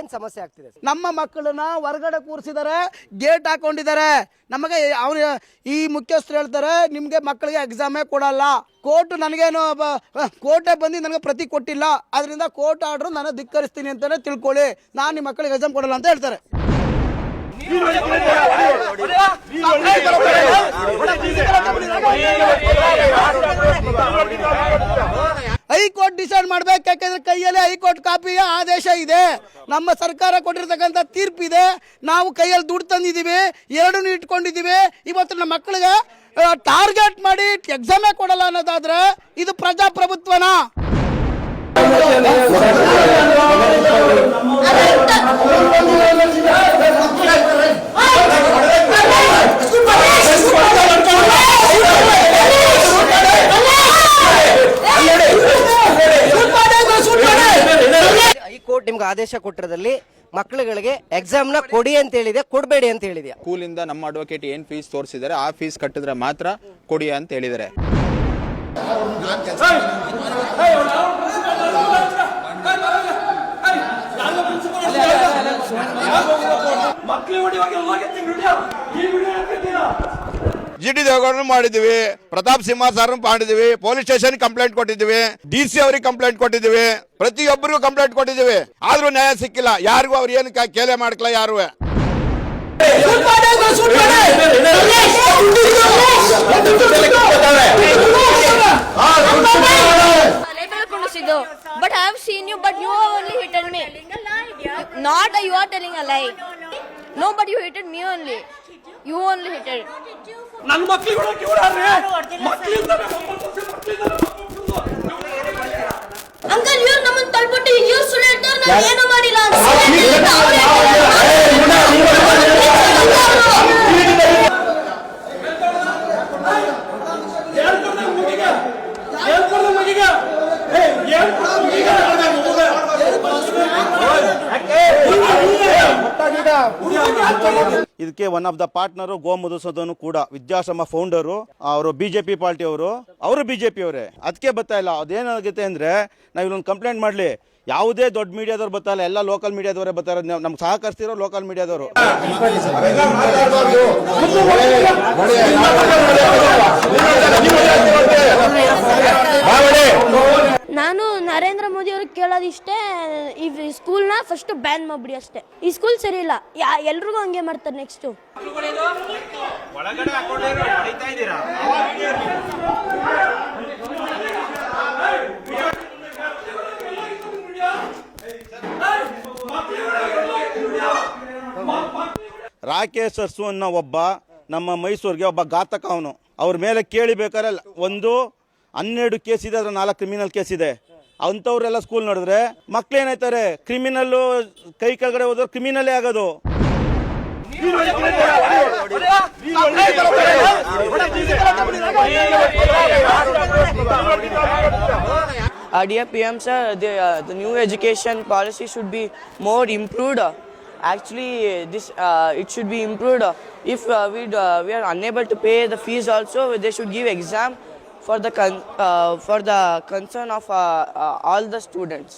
ಏನ್ ಸಮಸ್ಯೆ ಆಗ್ತಿದೆ? ನಮ್ಮ ಮಕ್ಕಳನ್ನ ಹೊರಗಡೆ ಕೂರಿಸಿದ್ದಾರೆ, ಗೇಟ್ ಹಾಕೊಂಡಿದ್ದಾರೆ. ನಮಗೆ ಅವ್ರು ಈ ಮುಖ್ಯಸ್ಥರು ಹೇಳ್ತಾರೆ ನಿಮಗೆ ಮಕ್ಕಳಿಗೆ ಎಕ್ಸಾಮೇ ಕೊಡಲ್ಲ. ಕೋರ್ಟ್ ನನಗೇನು ಕೋರ್ಟೇ ಬಂದು ನನಗೆ ಪ್ರತಿ ಕೊಟ್ಟಿಲ್ಲ, ಅದರಿಂದ ಕೋರ್ಟ್ ಆರ್ಡ್ರು ನಾನು ಧಿಕ್ಕರಿಸ್ತೀನಿ ಅಂತಾನೆ ತಿಳ್ಕೊಳ್ಳಿ. ನಾನು ನಿಮ್ಮ ಮಕ್ಕಳಿಗೆ ಎಕ್ಸಾಮ್ ಕೊಡಲ್ಲ ಅಂತ ಹೇಳ್ತಾರೆ. ಹೈಕೋರ್ಟ್ ಡಿಸೈಡ್ ಮಾಡ್ಬೇಕು, ಯಾಕಂದ್ರೆ ಕೈಯಲ್ಲಿ ಹೈಕೋರ್ಟ್ ಕಾಪಿಯ ಆದೇಶ ಇದೆ, ನಮ್ಮ ಸರ್ಕಾರ ಕೊಟ್ಟಿರ್ತಕ್ಕಂಥ ತೀರ್ಪಿದೆ. ನಾವು ಕೈಯಲ್ಲಿ ದುಡ್ಡು ತಂದಿದ್ದೀವಿ, ಎರಡನ್ನೂ ಇಟ್ಕೊಂಡಿದ್ದೀವಿ. ಇವತ್ತು ನಮ್ಮ ಮಕ್ಕಳಿಗೆ ಟಾರ್ಗೆಟ್ ಮಾಡಿ ಎಕ್ಸಾಮೇ ಕೊಡಲ್ಲ ಅನ್ನೋದಾದ್ರೆ ಇದು ಪ್ರಜಾಪ್ರಭುತ್ವನ? ಹೈಕೋರ್ಟ್ ನಿಮ್ಗೆ ಆದೇಶ ಕೊಟ್ಟಿರೋದ್ರಲ್ಲಿ ಮಕ್ಕಳುಗಳಿಗೆ ಎಕ್ಸಾಮ್ ನ ಕೊಡಿ ಅಂತ ಹೇಳಿದೆ, ಕೊಡಬೇಡಿ ಅಂತ ಹೇಳಿದೆ. ಸ್ಕೂಲಿಂದ ನಮ್ಮ ಅಡ್ವೊಕೇಟ್ ಏನ್ ಫೀಸ್ ತೋರಿಸಿದ್ದಾರೆ ಆ ಫೀಸ್ ಕಟ್ಟಿದ್ರೆ ಮಾತ್ರ ಕೊಡಿ ಅಂತ ಹೇಳಿದ್ದಾರೆ. ಜಿಟಿ ದೇವೇಗೌಡರು ಮಾಡಿದ್ವಿ, ಪ್ರತಾಪ್ ಸಿಂಹ ಸರ್ ಮಾಡಿದ್ವಿ, ಪೊಲೀಸ್ ಸ್ಟೇಷನ್ ಕಂಪ್ಲೇಂಟ್ ಕೊಟ್ಟಿದ್ವಿ, DC ಅವರಿಗೆ ಕಂಪ್ಲೇಂಟ್ ಕೊಟ್ಟಿದ್ವಿ, ಪ್ರತಿಯೊಬ್ಬರಿಗೂ ಕಂಪ್ಲೇಂಟ್ ಕೊಟ್ಟಿದ್ವಿ. ಆದ್ರೂ ನ್ಯಾಯ ಸಿಕ್ಕಿಲ್ಲ. ಯಾರಿಗೂ ಅವ್ರು ಏನು ಕೇಲೆ ಮಾಡ್ಕಲ್ಲ ಯಾರು. But I have seen you, but you only hit me. Not you are telling a lie. No, but you hit me only. You only hit it. ನನ್ನ ಮಕ್ಕಳಿಗೆ ಅಂಕಲ್ ಇವ್ರು ನಮ್ಮನ್ನ ತಳ್ಬಿಟ್ಟು ಇವ್ರು ಸುಳ್ಳು ಹೇಳ್ತಾರೆ, ನಾವು ಏನು ಮಾಡಿಲ್ಲ ಅಂತ. ಇದಕ್ಕೆ ಒನ್ ಆಫ್ ದ ಪಾರ್ಟ್ನರು ಗೋ ಮಧುಸೂದನ್ ಕೂಡ, ವಿದ್ಯಾಶ್ರಮ ಫೌಂಡರು, ಅವರು BJP ಪಾರ್ಟಿ ಅವರು BJP ಅವರೇ. ಅದಕ್ಕೆ ಬರ್ತಾ ಇಲ್ಲ. ಅದೇನಾಗುತ್ತೆ ಅಂದ್ರೆ ನಾವು ಇಲ್ಲೊಂದು ಕಂಪ್ಲೇಂಟ್ ಮಾಡ್ಲಿ, ಯಾವುದೇ ದೊಡ್ಡ ಮೀಡಿಯಾದವ್ರು ಬರ್ತಾಯಿಲ್ಲ, ಎಲ್ಲ ಲೋಕಲ್ ಮೀಡಿಯಾದವರೇ ಬರ್ತಾರೆ. ನಮ್ಗೆ ಸಹಕರಿಸ್ತಿರೋ ಲೋಕಲ್ ಮೀಡಿಯಾದವರು. ನಾನು ನರೇಂದ್ರ ಮೋದಿ ಅವ್ರಿಗೆ ಕೇಳೋದಿಷ್ಟೇ, ಈ ಸ್ಕೂಲ್ನ ಫಸ್ಟ್ ಬ್ಯಾನ್ ಮಾಡ್ಬಿಡಿ ಅಷ್ಟೇ. ಈ ಸ್ಕೂಲ್ ಸರಿ ಇಲ್ಲ, ಎಲ್ರಿಗೂ ಹಂಗೆ ಮಾಡ್ತಾರೆ. ನೆಕ್ಸ್ಟು ರಾಕೇಶ್ ಅರ್ಸು ಅನ್ನೋ ಒಬ್ಬ ನಮ್ಮ ಮೈಸೂರಿಗೆ ಒಬ್ಬ ಘಾತಕ. ಅವನು ಅವ್ರ ಮೇಲೆ ಕೇಳಿಬೇಕಾದ್ರೆ 12 ಕೇಸ್ ಇದೆ, ಅದ್ರ 4 ಕ್ರಿಮಿನಲ್ ಕೇಸ್ ಇದೆ. ಅಂಥವ್ರೆಲ್ಲ ಸ್ಕೂಲ್ ನೋಡಿದ್ರೆ ಮಕ್ಳೇನಾಯ್ತಾರೆ, ಕ್ರಿಮಿನಲ್ಲು ಕೈ ಕೆಳಗಡೆ ಹೋದ್ರೆ ಕ್ರಿಮಿನಲ್ಲೇ ಆಗೋದು. Dear PM sir, the new education policy should be more improved. Actually, it should be improved. If we are unable to pay the fees, also they should give exam for the concern of all the students.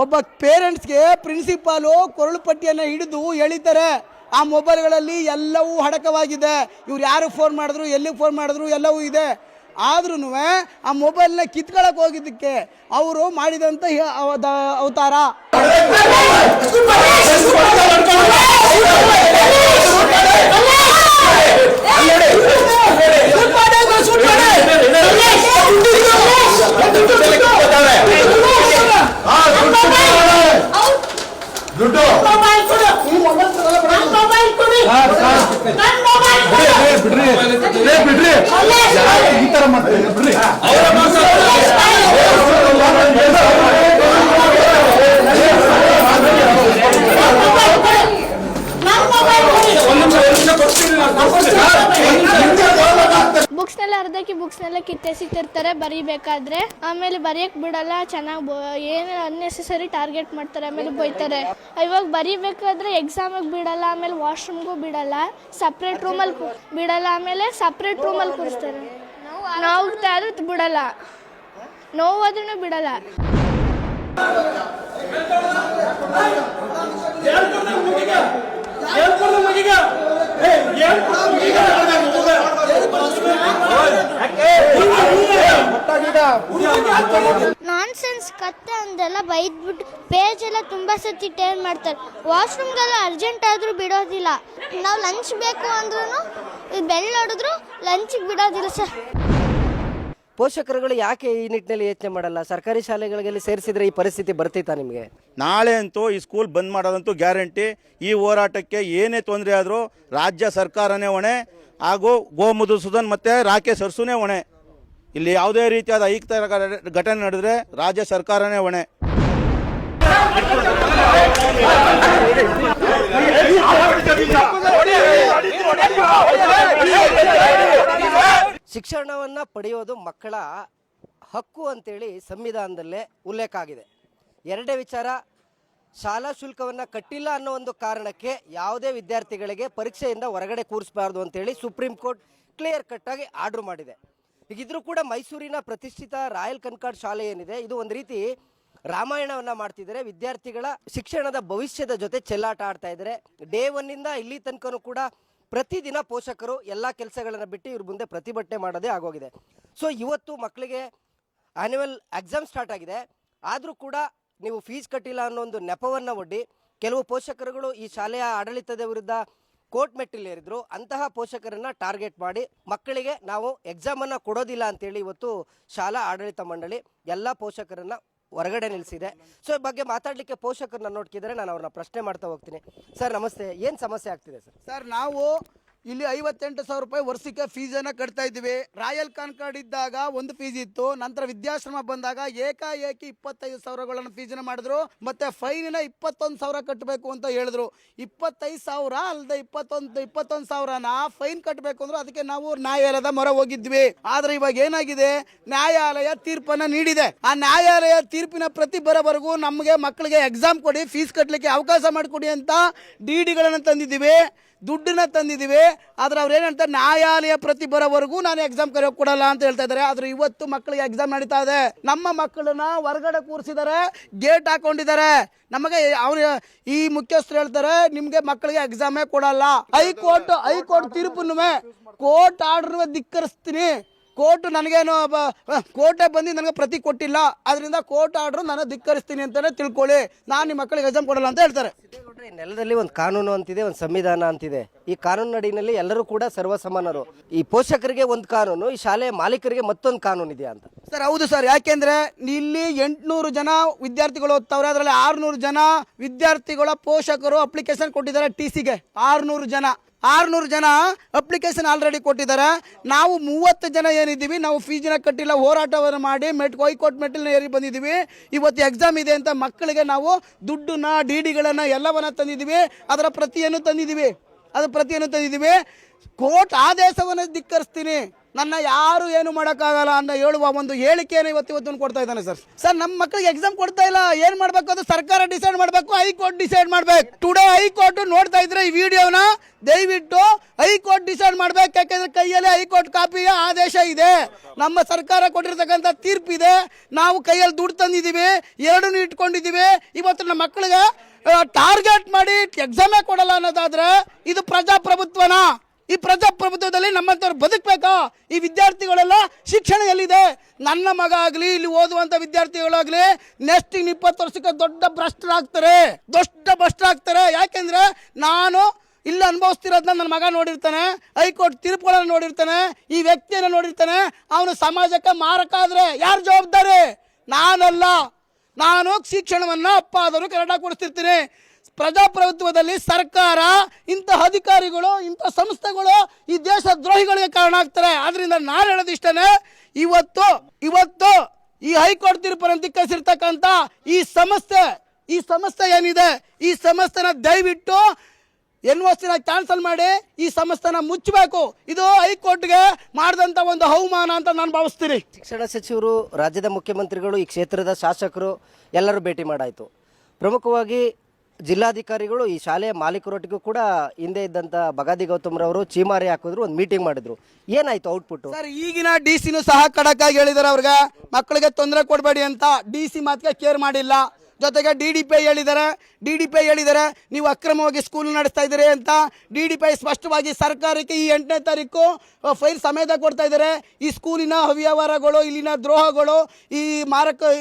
ಒಬ್ಬ ಪೇರೆಂಟ್ಸ್ಗೆ principal ಕೊರಳು ಪಟ್ಟಿಯನ್ನು ಹಿಡಿದು ಹೇಳಿದ್ದಾರೆ, ಆ ಮೊಬೈಲ್ಗಳಲ್ಲಿ ಎಲ್ಲವೂ ಅಡಕವಾಗಿದೆ, ಇವ್ರು ಯಾರು phone ಮಾಡಿದ್ರು, ಎಲ್ಲಿಗೆ ಫೋನ್ ಮಾಡಿದ್ರು ಎಲ್ಲವೂ ಇದೆ. ಆದ್ರೂ ಆ ಮೊಬೈಲ್ನ ಕಿತ್ಕೊಳ್ಳೋಕೆ ಹೋಗಿದ್ದಕ್ಕೆ ಅವರು ಮಾಡಿದಂಥ ಅವತಾರ. ಬುಕ್ಸ್ನೆಲ್ಲ ಎಲ್ಲ ಕಿತ್ತೆಸಿತಿರ್ತಾರೆ ಬರೀಬೇಕಾದ್ರೆ. ಆಮೇಲೆ ಬರೆಯಕ್ಕೆ ಬಿಡಲ್ಲ, ಚೆನ್ನಾಗಿ ಏನು ಅನ್ನೆಸೆಸರಿ ಟಾರ್ಗೆಟ್ ಮಾಡ್ತಾರೆ, ಆಮೇಲೆ ಬೈತಾರೆ. ಇವಾಗ ಬರೀಬೇಕಾದ್ರೆ ಎಕ್ಸಾಮಿಗೆ ಬಿಡಲ್ಲ, ಆಮೇಲೆ ವಾಶ್ರೂಮ್ಗೂ ಬಿಡಲ್ಲ, ಸಪ್ರೇಟ್ ರೂಮಲ್ಲಿ ಬಿಡಲ್ಲ, ಆಮೇಲೆ ಸಪ್ರೇಟ್ ರೂಮಲ್ಲಿ ಕೂರಿಸ್ತಾರೆ. ನಾವು ಆದ್ರೂ ಬಿಡಲ್ಲ, ನೋವಾದ್ರೂ ಬಿಡಲ್ಲ. ನಾನ್ಸೆನ್ಸ್ ಕತ್ತೆ ಅಂದೆಲ್ಲ ಬೈದ್ಬಿಟ್ಟು ಪೇಜ್ ಎಲ್ಲ ತುಂಬಾ ಸತಿ ಟೇರ್ ಮಾಡ್ತಾರೆ. ವಾಶ್ರೂಮ್ಗೆಲ್ಲ ಅರ್ಜೆಂಟ್ ಆದ್ರೂ ಬಿಡೋದಿಲ್ಲ. ನಾವು ಲಂಚ್ ಬೇಕು ಅಂದ್ರೂ ಬೆಲ್ ಹೊಡೆದ್ರು ಲಂಚಿಗೆ ಬಿಡೋದಿಲ್ಲ ಸರ್. ಪೋಷಕರುಗಳು ಯಾಕೆ ಈ ನಿಟ್ಟಿನಲ್ಲಿ ಯೋಚನೆ ಮಾಡಲ್ಲ? ಸರ್ಕಾರಿ ಶಾಲೆಗಳಿಗೆ ಸೇರಿಸಿದ್ರೆ ಈ ಪರಿಸ್ಥಿತಿ ಬರ್ತಿತ್ತಾ ನಿಮಗೆ? ನಾಳೆ ಅಂತೂ ಈ ಸ್ಕೂಲ್ ಬಂದ್ ಮಾಡೋದಂತೂ ಗ್ಯಾರಂಟಿ. ಈ ಹೋರಾಟಕ್ಕೆ ಏನೇ ತೊಂದರೆ ಆದರೂ ರಾಜ್ಯ ಸರ್ಕಾರನೇ ಹೊಣೆ, ಹಾಗೂ ಗೋ ಮಧುಸೂದನ್ ಮತ್ತು ರಾಕೇಶ್ ಅರಸುನೇ ಹೊಣೆ. ಇಲ್ಲಿ ಯಾವುದೇ ರೀತಿಯಾದ ಐಕ್ಯತರ ಘಟನೆ ನಡೆದ್ರೆ ರಾಜ್ಯ ಸರ್ಕಾರನೇ ಹೊಣೆ. ಶಿಕ್ಷಣವನ್ನ ಪಡೆಯೋದು ಮಕ್ಕಳ ಹಕ್ಕು ಅಂತೇಳಿ ಸಂವಿಧಾನದಲ್ಲೇ ಉಲ್ಲೇಖ ಆಗಿದೆ. ಎರಡೇ ವಿಚಾರ, ಶಾಲಾ ಶುಲ್ಕವನ್ನು ಕಟ್ಟಿಲ್ಲ ಅನ್ನೋ ಒಂದು ಕಾರಣಕ್ಕೆ ಯಾವುದೇ ವಿದ್ಯಾರ್ಥಿಗಳಿಗೆ ಪರೀಕ್ಷೆಯಿಂದ ಹೊರಗಡೆ ಕೂರಿಸಬಾರ್ದು ಅಂತೇಳಿ ಸುಪ್ರೀಂ ಕೋರ್ಟ್ ಕ್ಲಿಯರ್ ಕಟ್ಟಾಗಿ ಆರ್ಡರ್ ಮಾಡಿದೆ. ಹೀಗಿದ್ರೂ ಕೂಡ ಮೈಸೂರಿನ ಪ್ರತಿಷ್ಠಿತ ರಾಯಲ್ ಕನ್ಕಾರ್ಡ್ ಶಾಲೆ ಏನಿದೆ, ಇದು ಒಂದು ರೀತಿ ರಾಮಾಯಣವನ್ನು ಮಾಡ್ತಿದ್ದಾರೆ. ವಿದ್ಯಾರ್ಥಿಗಳ ಶಿಕ್ಷಣದ ಭವಿಷ್ಯದ ಜೊತೆ ಚೆಲ್ಲಾಟ ಆಡ್ತಾ ಇದ್ದಾರೆ. ಡೇ ಒನ್ನಿಂದ ಇಲ್ಲಿ ತನಕನೂ ಕೂಡ ಪ್ರತಿದಿನ ಪೋಷಕರು ಎಲ್ಲ ಕೆಲಸಗಳನ್ನು ಬಿಟ್ಟು ಇವ್ರ ಮುಂದೆ ಪ್ರತಿಭಟನೆ ಮಾಡೋದೇ ಆಗೋಗಿದೆ. ಸೊ ಇವತ್ತು ಮಕ್ಕಳಿಗೆ ಆನ್ಯುವಲ್ ಎಕ್ಸಾಮ್ ಸ್ಟಾರ್ಟ್ ಆಗಿದೆ, ಆದರೂ ಕೂಡ ನೀವು ಫೀಸ್ ಕಟ್ಟಿಲ್ಲ ಅನ್ನೋ ಒಂದು ನೆಪವನ್ನು ಒಡ್ಡಿ ಕೆಲವು ಪೋಷಕರುಗಳು ಈ ಶಾಲೆಯ ಆಡಳಿತದ ವಿರುದ್ಧ ಕೋರ್ಟ್ ಮೆಟ್ಟಿಲೇರಿದ್ರು. ಅಂತಹ ಪೋಷಕರನ್ನು ಟಾರ್ಗೆಟ್ ಮಾಡಿ ಮಕ್ಕಳಿಗೆ ನಾವು ಎಕ್ಸಾಮನ್ನು ಕೊಡೋದಿಲ್ಲ ಅಂತೇಳಿ ಇವತ್ತು ಶಾಲಾ ಆಡಳಿತ ಮಂಡಳಿ ಎಲ್ಲ ಪೋಷಕರನ್ನು ಹೊರಗಡೆ ನಿಲ್ಲಿಸಿದೆ. ಸೊ ಈ ಬಗ್ಗೆ ಮಾತಾಡಲಿಕ್ಕೆ ಪೋಷಕರನ್ನ ನೋಡ್ಕಿದ್ರೆ ನಾನು ಅವ್ರನ್ನ ಪ್ರಶ್ನೆ ಮಾಡ್ತಾ ಹೋಗ್ತೀನಿ. ಸರ್ ನಮಸ್ತೆ, ಏನು ಸಮಸ್ಯೆ ಆಗ್ತಿದೆ ಸರ್? ಸರ್, ನಾವು ಇಲ್ಲಿ 58,000 ರೂಪಾಯಿ ವರ್ಷಕ್ಕೆ ಫೀಸನ್ನು ಕಟ್ತಾ ಇದ್ದೀವಿ. ರಾಯಲ್ ಕಾನ್ಕಾರ್ಡ್ ಇದ್ದಾಗ ಒಂದು ಫೀಸ್ ಇತ್ತು, ನಂತರ ವಿದ್ಯಾಶ್ರಮ ಬಂದಾಗ ಏಕಾಏಕಿ 25,000ಗಳನ್ನು ಫೀಸನ್ನು ಮಾಡಿದ್ರು. ಮತ್ತೆ ಫೈನಿನ 21,000 ಕಟ್ಟಬೇಕು ಅಂತ ಹೇಳಿದ್ರು. 25,000 ಅಲ್ಲದೆ 21,000ನ ಫೈನ್ ಕಟ್ಟಬೇಕು ಅಂದ್ರೆ ಅದಕ್ಕೆ ನಾವು ನ್ಯಾಯಾಲಯದ ಮೊರೆ ಹೋಗಿದ್ವಿ. ಆದ್ರೆ ಇವಾಗ ಏನಾಗಿದೆ, ನ್ಯಾಯಾಲಯ ತೀರ್ಪನ್ನು ನೀಡಿದೆ. ಆ ನ್ಯಾಯಾಲಯ ತೀರ್ಪಿನ ಪ್ರತಿ ಬರೋವರೆಗೂ ನಮಗೆ ಮಕ್ಕಳಿಗೆ ಎಕ್ಸಾಮ್ ಕೊಡಿ, ಫೀಸ್ ಕಟ್ಟಲಿಕ್ಕೆ ಅವಕಾಶ ಮಾಡಿಕೊಡಿ ಅಂತ ಡಿಗಳನ್ನು ತಂದಿದ್ದೀವಿ, ದುಡ್ಡನ್ನ ತಂದಿದ್ದೀವಿ. ಆದ್ರೆ ಅವ್ರು ಏನಂತ, ನ್ಯಾಯಾಲಯ ಪ್ರತಿ ಬರೋವರೆಗೂ ನಾನು ಎಕ್ಸಾಮ್ ಕರೆಯೋಕೆ ಕೊಡಲ್ಲ ಅಂತ ಹೇಳ್ತಾ ಇದ್ದಾರೆ. ಆದ್ರೆ ಇವತ್ತು ಮಕ್ಕಳಿಗೆ ಎಕ್ಸಾಮ್ ನಡೀತಾ ಇದೆ. ನಮ್ಮ ಮಕ್ಕಳನ್ನ ಹೊರಗಡೆ ಕೂರಿಸಿದ್ದಾರೆ, ಗೇಟ್ ಹಾಕೊಂಡಿದ್ದಾರೆ. ನಮಗೆ ಅವ್ರು ಈ ಮುಖ್ಯಸ್ಥರು ಹೇಳ್ತಾರೆ, ನಿಮ್ಗೆ ಮಕ್ಕಳಿಗೆ ಎಕ್ಸಾಮೇ ಕೊಡಲ್ಲ. ಹೈಕೋರ್ಟ್ ತೀರ್ಪನ್ನು ಕೋರ್ಟ್ ಆರ್ಡರ್ ಧಿಕ್ಕರಿಸ್ತೀನಿ. ಕೋರ್ಟ್ ನನಗೇನು ಕೋರ್ಟೇ ಬಂದು ನನಗೆ ಪ್ರತಿ ಕೊಟ್ಟಿಲ್ಲ, ಅದರಿಂದ ಕೋರ್ಟ್ ಆರ್ಡರ್ ನಾನು ಧಿಕ್ಕರಿಸ್ತೀನಿ ಅಂತಾನೆ ತಿಳ್ಕೊಳ್ಳಿ. ನಾನು ನಿಮ್ಮ ಮಕ್ಕಳಿಗೆ ಎಕ್ಸಾಮ್ ಕೊಡಲ್ಲ ಅಂತ ಹೇಳ್ತಾರೆ. ನೆಲದಲ್ಲಿ ಒಂದು ಕಾನೂನು ಅಂತಿದೆ, ಒಂದು ಸಂವಿಧಾನ ಅಂತಿದೆ. ಈ ಕಾನೂನು ಅಡಿನಲ್ಲಿ ಎಲ್ಲರೂ ಕೂಡ ಸರ್ವಸಮಾನರು. ಈ ಪೋಷಕರಿಗೆ ಒಂದು ಕಾನೂನು, ಈ ಶಾಲೆಯ ಮಾಲೀಕರಿಗೆ ಮತ್ತೊಂದು ಕಾನೂನು ಇದೆಯಾ ಅಂತ? ಸರ್ ಹೌದು ಸರ್, ಯಾಕೆಂದ್ರೆ ಇಲ್ಲಿ 800 ಜನ ವಿದ್ಯಾರ್ಥಿಗಳು ಓದ್ತಾವ್ರೆ. ಅದರಲ್ಲಿ 600 ಜನ ವಿದ್ಯಾರ್ಥಿಗಳ ಪೋಷಕರು ಅಪ್ಲಿಕೇಶನ್ ಕೊಟ್ಟಿದ್ದಾರೆ. TCಗೆ 600 ಜನ ಅಪ್ಲಿಕೇಶನ್ ಆಲ್ರೆಡಿ ಕೊಟ್ಟಿದ್ದಾರೆ. ನಾವು 30 ಜನ ಏನಿದ್ದೀವಿ, ನಾವು ಫೀಸ್ನ ಕಟ್ಟಿಲ್ಲ, ಹೋರಾಟವನ್ನು ಮಾಡಿ ಹೈಕೋರ್ಟ್ ಮೆಟ್ಟಿಲನ್ನ ಏರಿ ಬಂದಿದ್ದೀವಿ. ಇವತ್ತು ಎಕ್ಸಾಮ್ ಇದೆ ಅಂತ ಮಕ್ಕಳಿಗೆ ನಾವು ದುಡ್ಡನ್ನ ಡಿಗಳನ್ನು ಎಲ್ಲವನ್ನ ತಂದಿದ್ದೀವಿ. ಅದರ ಪ್ರತಿಯನ್ನು ತಂದಿದ್ದೀವಿ. ಕೋರ್ಟ್ ಆದೇಶವನ್ನು ಧಿಕ್ಕರಿಸ್ತೀನಿ, ನನ್ನ ಯಾರು ಏನು ಮಾಡೋಕ್ಕಾಗಲ್ಲ ಅಂತ ಹೇಳುವ ಒಂದು ಹೇಳಿಕೆಯನ್ನು ಇವತ್ತು ಕೊಡ್ತಾ ಇದ್ದಾನೆ ಸರ್. ನಮ್ಮ ಮಕ್ಕಳಿಗೆ ಎಕ್ಸಾಮ್ ಕೊಡ್ತಾ ಇಲ್ಲ, ಏನು ಮಾಡಬೇಕು ಅದು ಸರ್ಕಾರ ಡಿಸೈಡ್ ಮಾಡಬೇಕು, ಹೈಕೋರ್ಟ್ ಡಿಸೈಡ್ ಮಾಡಬೇಕು. ಟುಡೇ ಹೈಕೋರ್ಟ್ ನೋಡ್ತಾ ಇದ್ರೆ ಈ ವಿಡಿಯೋನ ದಯವಿಟ್ಟು ಹೈಕೋರ್ಟ್ ಡಿಸೈಡ್ ಮಾಡಬೇಕು. ಯಾಕೆಂದ್ರೆ ಕೈಯಲ್ಲಿ ಹೈಕೋರ್ಟ್ ಕಾಪಿಯ ಆದೇಶ ಇದೆ, ನಮ್ಮ ಸರ್ಕಾರ ಕೊಟ್ಟಿರ್ತಕ್ಕಂಥ ತೀರ್ಪಿದೆ. ನಾವು ಕೈಯಲ್ಲಿ ದುಡ್ಡು ತಂದಿದ್ದೀವಿ, ಎರಡನ್ನೂ ಇಟ್ಕೊಂಡಿದ್ದೀವಿ. ಇವತ್ತು ನಮ್ಮ ಮಕ್ಕಳಿಗೆ ಟಾರ್ಗೆಟ್ ಮಾಡಿ ಎಕ್ಸಾಮೇ ಕೊಡಲ್ಲ ಅನ್ನೋದಾದ್ರೆ ಇದು ಪ್ರಜಾಪ್ರಭುತ್ವನ? ಈ ಪ್ರಜಾಪ್ರಭುತ್ವದಲ್ಲಿ ನಮ್ಮಂತವ್ರು ಬದುಕಬೇಕಾ? ಈ ವಿದ್ಯಾರ್ಥಿಗಳೆಲ್ಲ ಶಿಕ್ಷಣ ಎಲ್ಲಿದೆ? ನನ್ನ ಮಗ ಆಗಲಿ, ಇಲ್ಲಿ ಓದುವಂಥ ವಿದ್ಯಾರ್ಥಿಗಳಾಗಲಿ ನೆಕ್ಸ್ಟ್ 20 ವರ್ಷಕ್ಕೆ ದೊಡ್ಡ ಭ್ರಷ್ಟರಾಗ್ತಾರೆ. ಯಾಕೆಂದ್ರೆ ನಾನು ಇಲ್ಲಿ ಅನುಭವಿಸ್ತಿರೋದನ್ನ ನನ್ನ ಮಗ ನೋಡಿರ್ತಾನೆ, ಹೈಕೋರ್ಟ್ ತೀರ್ಪುಗಳನ್ನು ನೋಡಿರ್ತಾನೆ, ಈ ವ್ಯಕ್ತಿಯನ್ನು ನೋಡಿರ್ತಾನೆ. ಅವನು ಸಮಾಜಕ್ಕೆ ಮಾರಕ ಆದ್ರೆ ಯಾರು ಜವಾಬ್ದಾರಿ? ನಾನಲ್ಲ. ನಾನು ಶಿಕ್ಷಣವನ್ನ ಅಪ್ಪ ಆದರೂ ಕನ್ನಡ ಕೊಡಿಸ್ತಿರ್ತೀನಿ. ಪ್ರಜಾಪ್ರಭುತ್ವದಲ್ಲಿ ಸರ್ಕಾರ, ಇಂಥ ಅಧಿಕಾರಿಗಳು, ಇಂಥ ಸಂಸ್ಥೆಗಳು ಈ ದೇಶ ದ್ರೋಹಿಗಳಿಗೆ ಕಾರಣ ಆಗ್ತಾರೆ. ಆದ್ರಿಂದ ನಾನು ಹೇಳೋದಿಷ್ಟೇ, ಇವತ್ತು ಈ ಹೈಕೋರ್ಟ್ ತೀರ್ಪನ್ನು ಧಿಕ್ಕರಿಸಿರ್ತಕ್ಕಂಥ ಈ ಸಮಸ್ಯೆ ಏನಿದೆ, ಈ ಸಮಸ್ಯೆನ ದಯವಿಟ್ಟು NOC ಕ್ಯಾನ್ಸಲ್ ಮಾಡಿ ಈ ಸಂಸ್ಥೆನ ಮುಚ್ಚಬೇಕು. ಇದು ಹೈಕೋರ್ಟ್ಗೆ ಮಾಡಿದಂಥ ಒಂದು ಅವಮಾನ ಅಂತ ನಾನು ಭಾವಿಸ್ತೀನಿ. ಶಿಕ್ಷಣ ಸಚಿವರು, ರಾಜ್ಯದ ಮುಖ್ಯಮಂತ್ರಿಗಳು, ಈ ಕ್ಷೇತ್ರದ ಶಾಸಕರು ಎಲ್ಲರೂ ಭೇಟಿ ಮಾಡಾಯಿತು. ಪ್ರಮುಖವಾಗಿ ಜಿಲ್ಲಾಧಿಕಾರಿಗಳು ಈ ಶಾಲೆಯ ಮಾಲೀಕರೊಟ್ಟಿಗೂ ಕೂಡ ಹಿಂದೆ ಇದ್ದಂಥ ಬಗಾದಿ ಗೌತಮ್ರವರು ಚೀಮಾರಿ ಹಾಕಿದ್ರು, ಒಂದು ಮೀಟಿಂಗ್ ಮಾಡಿದ್ರು. ಏನಾಯ್ತು ಔಟ್ಪುಟ್? ಸರ್, ಈಗಿನ DC ಸಹ ಖಡಕ್ ಆಗಿ ಹೇಳಿದ್ದಾರೆ ಅವ್ರಿಗೆ ಮಕ್ಕಳಿಗೆ ತೊಂದರೆ ಕೊಡಬೇಡಿ ಅಂತ. DC ಮಾತಿಗೆ ಕೇರ್ ಮಾಡಿಲ್ಲ. ಜೊತೆಗೆ DDP ಹೇಳಿದ್ದಾರೆ ನೀವು ಅಕ್ರಮವಾಗಿ ಸ್ಕೂಲ್ ನಡೆಸ್ತಾ ಇದ್ದೀರಿ ಅಂತ. DDP ಸ್ಪಷ್ಟವಾಗಿ ಸರ್ಕಾರಕ್ಕೆ ಈ 8ನೇ ತಾರೀಕು ಫೈಲ್ ಸಮೇತ ಕೊಡ್ತಾ ಇದ್ದಾರೆ. ಈ ಸ್ಕೂಲಿನ ಅವ್ಯವಹಾರಗಳು, ಇಲ್ಲಿನ ದ್ರೋಹಗಳು ಈ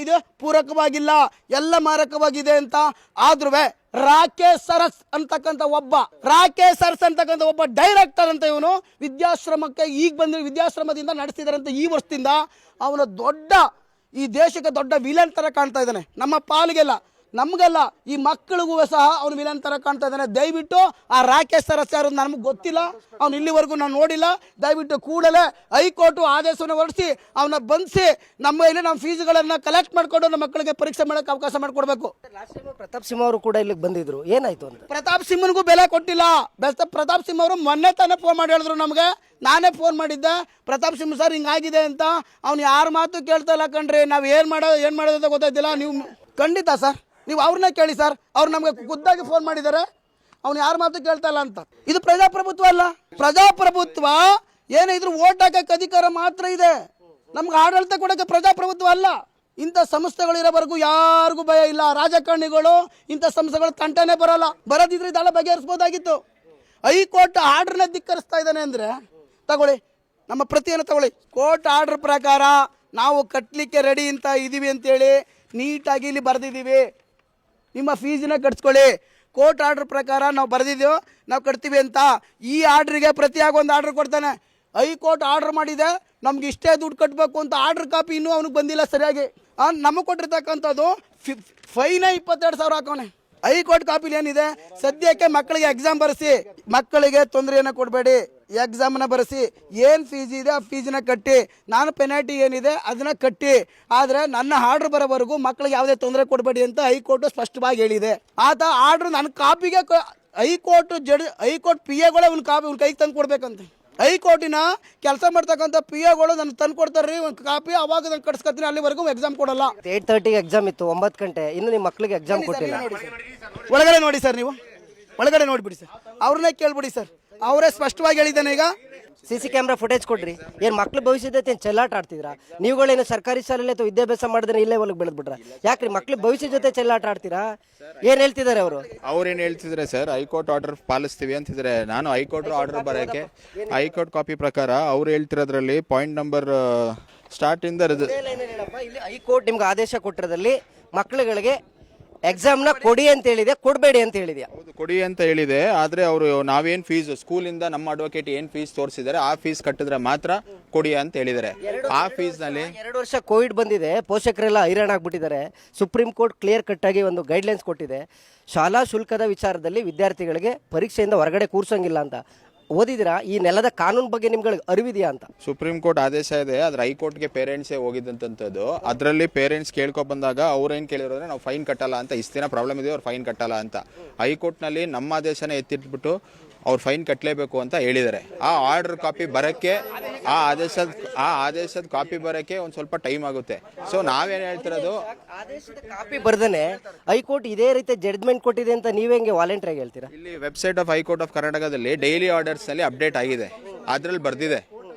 ಇದು ಪೂರಕವಾಗಿಲ್ಲ, ಎಲ್ಲ ಮಾರಕವಾಗಿದೆ ಅಂತ. ಆದ್ರೂ ರಾಕೇಶ್ ಸರಸ್ ಅಂತಕ್ಕಂಥ ಒಬ್ಬ ಡೈರೆಕ್ಟರ್ ಅಂತ ಇವನು ವಿದ್ಯಾಶ್ರಮಕ್ಕೆ ಈಗ ಬಂದಿರೋ ವಿದ್ಯಾಶ್ರಮದಿಂದ ನಡೆಸಿದ್ದಾರೆ ಅಂತ. ಈ ವರ್ಷದಿಂದ ಅವನು ಈ ದೇಶಕ್ಕೆ ದೊಡ್ಡ ವಿಲನ್ ತರ ಕಾಣ್ತಾ ಇದ್ದಾನೆ. ನಮ್ಮ ಪಾಲಿಗೆಲ್ಲ, ನಮಗೆಲ್ಲ, ಈ ಮಕ್ಕಳಿಗೂ ಸಹ ಅವನು ವಿಲನ್ ತರ ಕಾಣ್ತಾ ಇದ್ದಾನೆ. ದಯವಿಟ್ಟು ಆ ರಾಕೇಶ್ ಸರಸ್ ಯಾರು ನಮ್ಗೆ ಗೊತ್ತಿಲ್ಲ, ಅವ್ನು ಇಲ್ಲಿವರೆಗೂ ನಾನು ನೋಡಿಲ್ಲ. ದಯವಿಟ್ಟು ಕೂಡಲೇ ಹೈಕೋರ್ಟ್ ಆದೇಶವನ್ನು ಹೊರಡಿಸಿ ಅವನ್ನ ಬಂಧಿಸಿ ನಮ್ಮ ಫೀಸ್ಗಳನ್ನು ಕಲೆಕ್ಟ್ ಮಾಡಿಕೊಂಡು ನಮ್ಮ ಮಕ್ಕಳಿಗೆ ಪರೀಕ್ಷೆ ಮಾಡೋಕ್ಕೆ ಅವಕಾಶ ಮಾಡಿಕೊಡ್ಬೇಕು. ಪ್ರತಾಪ್ ಸಿಂಹ ಅವರು ಕೂಡ ಇಲ್ಲಿಗೆ ಬಂದಿದ್ರು, ಏನಾಯ್ತು ಅಂತ? ಪ್ರತಾಪ್ ಸಿಂಹನಿಗೂ ಬೆಲೆ ಕೊಟ್ಟಿಲ್ಲ. ಪ್ರತಾಪ್ ಸಿಂಹ ಅವರು ಮೊನ್ನೆ ತಾನೇ ಫೋನ್ ಮಾಡಿ ಹೇಳಿದ್ರು ನಮಗೆ. ನಾನೇ ಫೋನ್ ಮಾಡಿದ್ದೆ, ಪ್ರತಾಪ್ ಸಿಂಹ ಸರ್ ಹಿಂಗಾಗಿದೆ ಅಂತ. ಅವ್ನು ಯಾರ ಮಾತು ಕೇಳ್ತಾ ಇಲ್ಲ ಕಣ್ರಿ. ನಾವು ಏನು ಮಾಡೋದು ಅಂತ ಗೊತ್ತಾಯ್ತಿಲ್ಲ. ನೀವು ಖಂಡಿತ ಸರ್, ನೀವು ಅವ್ರನ್ನ ಕೇಳಿ ಸರ್. ಅವ್ರು ನಮಗೆ ಖುದ್ದಾಗಿ ಫೋನ್ ಮಾಡಿದ್ದಾರೆ, ಅವ್ನು ಯಾರ ಮಾತು ಕೇಳ್ತಾ ಇಲ್ಲ ಅಂತ. ಇದು ಪ್ರಜಾಪ್ರಭುತ್ವ ಅಲ್ಲ. ಪ್ರಜಾಪ್ರಭುತ್ವ ಏನಿದ್ರು ಓಟ್ ಹಾಕಕ್ಕೆ ಅಧಿಕಾರ ಮಾತ್ರ ಇದೆ. ನಮ್ಗೆ ಆಡಳಿತ ಕೊಡೋಕ್ಕೆ ಪ್ರಜಾಪ್ರಭುತ್ವ ಅಲ್ಲ. ಇಂಥ ಸಂಸ್ಥೆಗಳಿರೋವರೆಗೂ ಯಾರಿಗೂ ಭಯ ಇಲ್ಲ. ರಾಜಕಾರಣಿಗಳು ಇಂಥ ಸಂಸ್ಥೆಗಳು ತಂಟನೇ ಬರೋದಿದ್ರೆ ಇದೆಲ್ಲ ಬಗೆಹರಿಸ್ಬೋದಾಗಿತ್ತು. ಹೈಕೋರ್ಟ್ ಆರ್ಡರ್ನ ಧಿಕ್ಕರಿಸ್ತಾ ಇದ್ದಾನೆ ಅಂದರೆ ತಗೊಳ್ಳಿ, ನಮ್ಮ ಪ್ರತಿಯನ್ನು ತಗೊಳ್ಳಿ. ಕೋರ್ಟ್ ಆರ್ಡರ್ ಪ್ರಕಾರ ನಾವು ಕಟ್ಟಲಿಕ್ಕೆ ರೆಡಿ ಅಂತ ಇದ್ದೀವಿ ಅಂತೇಳಿ ನೀಟಾಗಿ ಇಲ್ಲಿ ಬರೆದಿದ್ದೀವಿ. ನಿಮ್ಮ ಫೀಸನ್ನ ಕಟ್ಸ್ಕೊಳ್ಳಿ. ಕೋರ್ಟ್ ಆರ್ಡರ್ ಪ್ರಕಾರ ನಾವು ಬರೆದಿದ್ದೀವಿ, ನಾವು ಕಟ್ತೀವಿ ಅಂತ. ಈ ಆರ್ಡ್ರಿಗೆ ಪ್ರತಿಯಾಗಿ ಒಂದು ಆರ್ಡರ್ ಕೊಡ್ತಾನೆ. ಹೈಕೋರ್ಟ್ ಆರ್ಡರ್ ಮಾಡಿದೆ, ನಮ್ಗೆ ಇಷ್ಟೇ ದುಡ್ಡು ಕಟ್ಟಬೇಕು ಅಂತ. ಆರ್ಡರ್ ಕಾಪಿ ಇನ್ನೂ ಅವನಿಗೆ ಬಂದಿಲ್ಲ ಸರಿಯಾಗಿ. ನಮಗೆ ಕೊಟ್ಟಿರ್ತಕ್ಕಂಥದ್ದು ಫೈನ 22,000 ಹಾಕೋನೆ. ಹೈಕೋರ್ಟ್ ಕಾಪಿಲಿ ಏನಿದೆ, ಸದ್ಯಕ್ಕೆ ಮಕ್ಕಳಿಗೆ ಎಕ್ಸಾಮ್ ಬರೆಸಿ, ಮಕ್ಕಳಿಗೆ ತೊಂದರೆಯನ್ನು ಕೊಡಬೇಡಿ, ಎಕ್ಸಾಮ್ನ ಬರೆಸಿ, ಏನು ಫೀಸ್ ಇದೆ ಆ ಫೀಸನ್ನ ಕಟ್ಟಿ, ನಾನು ಪೆನಾಲ್ಟಿ ಏನಿದೆ ಅದನ್ನು ಕಟ್ಟಿ, ಆದರೆ ನನ್ನ ಆರ್ಡ್ರ್ ಬರೋವರೆಗೂ ಮಕ್ಕಳಿಗೆ ಯಾವುದೇ ತೊಂದರೆ ಕೊಡಬೇಡಿ ಅಂತ ಹೈಕೋರ್ಟ್ ಸ್ಪಷ್ಟವಾಗಿ ಹೇಳಿದೆ. ಆತ ಆರ್ಡ್ರ್ ನನ್ನ ಕಾಪಿಗೆ ಹೈಕೋರ್ಟ್ PAಗಳೇ ಅವ್ನ ಕೈಗೆ ತಂದು ಕೊಡ್ಬೇಕಂತೆ. ಹೈಕೋರ್ಟಿನ ಕೆಲಸ ಮಾಡ್ತಕ್ಕಂಥ PAಗಳು ನನ್ನ ತಂದು ಕೊಡ್ತಾರ್ರಿ ಒಂದು ಕಾಪಿ, ಅವಾಗ ನಾನು ಕಟ್ಸ್ಕೊತೀನಿ. ಅಲ್ಲಿವರೆಗೂ ಎಕ್ಸಾಮ್ ಕೊಡಲ್ಲ. 8:30 ಎಕ್ಸಾಮ್ ಇತ್ತು, 9 ಗಂಟೆ. ಇನ್ನು ನಿಮ್ಮ ಮಕ್ಕಳಿಗೆ ಎಕ್ಸಾಮ್ ಕೊಟ್ಟಿಲ್ಲ. ಒಳಗಡೆ ನೋಡಿ ಸರ್, ನೀವು ಒಳಗಡೆ ನೋಡಿಬಿಡಿ ಸರ್, ಅವ್ರನ್ನೇ ಕೇಳ್ಬಿಡಿ ಸರ್. ಅವರೇ ಸ್ಪಷ್ಟವಾಗಿ ಹೇಳಿದ್ದಾನೆ. ಈಗ CC ಕ್ಯಾಮ್ರಾ ಫುಟೇಜ್ ಕೊಡ್ರಿ. ಏನು ಮಕ್ಳು ಭವಿಷ್ಯದ ಚೆಲ್ಲಾಟ ಆಡ್ತಿದ್ರಾ? ನೀವುಗಳೇನು ಸರ್ಕಾರಿ ಶಾಲೆಯಲ್ಲಿ ಅಥವಾ ವಿದ್ಯಾಭ್ಯಾಸ ಮಾಡಿದ್ರೆ ಇಲ್ಲೇ ಒಳಗೆ ಬೆಳೆದ್ಬಿಟ್ರ? ಯಾಕ್ರಿ ಮಕ್ಳು ಭವಿಷ್ಯ ಜೊತೆ ಚೆಲ್ಲಾಟ ಆಡ್ತೀರಾ? ಏನ್ ಹೇಳ್ತಿದ್ದಾರೆ ಅವರು? ಅವ್ರೇನು ಹೇಳ್ತಿದ್ರೆ ಸರ್, ಹೈಕೋರ್ಟ್ ಆರ್ಡರ್ ಪಾಲಿಸ್ತೀವಿ ಅಂತಿದ್ರೆ. ನಾನು ಹೈಕೋರ್ಟ್ ಆರ್ಡರ್ ಬರೋಕ್ಕೆ ಹೈಕೋರ್ಟ್ ಕಾಪಿ ಪ್ರಕಾರ ಅವ್ರು ಹೇಳ್ತಿರೋದ್ರಲ್ಲಿ ಪಾಯಿಂಟ್ ನಂಬರ್ ಸ್ಟಾರ್ಟ್ ಇಂದ ಇಲ್ಲಿ ಹೈಕೋರ್ಟ್ ನಿಮ್ಗೆ ಆದೇಶ ಕೊಟ್ಟಿರೋದ್ರಲ್ಲಿ ಮಕ್ಕಳುಗಳಿಗೆ ಎಕ್ಸಾಮ್ನ ಕೊಡಿ ಅಂತ ಹೇಳಿದೆ, ಕೊಡಬೇಡಿ ಅಂತ ಹೇಳಿದ್ಯಾ? ಹೌದು, ಕೊಡಿ ಅಂತ ಹೇಳಿದೆ. ಆದರೆ ಅವರು ನಾವೇನು ಫೀಸ್ ಸ್ಕೂಲಿಂದ ನಮ್ಮ ಅಡ್ವೊಕೇಟ್ ಏನು ಫೀಸ್ ತೋರಿಸಿದ್ದಾರೆ ಆ ಫೀಸ್ ಕಟ್ಟಿದ್ರೆ ಮಾತ್ರ ಕೊಡಿ ಅಂತ ಹೇಳಿದ್ದಾರೆ. ಆ ಫೀಸ್ನಲ್ಲಿ 2 ವರ್ಷ ಕೋವಿಡ್ ಬಂದಿದೆ, ಪೋಷಕರೆಲ್ಲ ಹೈರಾಣ ಆಗ್ಬಿಟ್ಟಿದ್ದಾರೆ. ಸುಪ್ರೀಂ ಕೋರ್ಟ್ ಕ್ಲಿಯರ್ ಕಟ್ ಆಗಿ ಒಂದು ಗೈಡ್ಲೈನ್ಸ್ ಕೊಟ್ಟಿದೆ, ಶಾಲಾ ಶುಲ್ಕದ ವಿಚಾರದಲ್ಲಿ ವಿದ್ಯಾರ್ಥಿಗಳಿಗೆ ಪರೀಕ್ಷೆಯಿಂದ ಹೊರಗಡೆ ಕೂರ್ಸಂಗಿಲ್ಲ ಅಂತ. ಓದಿದಿರಾ? ಈ ನೆಲದ ಕಾನೂನು ಬಗ್ಗೆ ನಿಮ್ಗಳಿಗೆ ಅರಿವಿದೆಯಾ ಅಂತ? ಸುಪ್ರೀಂ ಕೋರ್ಟ್ ಆದೇಶ ಇದೆ, ಆದ್ರೆ ಹೈಕೋರ್ಟ್ಗೆ ಪೇರೆಂಟ್ಸೇ ಹೋಗಿದ್ದಂಥದ್ದು. ಅದರಲ್ಲಿ ಪೇರೆಂಟ್ಸ್ ಕೇಳ್ಕೊ ಬಂದಾಗ ಅವ್ರೇನು ಕೇಳಿರೋದ್ರೆ ನಾವು ಫೈನ್ ಕಟ್ಟಲ್ಲ ಅಂತ. ಇಷ್ಟು ದಿನ ಪ್ರಾಬ್ಲಮ್ ಇದೆ, ಅವ್ರು ಫೈನ್ ಕಟ್ಟಲ್ಲ ಅಂತ. ಹೈಕೋರ್ಟ್ನಲ್ಲಿ ನಮ್ಮ ಆದೇಶನೇ ಎತ್ತಿಟ್ಬಿಟ್ಟು ಅವ್ರು ಫೈನ್ ಕಟ್ಟಲೇಬೇಕು ಅಂತ ಹೇಳಿದ್ದಾರೆ. ಆ ಆರ್ಡರ್ ಕಾಪಿ ಬರೋಕ್ಕೆ, ಆ ಆದೇಶದ ಕಾಪಿ ಬರೋಕ್ಕೆ ಒಂದು ಸ್ವಲ್ಪ ಟೈಮ್ ಆಗುತ್ತೆ. ಸೊ ನಾವೇನು ಹೇಳ್ತಿರೋದು, ಆದೇಶದ ಕಾಪಿ ಬರ್ದೇನೆ ಹೈಕೋರ್ಟ್ ಇದೇ ರೀತಿ ಜಡ್ಜ್ಮೆಂಟ್ ಕೊಟ್ಟಿದೆ ಅಂತ ನೀವೇ ಹೆಂಗೆ ವಾಲಂಟ್ರಿಯಾಗಿ ಹೇಳ್ತೀರಾ? ಇಲ್ಲಿ ವೆಬ್ಸೈಟ್ ಆಫ್ ಹೈಕೋರ್ಟ್ ಆಫ್ ಕರ್ನಾಟಕದಲ್ಲಿ ಡೈಲಿ ಆರ್ಡರ್ಸ್ನಲ್ಲಿ ಅಪ್ಡೇಟ್ ಆಗಿದೆ, ಅದ್ರಲ್ಲಿ ಬರ್ದಿದೆ.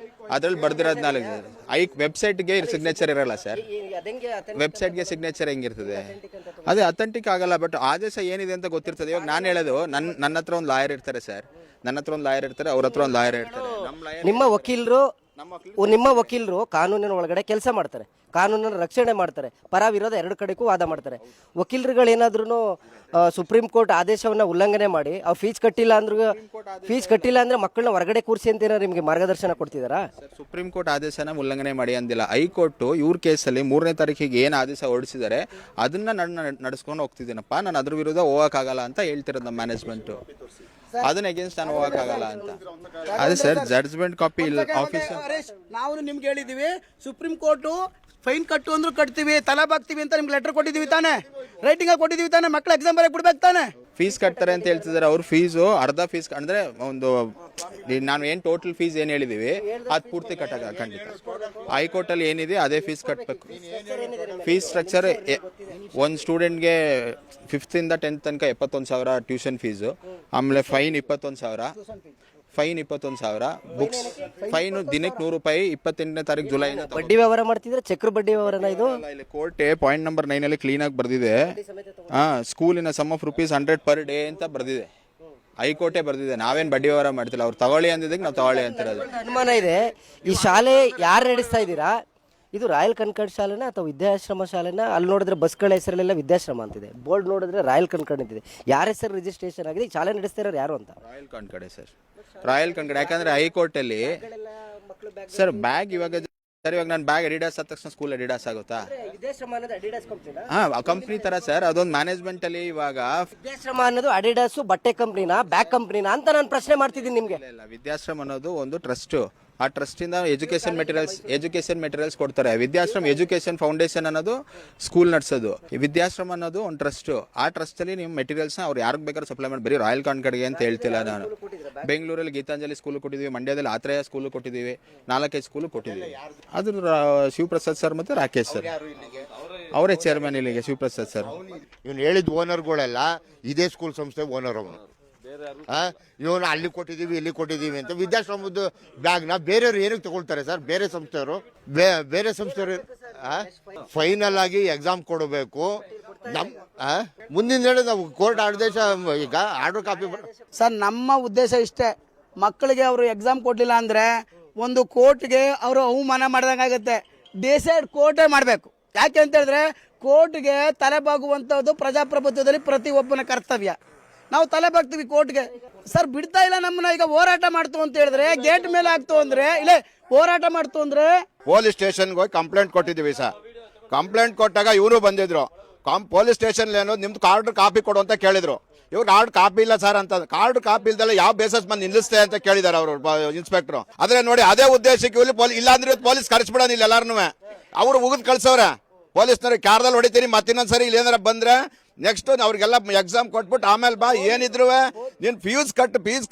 ಅದ್ರಲ್ಲಿ ಬರ್ದಿರೋದು 4 ವೆಬ್ಸೈಟ್ಗೆ ಸಿಗ್ನೇಚರ್ ಇರಲ್ಲ ಸರ್. ವೆಬ್ಸೈಟ್ಗೆ ಸಿಗ್ನೇಚರ್ ಹೆಂಗಿರ್ತದೆ? ಅದೇ ಅಥೆಂಟಿಕ್ ಆಗಲ್ಲ. ಬಟ್ ಆದೇಶ ಏನಿದೆ ಅಂತ ಗೊತ್ತಿರ್ತದೆ. ಇವಾಗ ನಾನು ಹೇಳೋದು, ನನ್ನ ಹತ್ರ ಒಂದು ಲಾಯರ್ ಇರ್ತಾರೆ ಸರ್, ನನ್ನ ಹತ್ರ ಒಂದು ಲಾಯರ್ ಇರ್ತಾರೆ, ಅವ್ರ ಹತ್ರ ಒಂದು ಲಾಯರ್ ಇರ್ತಾರೆ. ನಿಮ್ಮ ವಕೀಲರು ಕಾನೂನಿನ ಒಳಗಡೆ ಕೆಲಸ ಮಾಡ್ತಾರೆ, ಕಾನೂನನ್ನು ರಕ್ಷಣೆ ಮಾಡ್ತಾರೆ, ಪರ ವಿರೋಧ 2 ಕಡೆಗೂ ವಾದ ಮಾಡ್ತಾರೆ. ವಕೀಲರುಗಳೇನಾದ್ರೂ ಸುಪ್ರೀಂ ಕೋರ್ಟ್ ಆದೇಶವನ್ನು ಉಲ್ಲಂಘನೆ ಮಾಡಿ ಅವ್ರು ಫೀಸ್ ಕಟ್ಟಿಲ್ಲ ಅಂದ್ರೆ ಮಕ್ಕಳನ್ನ ಹೊರಗಡೆ ಕೂರಿಸಿ ಅಂತ ಏನಾದ್ರು ನಿಮಗೆ ಮಾರ್ಗದರ್ಶನ ಕೊಡ್ತಿದ್ದಾರಾ? ಸುಪ್ರೀಂ ಕೋರ್ಟ್ ಆದೇಶನ ಉಲ್ಲಂಘನೆ ಮಾಡಿ ಅಂದಿಲ್ಲ. ಹೈಕೋರ್ಟ್ ಇವ್ರ ಕೇಸಲ್ಲಿ 3ನೇ ತಾರೀಕಿಗೆ ಏನು ಆದೇಶ ಹೊರಡಿಸಿದ್ದಾರೆ ಅದನ್ನ ನಡೆಸ್ಕೊಂಡು ಹೋಗ್ತಿದ್ದೀನಪ್ಪ. ನಾನು ಅದ್ರ ವಿರುದ್ಧ ಹೋಗೋಕ್ಕಾಗಲ್ಲ ಅಂತ ಹೇಳ್ತಿರೋದು ನಮ್ಮ ಮ್ಯಾನೇಜ್ಮೆಂಟು. ಅದನ್ನ ಅಗೇನ್ಸ್ಟ್ ನಾನು ಹೋಗೋಕ್ಕಾಗಲ್ಲ ಅಂತ. ಅದೇ ಸರ್, ಜಡ್ಜ್ಮೆಂಟ್ ಕಾಪಿ ಇಲ್ಲ ಆಫೀಸರ್. ನಾವು ನಿಮ್ಗೆ ಹೇಳಿದೀವಿ, ಸುಪ್ರೀಂ ಕೋರ್ಟು ಫೈನ್ ಕಟ್ಟು ಅಂದ್ರೂ ಕಟ್ತೀವಿ, ತಲೆ ಬಾಗ್ತೀವಿ ಅಂತ ನಿಮ್ಗೆ ಲೆಟರ್ ಕೊಟ್ಟಿದ್ದೀವಿ ತಾನೆ, ರೈಟಿಂಗ್ ಕೊಟ್ಟಿದ್ದೀವಿ ತಾನೆ. ಮಕ್ಳು ಎಕ್ಸಾಮ್ ಬರಕ್ಕೆ ಬಿಡ್ಬೇಕು ತಾನೆ. ಫೀಸ್ ಕಟ್ತಾರೆ ಅಂತ ಹೇಳ್ತಿದ್ದಾರೆ. ಅವ್ರ ಫೀಸು ಅರ್ಧ ಫೀಸ್ ಅಂದರೆ ಒಂದು ನಾನು ಏನು ಟೋಟಲ್ ಫೀಸ್ ಏನು ಹೇಳಿದ್ದೀವಿ ಅದು ಪೂರ್ತಿ ಕಟ್ಟಾಗ ಖಂಡಿತ. ಹೈಕೋರ್ಟಲ್ಲಿ ಏನಿದೆ ಅದೇ ಫೀಸ್ ಕಟ್ಟಬೇಕು. ಫೀಸ್ ಸ್ಟ್ರಕ್ಚರ್ ಒಂದು ಸ್ಟೂಡೆಂಟ್ಗೆ 5th ಇಂದ 10th ತನಕ 71,000 ಟ್ಯೂಷನ್ ಫೀಸು, ಆಮೇಲೆ ಫೈನ್ 21,000 ಬುಕ್ಸ್ ಫೈನು ದಿನಕ್ಕೆ 100 ರೂಪಾಯಿ. 28ನೇ ತಾರೀಕು ಜುಲೈನ ಬಡ್ಡಿ ವ್ಯವಹಾರ ಮಾಡ್ತಿದ್ರೆ ಚಕ್ರ ಬಡ್ಡಿ ವ್ಯವಹಾರನ ಇದು? ಇಲ್ಲಿ ಕೋರ್ಟೆ ಪಾಯಿಂಟ್ ನಂಬರ್ 9 ಕ್ಲೀನಾಗಿ ಬರ್ದಿದೆ. ಸ್ಕೂಲಿನ sum of rupees 100 per day ಅಂತ ಬರ್ದಿದೆ. ಹೈಕೋರ್ಟೇ ಬರ್ದಿದೆ. ನಾವೇನು ಬಡ್ಡಿ ವ್ಯವಹಾರ ಮಾಡ್ತಿಲ್ಲ. ಅವ್ರು ತಗೊಳ್ಳಿ ಅಂದಿದ್ದಕ್ಕೆ ನಾವು ತಗೊಳ್ಳಿ ಅಂತಿರೋದು. ಅನುಮಾನ ಇದೆ, ಈ ಶಾಲೆ ಯಾರು ನಡೆಸ್ತಾ ಇದ್ದೀರಾ? ಇದು ರಾಯಲ್ ಕನ್ಕಡ್ ಶಾಲೆನ ಅಥವಾ ವಿದ್ಯಾಶ್ರಮ ಶಾಲೆನ? ಅಲ್ಲಿ ನೋಡಿದ್ರೆ ಬಸ್ಗಳ ಹೆಸರಲ್ಲೆಲ್ಲ ವಿದ್ಯಾಶ್ರಮ ಅಂತಿದೆ, ಬೋರ್ಡ್ ನೋಡಿದ್ರೆ ರಾಯಲ್ ಕನ್ಕಡ್ ಅಂತಿದೆ. ಯಾರ ಹೆಸರು ರಿಜಿಸ್ಟ್ರೇಷನ್ ಆಗಿದೆ? ಈ ಶಾಲೆ ನಡೆಸ್ತಾ ಇರೋರು ಯಾರು ಅಂತ? Royal Concorde sir, royal Concorde. ಯಾಕಂದ್ರೆ ಹೈಕೋರ್ಟಲ್ಲಿ ಸರ್ ಬ್ಯಾಗ್ ಇವಾಗ ನಾನು ಬ್ಯಾಗ್ ಅಡಿಡಾಸ್ ಆದ ತಕ್ಷಣ ಸ್ಕೂಲ್ ಅಡಿಡಾಸ್ ಆಗುತ್ತಾ? ವಿದ್ಯಾಶ್ರಮ ಅನ್ನೋದು ಅಡಿಡಾಸ್ ಕಂಪ್ನಿನಾ? ಕಂಪ್ನಿ ತರ ಸರ್, ಅದೊಂದು ಮ್ಯಾನೇಜ್ಮೆಂಟ್ ಅಲ್ಲಿ ಇವಾಗ ವಿದ್ಯಾಶ್ರಮ ಅನ್ನೋದು ಅಡಿಡಾಸ್ ಬಟ್ಟೆ ಕಂಪ್ನಿನಾ ಬ್ಯಾಗ್ ಕಂಪ್ನಿನಾ ಅಂತ ನಾನು ಪ್ರಶ್ನೆ ಮಾಡ್ತಿದ್ದೀನಿ ನಿಮಗೆ. ಇಲ್ಲ, ವಿದ್ಯಾಶ್ರಮ ಅನ್ನೋದು ಒಂದು ಟ್ರಸ್ಟ್. ಆ ಟ್ರಸ್ಟ್ ಇಂದ ಎಜುಕೇಶನ್ ಮೆಟೀರಿಯಲ್ಸ್ ಕೊಡ್ತಾರೆ. ವಿದ್ಯಾಶ್ರಮ ಎಜುಕೇಶನ್ ಫೌಂಡೇಶನ್ ಅನ್ನೋದು ಸ್ಕೂಲ್ ನಡೆಸೋದು. ವಿದ್ಯಾಶ್ರಮ ಅನ್ನೋದು ಒಂದು ಟ್ರಸ್ಟ್. ಆ ಟ್ರಸ್ಟ್ ಅಲ್ಲಿ ನಿಮ್ಮ ಮೆಟೀರಿಯಲ್ಸ್ ಅವ್ರು ಯಾರಿಗೆ ಬೇಕಾದ್ರೂ ಸಪ್ಲೈ ಮಾಡಿ, ಬರೀ ರಾಯಲ್ ಕನ್ಕಡ್ಗೆ ಅಂತ ಹೇಳ್ತಿಲ್ಲ ನಾನು. ಬೆಂಗಳೂರಲ್ಲಿ ಗೀತಾಂಜಲಿ ಸ್ಕೂಲ್ ಕೊಟ್ಟಿದ್ದೀವಿ, ಮಂಡ್ಯದಲ್ಲಿ ಆತ್ರೇಯ ಸ್ಕೂಲ್ ಕೊಟ್ಟಿದ್ದೀವಿ, 4-5 ಸ್ಕೂಲ್ ಕೊಟ್ಟಿದ್ದೀವಿ. ಅದು ಶಿವಪ್ರಸಾದ್ ಸರ್ ಮತ್ತು ರಾಕೇಶ್ ಸರ್ ಅವರೇ ಚೇರ್ಮನ್ ಇಲ್ಲಿಗೆ. ಶಿವಪ್ರಸಾದ್ ಸರ್ ಇವನು ಹೇಳಿದ ಓನರ್ಗಳೆಲ್ಲ ಇದೇ ಸ್ಕೂಲ್ ಸಂಸ್ಥೆ ಓನರ್. ಅವನು ಇವನು ಅಲ್ಲಿ ಕೊಟ್ಟಿದ್ದೀವಿ ಇಲ್ಲಿ ಕೊಟ್ಟಿದ್ದೀವಿ ಅಂತ. ವಿದ್ಯಾಶ್ರಮದ ಬ್ಯಾಗ್ನ ಬೇರೆಯವರು ಏನಕ್ಕೆ ತಗೊಳ್ತಾರೆ ಸರ್? ಬೇರೆ ಸಂಸ್ಥೆಯವರು ಫೈನಲ್ ಆಗಿ ಎಕ್ಸಾಮ್ ಕೊಡಬೇಕು. ಮುಂದಿನ ಹೇಳಿ ನಾವು ಕೋರ್ಟ್ ಆದೇಶ ಈಗ ಆರ್ಡರ್ ಕಾಪಿ ಸರ್, ನಮ್ಮ ಉದ್ದೇಶ ಇಷ್ಟೇ. ಮಕ್ಕಳಿಗೆ ಅವರು ಎಕ್ಸಾಮ್ ಕೊಡಲಿಲ್ಲ ಅಂದರೆ ಒಂದು ಕೋರ್ಟ್ಗೆ ಅವರು ಅವಮಾನ ಮಾಡ್ದಂಗಾಗುತ್ತೆ. ಡಿಸೈಡ್ ಕೋರ್ಟೇ ಮಾಡಬೇಕು. ಯಾಕೆ ಅಂತ ಹೇಳಿದ್ರೆ ಕೋರ್ಟ್ಗೆ ತಲೆಬಾಗುವಂಥದ್ದು ಪ್ರಜಾಪ್ರಭುತ್ವದಲ್ಲಿ ಪ್ರತಿಯೊಬ್ಬನ ಕರ್ತವ್ಯ. ನಾವು ತಲೆ ಬಾಗ್ತೀವಿ ಕೋರ್ಟ್ಗೆ. ಸರ್ ಬಿಡ್ತಾ ಇಲ್ಲ ನಮ್ಮನ್ನ. ಈಗ ಹೋರಾಟ ಮಾಡ್ತು ಅಂತ ಹೇಳಿದ್ರೆ ಗೇಟ್ ಮೇಲೆ ಆಗ್ತು ಅಂದ್ರೆ ಇಲ್ಲೇ ಹೋರಾಟ ಮಾಡ್ತು ಅಂದ್ರೆ ಪೊಲೀಸ್ ಸ್ಟೇಷನ್ಗೆ ಹೋಗಿ ಕಂಪ್ಲೇಂಟ್ ಕೊಟ್ಟಿದ್ದೀವಿ ಸರ್. ಕಂಪ್ಲೇಂಟ್ ಕೊಟ್ಟಾಗ ಇವರು ಬಂದಿದ್ರು. ಪೊಲೀಸ್ ಸ್ಟೇಷನ್ ಏನೋ ನಿಮ್ದು ಕಾರ್ಡ್ ಕಾಪಿ ಕೊಡು ಅಂತ ಕೇಳಿದ್ರು. ಇವ್ರು ಕಾರ್ಡ್ ಕಾಪಿ ಇಲ್ಲ ಸರ್ ಅಂತ. ಕಾರ್ಡ್ ಕಾಪಿ ಇಲ್ದಲ್ಲ ಯಾವ ಬೇಸಸ್ ಬಂದು ನಿಲ್ಲಿಸ್ತೆ ಅಂತ ಕೇಳಿದಾರೆ ಅವರು ಇನ್ಸ್ಪೆಕ್ಟರ್. ಆದ್ರೆ ನೋಡಿ ಅದೇ ಉದ್ದೇಶಕ್ಕೆ ಇಲ್ಲ ಅಂದ್ರೆ ಪೊಲೀಸ್ ಕರೆಸ್ಬಿಡೋಣ ಇಲ್ಲಿ ಎಲ್ಲಾರನು. ಅವ್ರು ಉಗಿದ್ ಕಳ್ಸವ್ರೆ ಪೊಲೀಸ್ನವ್ರಿಗೆ. ಕಾರ್ದಲ್ಲಿ ಹೊಡಿತೀನಿ ಮತ್ತಿನ್ನೊಂದ್ಸರಿ ಇಲ್ಲಿ ಏನಾರ ಬಂದ್ರೆ ನೆಕ್ಸ್ಟ್ ಅವ್ರಿಗೆಲ್ಲ ಎಕ್ಸಾಮ್ ಕೊಟ್ಬಿಟ್ಟು ಆಮೇಲೆ ಬಾ ಏನಿದ್ರು ನೀನು ಫೀಸ್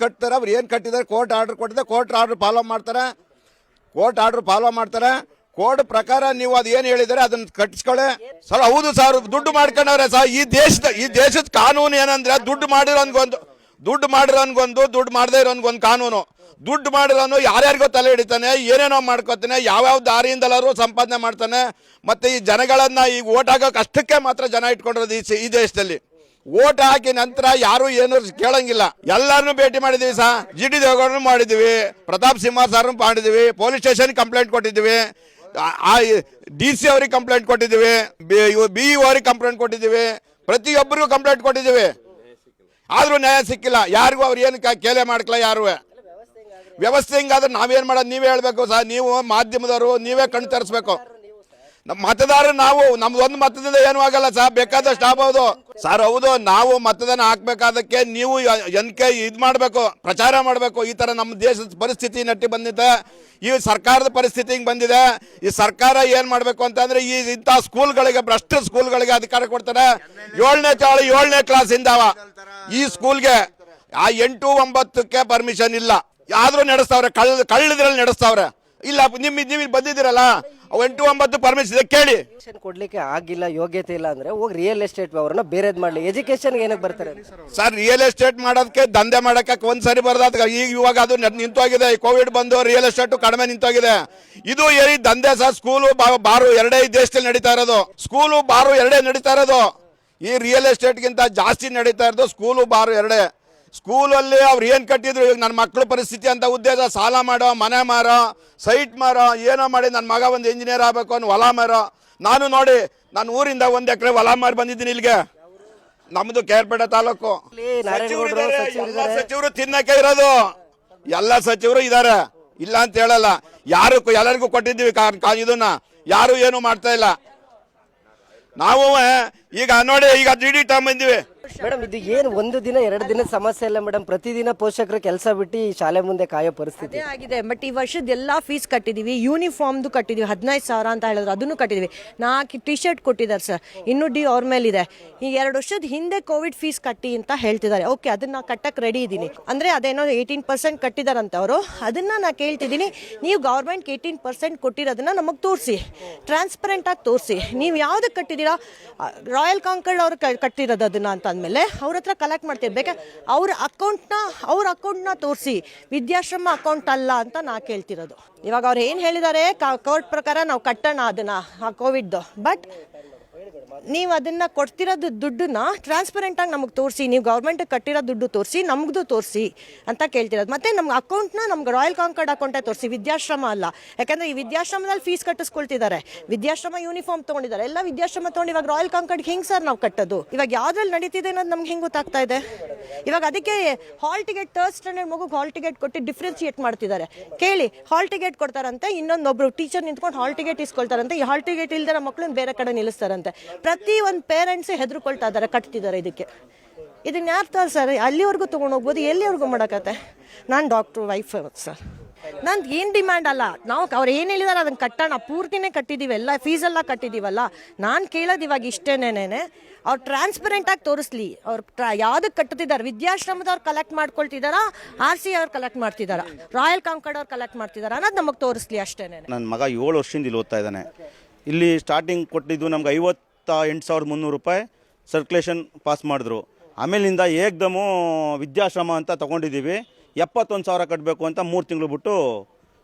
ಕಟ್ತಾರೆ. ಅವ್ರು ಏನು ಕಟ್ಟಿದ್ದಾರೆ ಕೋರ್ಟ್ ಆರ್ಡರ್ ಕೊಟ್ಟಿದೆ, ಕೋರ್ಟ್ ಆರ್ಡರ್ ಫಾಲೋ ಮಾಡ್ತಾರೆ. ಕೋರ್ಟ್ ಪ್ರಕಾರ ನೀವು ಅದು ಏನು ಹೇಳಿದರೆ ಅದನ್ನ ಕಟ್ಟಿಸ್ಕೊಳ್ಳಿ ಸರ್. ಹೌದು ಸರ್, ದುಡ್ಡು ಮಾಡ್ಕೊಂಡವ್ರೆ ಸರ್. ಈ ದೇಶದ ಕಾನೂನು ಏನಂದ್ರೆ ದುಡ್ಡು ಮಾಡಿರೋನ್ಗೊಂದು, ದುಡ್ಡು ಮಾಡದೇ ಇರೋನ್ಗೊಂದು ಕಾನೂನು. ದುಡ್ಡು ಮಾಡಿರೋನು ಯಾರ್ಯಾರಿಗೋ ತಲೆ ಹಿಡಿತಾನೆ, ಏನೇನೋ ಮಾಡ್ಕೋತಾನೆ, ಯಾವ್ಯಾವ ದಾರಿಯಿಂದಲಾದ್ರು ಸಂಪಾದನೆ ಮಾಡ್ತಾನೆ. ಮತ್ತೆ ಈ ಜನಗಳನ್ನ ಈಗ ಓಟ್ ಹಾಕೋಕೆ ಅಷ್ಟಕ್ಕೆ ಮಾತ್ರ ಜನ ಇಟ್ಕೊಂಡಿರೋದು ಈ ದೇಶದಲ್ಲಿ. ಓಟ್ ಹಾಕಿ ನಂತರ ಯಾರು ಏನು ಕೇಳಂಗಿಲ್ಲ. ಎಲ್ಲಾರನ್ನು ಭೇಟಿ ಮಾಡಿದೀವಿ ಸರ್. GD ದೇವೇಗೌಡರು ಮಾಡಿದೀವಿ, ಪ್ರತಾಪ್ ಸಿಂಹ ಸರ್ ಮಾಡಿದೀವಿ, ಪೊಲೀಸ್ ಸ್ಟೇಷನ್ ಕಂಪ್ಲೇಂಟ್ ಕೊಟ್ಟಿದ್ದೀವಿ, DC ಅವ್ರಿಗೆ ಕಂಪ್ಲೇಂಟ್ ಕೊಟ್ಟಿದ್ದೀವಿ, BEO ಅವ್ರಿಗೆ ಕಂಪ್ಲೇಂಟ್ ಕೊಟ್ಟಿದ್ದೀವಿ, ಪ್ರತಿಯೊಬ್ಬರಿಗೂ ಕಂಪ್ಲೇಂಟ್ ಕೊಟ್ಟಿದ್ದೀವಿ. ಆದ್ರೂ ನ್ಯಾಯ ಸಿಕ್ಕಿಲ್ಲ. ಯಾರಿಗೂ ಅವ್ರು ಏನು ಕೇಲೆ ಮಾಡ್ಕಲ್ಲ. ಯಾರು ವ್ಯವಸ್ಥೆ ಹಿಂಗಾದ್ರೆ ನಾವೇನ್ ಮಾಡೋದು ನೀವೇ ಹೇಳ್ಬೇಕು ಸರ್. ನೀವು ಮಾಧ್ಯಮದವರು ನೀವೇ ಕಣ್ ತರಿಸ್ಬೇಕು. ನಮ್ಮ ಮತದಾರ ನಮ್ದು ಒಂದು ಮತದಿಂದ ಏನೂ ಆಗಲ್ಲ ಸರ್, ಬೇಕಾದಷ್ಟು ಆಗ್ಬೋದು ಸರ್. ಹೌದು, ನಾವು ಮತದಾನ ಹಾಕ್ಬೇಕಾದಕ್ಕೆ ನೀವು ಇದ್ ಮಾಡಬೇಕು, ಪ್ರಚಾರ ಮಾಡಬೇಕು. ಈ ತರ ನಮ್ಮ ದೇಶದ ಪರಿಸ್ಥಿತಿ ನಟ್ಟಿ ಬಂದಿದೆ. ಈ ಸರ್ಕಾರದ ಪರಿಸ್ಥಿತಿ ಹಿಂಗ್ ಬಂದಿದೆ. ಈ ಸರ್ಕಾರ ಏನ್ ಮಾಡ್ಬೇಕು ಅಂತಂದ್ರೆ ಇಂಥ ಸ್ಕೂಲ್ಗಳಿಗೆ, ಭ್ರಷ್ಟ ಸ್ಕೂಲ್ಗಳಿಗೆ ಅಧಿಕಾರ ಕೊಡ್ತಾರೆ. 7ನೇ ಕ್ಲಾಸಿಂದ ಈ ಸ್ಕೂಲ್ಗೆ 8-9ಕ್ಕೆ ಪರ್ಮಿಷನ್ ಇಲ್ಲ. ಆದ್ರೂ ನಡೆಸ್ತಾವ್ರೆ, ಕಳ್ಳದ್ರಲ್ಲಿ ನಡೆಸ್ತಾವ್ರೆ. ಇಲ್ಲ ನೀವು ಬಂದಿದ್ದೀರಲ್ಲ 8-9 ಪರ್ಮಿಷನ್ ಇದೆ ಕೇಳಿ. ಕೊಡ್ಲಿಕ್ಕೆ ಆಗಿಲ್ಲ, ಯೋಗ್ಯತೆ ಇಲ್ಲ ಅಂದ್ರೆ ಹೋಗಿ ರಿಯಲ್ ಎಸ್ಟೇಟ್ ವ್ಯವಹಾರನ ಬೇರೆದ್ ಮಾಡ್ಲಿ. ಎಜುಕೇಶನ್ ಏನಕ್ಕೆ ಬರ್ತಾರೆ ಸರ್? ರಿಯಲ್ ಎಸ್ಟೇಟ್ ಮಾಡೋದಕ್ಕೆ ದಂಧೆ ಮಾಡಕ್ಕೆ ಒಂದ್ಸರಿ ಬರ್ದಾದ. ಇವಾಗ ಅದು ನಿಂತೋಗಿದೆ. ಕೋವಿಡ್ ಬಂದು ರಿಯಲ್ ಎಸ್ಟೇಟ್ ಕಡಿಮೆ ನಿಂತೋಗಿದೆ. ಇದು ಏರಿ ದಂಧೆ ಸರ್. ಸ್ಕೂಲು ಬಾರು ಎರಡೇ ದೇಶದಲ್ಲಿ ನಡೀತಾ ಇರೋದು. ಸ್ಕೂಲು ಬಾರು ಎರಡೇ ನಡೀತಾ ಇರೋದು. ಈ ರಿಯಲ್ ಎಸ್ಟೇಟ್ಗಿಂತ ಜಾಸ್ತಿ ನಡೀತಾ ಇರೋದು ಸ್ಕೂಲು ಬಾರು ಎರಡೇ. ಸ್ಕೂಲಲ್ಲಿ ಅವ್ರು ಏನು ಕಟ್ಟಿದ್ರು, ಈಗ ನನ್ನ ಮಕ್ಕಳ ಪರಿಸ್ಥಿತಿ ಅಂತ ಉದ್ದೇಶ ಸಾಲ ಮಾಡೋ, ಮನೆ ಮಾರೋ, ಸೈಟ್ ಮಾರೋ, ಏನೋ ಮಾಡಿ ನನ್ನ ಮಗ ಒಂದು ಇಂಜಿನಿಯರ್ ಆಗಬೇಕು ಅನ್ನೋ ಹೊಲ ಮಾರೋ. ನಾನು ನೋಡಿ, ನಾನು ಊರಿಂದ 1 ಎಕರೆ ಹೊಲ ಮಾರಿ ಬಂದಿದ್ದೀನಿ ಇಲ್ಲಿಗೆ. ನಮ್ದು ಕೇರ್ಪೇಟೆ ತಾಲೂಕು. ಸಚಿವರು ತಿನ್ನಕ್ಕೆ ಇರೋದು, ಎಲ್ಲ ಸಚಿವರು ಇದಾರೆ, ಇಲ್ಲ ಅಂತ ಹೇಳಲ್ಲ. ಎಲ್ಲರಿಗೂ ಕೊಟ್ಟಿದ್ದೀವಿ ಇದನ್ನ. ಯಾರು ಏನು ಮಾಡ್ತಾ ಇಲ್ಲ. ನಾವು ಈಗ ನೋಡಿ, ಈಗ GD ಬಂದಿವಿ. ಮೇಡಮ್ ಇದು ಏನು ಒಂದು ದಿನ 2 ದಿನದ ಸಮಸ್ಯೆ ಇಲ್ಲ ಮೇಡಮ್, ಪ್ರತಿದಿನ ಪೋಷಕರು ಕೆಲಸ ಬಿಟ್ಟು ಈ ಶಾಲೆ ಮುಂದೆ ಕಾಯೋ ಪರಿಸ್ಥಿತಿ ಆಗಿದೆ. ಬಟ್ ಈ ವರ್ಷದ ಎಲ್ಲ ಫೀಸ್ ಕಟ್ಟಿದೀವಿ, ಯೂನಿಫಾರ್ಮ್ದು ಕಟ್ಟಿದೀವಿ 15,000 ಅಂತ ಹೇಳಿದ್ರು, ಅದನ್ನು ಕಟ್ಟಿದೀವಿ. 4 ಟಿ ಶರ್ಟ್ ಕೊಟ್ಟಿದ್ದಾರೆ ಸರ್, ಇನ್ನೂ ಡಿ ಅವ್ರ ಮೇಲಿದೆ. ಈ 2 ವರ್ಷದ ಹಿಂದೆ ಕೋವಿಡ್ ಫೀಸ್ ಕಟ್ಟಿ ಅಂತ ಹೇಳ್ತಿದ್ದಾರೆ. ಓಕೆ, ಅದನ್ನ ಕಟ್ಟಕ್ಕೆ ರೆಡಿ ಇದ್ದೀನಿ. ಅಂದ್ರೆ ಅದೇನೋ 18% ಕಟ್ಟಿದಾರಂತ ಅವರು. ಅದನ್ನ ನಾ ಕೇಳ್ತಿದ್ದೀನಿ, ನೀವು ಗೌರ್ಮೆಂಟ್ 18% ಕೊಟ್ಟಿರೋದನ್ನ ನಮಗೆ ತೋರಿಸಿ, ಟ್ರಾನ್ಸ್ಪರೆಂಟ್ ಆಗಿ ತೋರಿಸಿ. ನೀವು ಯಾವ್ದಕ್ಕೆ ಕಟ್ಟಿದ್ದೀರಾ? ರಾಯಲ್ ಕಾಂಕರ್ಡ್ ಅವ್ರು ಕಟ್ಟಿರೋದು ಅದನ್ನ ಅಂತ ಅಂದಮೇಲೆ ಅವ್ರ ಹತ್ರ ಕಲೆಕ್ಟ್ ಮಾಡ್ತೀವಿ. ಬೇಕಾದ್ರೆ ಅವ್ರ ಅಕೌಂಟ್ನ ತೋರಿಸಿ, ವಿದ್ಯಾಶ್ರಮ ಅಕೌಂಟ್ ಅಲ್ಲ ಅಂತ ನಾ ಕೇಳ್ತಿರೋದು. ಇವಾಗ ಅವ್ರು ಏನು ಹೇಳಿದ್ದಾರೆ, ಕೋರ್ಟ್ ಪ್ರಕಾರ ನಾವು ಕಟ್ಟೋಣ ಅದನ್ನ, ಆ ಕೋವಿಡ್ದು. ಬಟ್ ನೀವು ಅದನ್ನ ಕೊಡ್ತಿರೋದು ದುಡ್ಡನ್ನ ಟ್ರಾನ್ಸ್ಪರೆಂಟ್ ಆಗಿ ನಮಗೆ ತೋರಿಸಿ, ನೀವು ಗೌರ್ಮೆಂಟ್ ಕಟ್ಟಿರೋ ದುಡ್ಡು ತೋರಿಸಿ, ನಮ್ದು ತೋರಿಸಿ ಅಂತ ಕೇಳ್ತಿರೋದು. ಮತ್ತೆ ನಮ್ಗೆ ಅಕೌಂಟ್ನ ನಮ್ಗೆ ರಾಯಲ್ ಕಾಂಕರ್ಡ್ ಅಕೌಂಟೇ ತೋರಿಸಿ, ವಿದ್ಯಾಶ್ರಮ ಅಲ್ಲ. ಯಾಕಂದ್ರೆ ಈ ವಿದ್ಯಾಶ್ರಮದಲ್ಲಿ ಫೀಸ್ ಕಟ್ಟಿಸ್ಕೊಳ್ತಿದ್ದಾರೆ, ವಿದ್ಯಾಶ್ರಮ ಯೂನಿಫಾರ್ಮ್ ತೊಗೊಂಡಿದ್ದಾರೆ, ಎಲ್ಲ ವಿದ್ಯಾಶ್ರಮ ತೊಗೊಂಡು ಇವಾಗ ರಾಯಲ್ ಕಾಂಕರ್ಡ್ ಹೆಂಗೆ ಸರ್ ನಾವು ಕಟ್ಟೋದು? ಇವಾಗ ಯಾವ್ದ್ರಲ್ಲಿ ನಡೀತಿದೆ ಅನ್ನೋದು ನಮ್ಗೆ ಹೆಂಗೆ ಗೊತ್ತಾಗ್ತಾ ಇದೆ? ಇವಾಗ ಅದಕ್ಕೆ ಹಾಲ್ ಟಿಕೆಟ್ 3rd ಸ್ಟ್ಯಾಂಡರ್ಡ್ ಮಗುಗೆ ಹಾಲ್ ಟಿಕೆಟ್ ಕೊಟ್ಟು ಡಿಫ್ರೆನ್ಶಿಯೇಟ್ ಮಾಡ್ತಿದ್ದಾರೆ. ಕೇಳಿ, ಹಾಲ್ ಟಿಕೆಟ್ ಕೊಡ್ತಾರಂತೆ, ಇನ್ನೊಂದೊಬ್ರು ಟೀಚರ್ ನಿಂತ್ಕೊಂಡು ಹಾಲ್ ಟಿಕೆಟ್ ಇಸ್ಕೊಳ್ತಾರಂತೆ. ಈ ಹಾಲ್ ಟಿಕೆಟ್ ಇಲ್ದಿರೋ ಮಕ್ಕಳನ್ನ ಬೇರೆ ಕಡೆ ನಿಲ್ಲಿಸ್ತಾರಂತೆ. ಪ್ರತಿ ಒಂದು ಪೇರೆಂಟ್ಸ್ ಹೆದರ್ಕೊಳ್ತಾ ಇದ್ದಾರೆ, ಕಟ್ತಿದ್ದಾರೆ ಇದಕ್ಕೆ. ಇದನ್ನ ಯಾರು ಸರ್ ಅಲ್ಲಿವರೆಗೂ ತೊಗೊಂಡು ಹೋಗ್ಬೋದು, ಎಲ್ಲಿವರೆಗೂ ಮಾಡೋಕತ್ತೆ? ನಾನು ಡಾಕ್ಟ್ರ್ ವೈಫ್ ಸರ್, ನಂದು ಏನು ಡಿಮ್ಯಾಂಡ್ ಅಲ್ಲ. ನಾವು ಅವ್ರು ಏನು ಹೇಳಿದಾರೆ ಅದನ್ನು ಕಟ್ಟೋಣ, ಪೂರ್ತಿನೇ ಕಟ್ಟಿದ್ದೀವಿ, ಎಲ್ಲ ಫೀಸೆಲ್ಲ ಕಟ್ಟಿದ್ದೀವಲ್ಲ. ನಾನು ಕೇಳೋದು ಇವಾಗ ಇಷ್ಟೇನೇನೆ, ಅವ್ರು ಟ್ರಾನ್ಸ್ಪರೆಂಟಾಗಿ ತೋರಿಸ್ಲಿ. ಅವ್ರು ಯಾವುದಕ್ಕೆ ಕಟ್ಟುತ್ತಿದ್ದಾರೆ? ವಿದ್ಯಾಶ್ರಮದವ್ರು ಕಲೆಕ್ಟ್ ಮಾಡ್ಕೊಳ್ತಿದ್ದಾರಾ, RC ಅವ್ರು ಕಲೆಕ್ಟ್ ಮಾಡ್ತಿದ್ದಾರಾ, ರಾಯಲ್ ಕಾಂಕರ್ಡ್ ಅವ್ರು ಕಲೆಕ್ಟ್ ಮಾಡ್ತಿದ್ದಾರಾ ಅನ್ನೋದು ನಮಗೆ ತೋರಿಸ್ಲಿ ಅಷ್ಟೇನೆ. ನನ್ನ ಮಗ 7 ವರ್ಷದಿಂದ ಇಲ್ಲಿ ಓದ್ತಾ ಇದ್ದಾನೆ. ಇಲ್ಲಿ ಸ್ಟಾರ್ಟಿಂಗ್ ಕೊಟ್ಟಿದ್ದು ನಮ್ಗೆ 58,300 ರೂಪಾಯಿ ಸರ್ಕ್ಯುಲೇಷನ್ ಪಾಸ್ ಮಾಡಿದ್ರು. ಆಮೇಲಿಂದ ಏಕ್ದಮು ವಿದ್ಯಾಶ್ರಮ ಅಂತ ತೊಗೊಂಡಿದ್ದೀವಿ. 71,000 ಕಟ್ಟಬೇಕು ಅಂತ 3 ತಿಂಗಳು ಬಿಟ್ಟು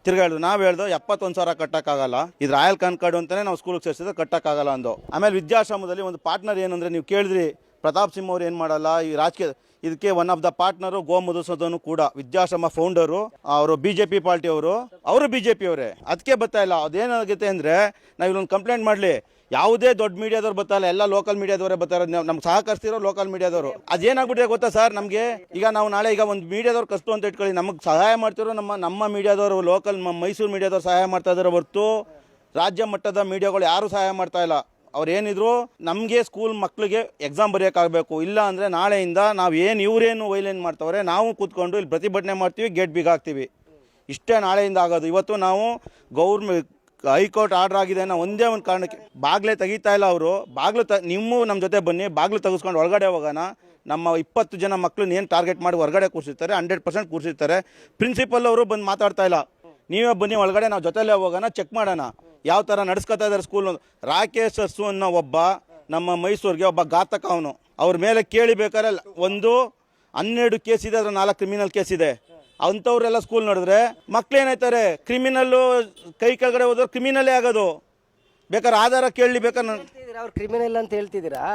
ತಿರ್ಗಾಡಿದ್ರು. ನಾವು ಹೇಳ್ದು 71,000 ಕಟ್ಟೋಕ್ಕಾಗಲ್ಲ, ಇದು ರಾಯಲ್ ಕಾನ್ಕಾರ್ಡ್ ಅಂತಲೇ ನಾವು ಸ್ಕೂಲಿಗೆ ಸೇರಿಸಿದ್ರೆ ಕಟ್ಟೋಕ್ಕಾಗಲ್ಲ ಅಂದು. ಆಮೇಲೆ ವಿದ್ಯಾಶ್ರಮದಲ್ಲಿ ಒಂದು ಪಾರ್ಟ್ನರ್ ಏನಂದರೆ, ನೀವು ಕೇಳಿದ್ರಿ ಪ್ರತಾಪ್ ಸಿಂಹ ಅವ್ರು ಏನು ಮಾಡಲ್ಲ, ಈ ರಾಜಕೀಯ ಇದಕ್ಕೆ ಒನ್ ಆಫ್ ದ ಪಾರ್ಟ್ನರು ಗೋ ಮಧುಸೂದನ್ ಕೂಡ, ವಿದ್ಯಾಶ್ರಮ ಫೌಂಡರು ಅವರು, BJP ಪಾರ್ಟಿಯವರು, ಅವರು BJP ಅವರೇ. ಅದಕ್ಕೆ ಬರ್ತಾ ಇಲ್ಲ. ಅದೇನಾಗುತ್ತೆ ಅಂದರೆ, ನಾವು ಇಲ್ಲೊಂದು ಕಂಪ್ಲೇಂಟ್ ಮಾಡಲಿ, ಯಾವುದೇ ದೊಡ್ಡ ಮೀಡಿಯಾದವ್ರು ಬರ್ತಾಯಿಲ್ಲ, ಎಲ್ಲ ಲೋಕಲ್ ಮೀಡಿಯಾದವರೇ ಬರ್ತಾರೆ. ನಮ್ಗೆ ಸಹಕರಿಸ್ತಿರೋ ಲೋಕಲ್ ಮೀಡಿಯಾದವರು. ಅದೇನಾಗ್ಬಿಟ್ಟಿದೆ ಗೊತ್ತಾ ಸರ್, ನಮಗೆ ಈಗ ನಾವು ನಾಳೆ ಈಗ ಒಂದು ಮೀಡಿಯಾದವ್ರು ಕಷ್ಟು ಅಂತ ಇಟ್ಕೊಳ್ಳಿ, ನಮಗೆ ಸಹಾಯ ಮಾಡ್ತಿರೋ ನಮ್ಮ ಮೀಡಿಯಾದವರು, ಲೋಕಲ್ ಮೈಸೂರು ಮೀಡಿಯಾದವ್ರು ಸಹಾಯ ಮಾಡ್ತಾ ಇದ್ದಾರೆ ಹೊರತು ರಾಜ್ಯ ಮಟ್ಟದ ಮೀಡಿಯಾಗಳು ಯಾರೂ ಸಹಾಯ ಮಾಡ್ತಾ ಇಲ್ಲ. ಅವ್ರು ಏನಿದ್ರು ನಮಗೆ ಸ್ಕೂಲ್ ಮಕ್ಕಳಿಗೆ ಎಕ್ಸಾಮ್ ಬರೆಯೋಕ್ಕಾಗಬೇಕು, ಇಲ್ಲ ಅಂದರೆ ನಾಳೆಯಿಂದ ನಾವು ಇವರೇನು ವೈಲೇನ್ ಮಾಡ್ತವ್ರೆ, ನಾವು ಕೂತ್ಕೊಂಡು ಇಲ್ಲಿ ಪ್ರತಿಭಟನೆ ಮಾಡ್ತೀವಿ, ಗೇಟ್ ಬೀಗ ಹಾಕ್ತೀವಿ. ಇಷ್ಟೇ ನಾಳೆಯಿಂದ ಆಗೋದು. ಇವತ್ತು ನಾವು ಹೈಕೋರ್ಟ್ ಆರ್ಡರ್ ಆಗಿದೆ ಅನ್ನೋ ಒಂದೇ ಒಂದು ಕಾರಣಕ್ಕೆ ಬಾಗಿಲೇ ತೆಗಿತಾ ಇಲ್ಲ ಅವರು. ನೀವು ನಮ್ಮ ಜೊತೆ ಬನ್ನಿ, ಬಾಗಿಲು ತೆಗೆಸ್ಕೊಂಡು ಒಳಗಡೆ ಹೋಗೋಣ. ನಮ್ಮ 20 ಜನ ಮಕ್ಕಳನ್ನ ಏನು ಟಾರ್ಗೆಟ್ ಮಾಡಿ ಹೊರಗಡೆ ಕೂರಿಸಿರ್ತಾರೆ, 100% ಕೂರಿಸಿರ್ತಾರೆ. ಪ್ರಿನ್ಸಿಪಲ್ ಅವರು ಬಂದು ಮಾತಾಡ್ತಾ ಇಲ್ಲ, ನೀವೇ ಬನ್ನಿ ಒಳಗಡೆ, ನಾವು ಜೊತೆಲೇ ಹೋಗೋಣ, ಚೆಕ್ ಮಾಡೋಣ ಯಾವ ಥರ ನಡೆಸ್ಕೊತಾ ಇದ್ದಾರೆ ಸ್ಕೂಲ್. ರಾಕೇಶ್ ಅರ್ಸು ಅನ್ನೋ ಒಬ್ಬ ನಮ್ಮ ಮೈಸೂರಿಗೆ ಒಬ್ಬ ಘಾತಕ ಅವನು. ಅವ್ರ ಮೇಲೆ ಕೇಳಿಬೇಕಾದ್ರೆ 12 ಕೇಸ್ ಇದೆ, ಅದ್ರ 4 ಕ್ರಿಮಿನಲ್ ಕೇಸ್ ಇದೆ. ಅಂಥವ್ರೆಲ್ಲ ಸ್ಕೂಲ್ ನೋಡಿದ್ರೆ ಮಕ್ಳೇನಾಯ್ತಾರೆ, ಕ್ರಿಮಿನಲ್ಲು ಕೈ ಕೆಳಗಡೆ ಹೋದ್ರೆ ಕ್ರಿಮಿನಲ್ಲೇ ಆಗೋದು. ಬೇಕಾದ್ರೆ ಆಧಾರ ಕೇಳಲಿ, ಬೇಕಾದ್ರೆ ಅವ್ರು ಕ್ರಿಮಿನಲ್ ಅಂತ ಹೇಳ್ತಿದ್ದೀರಾ?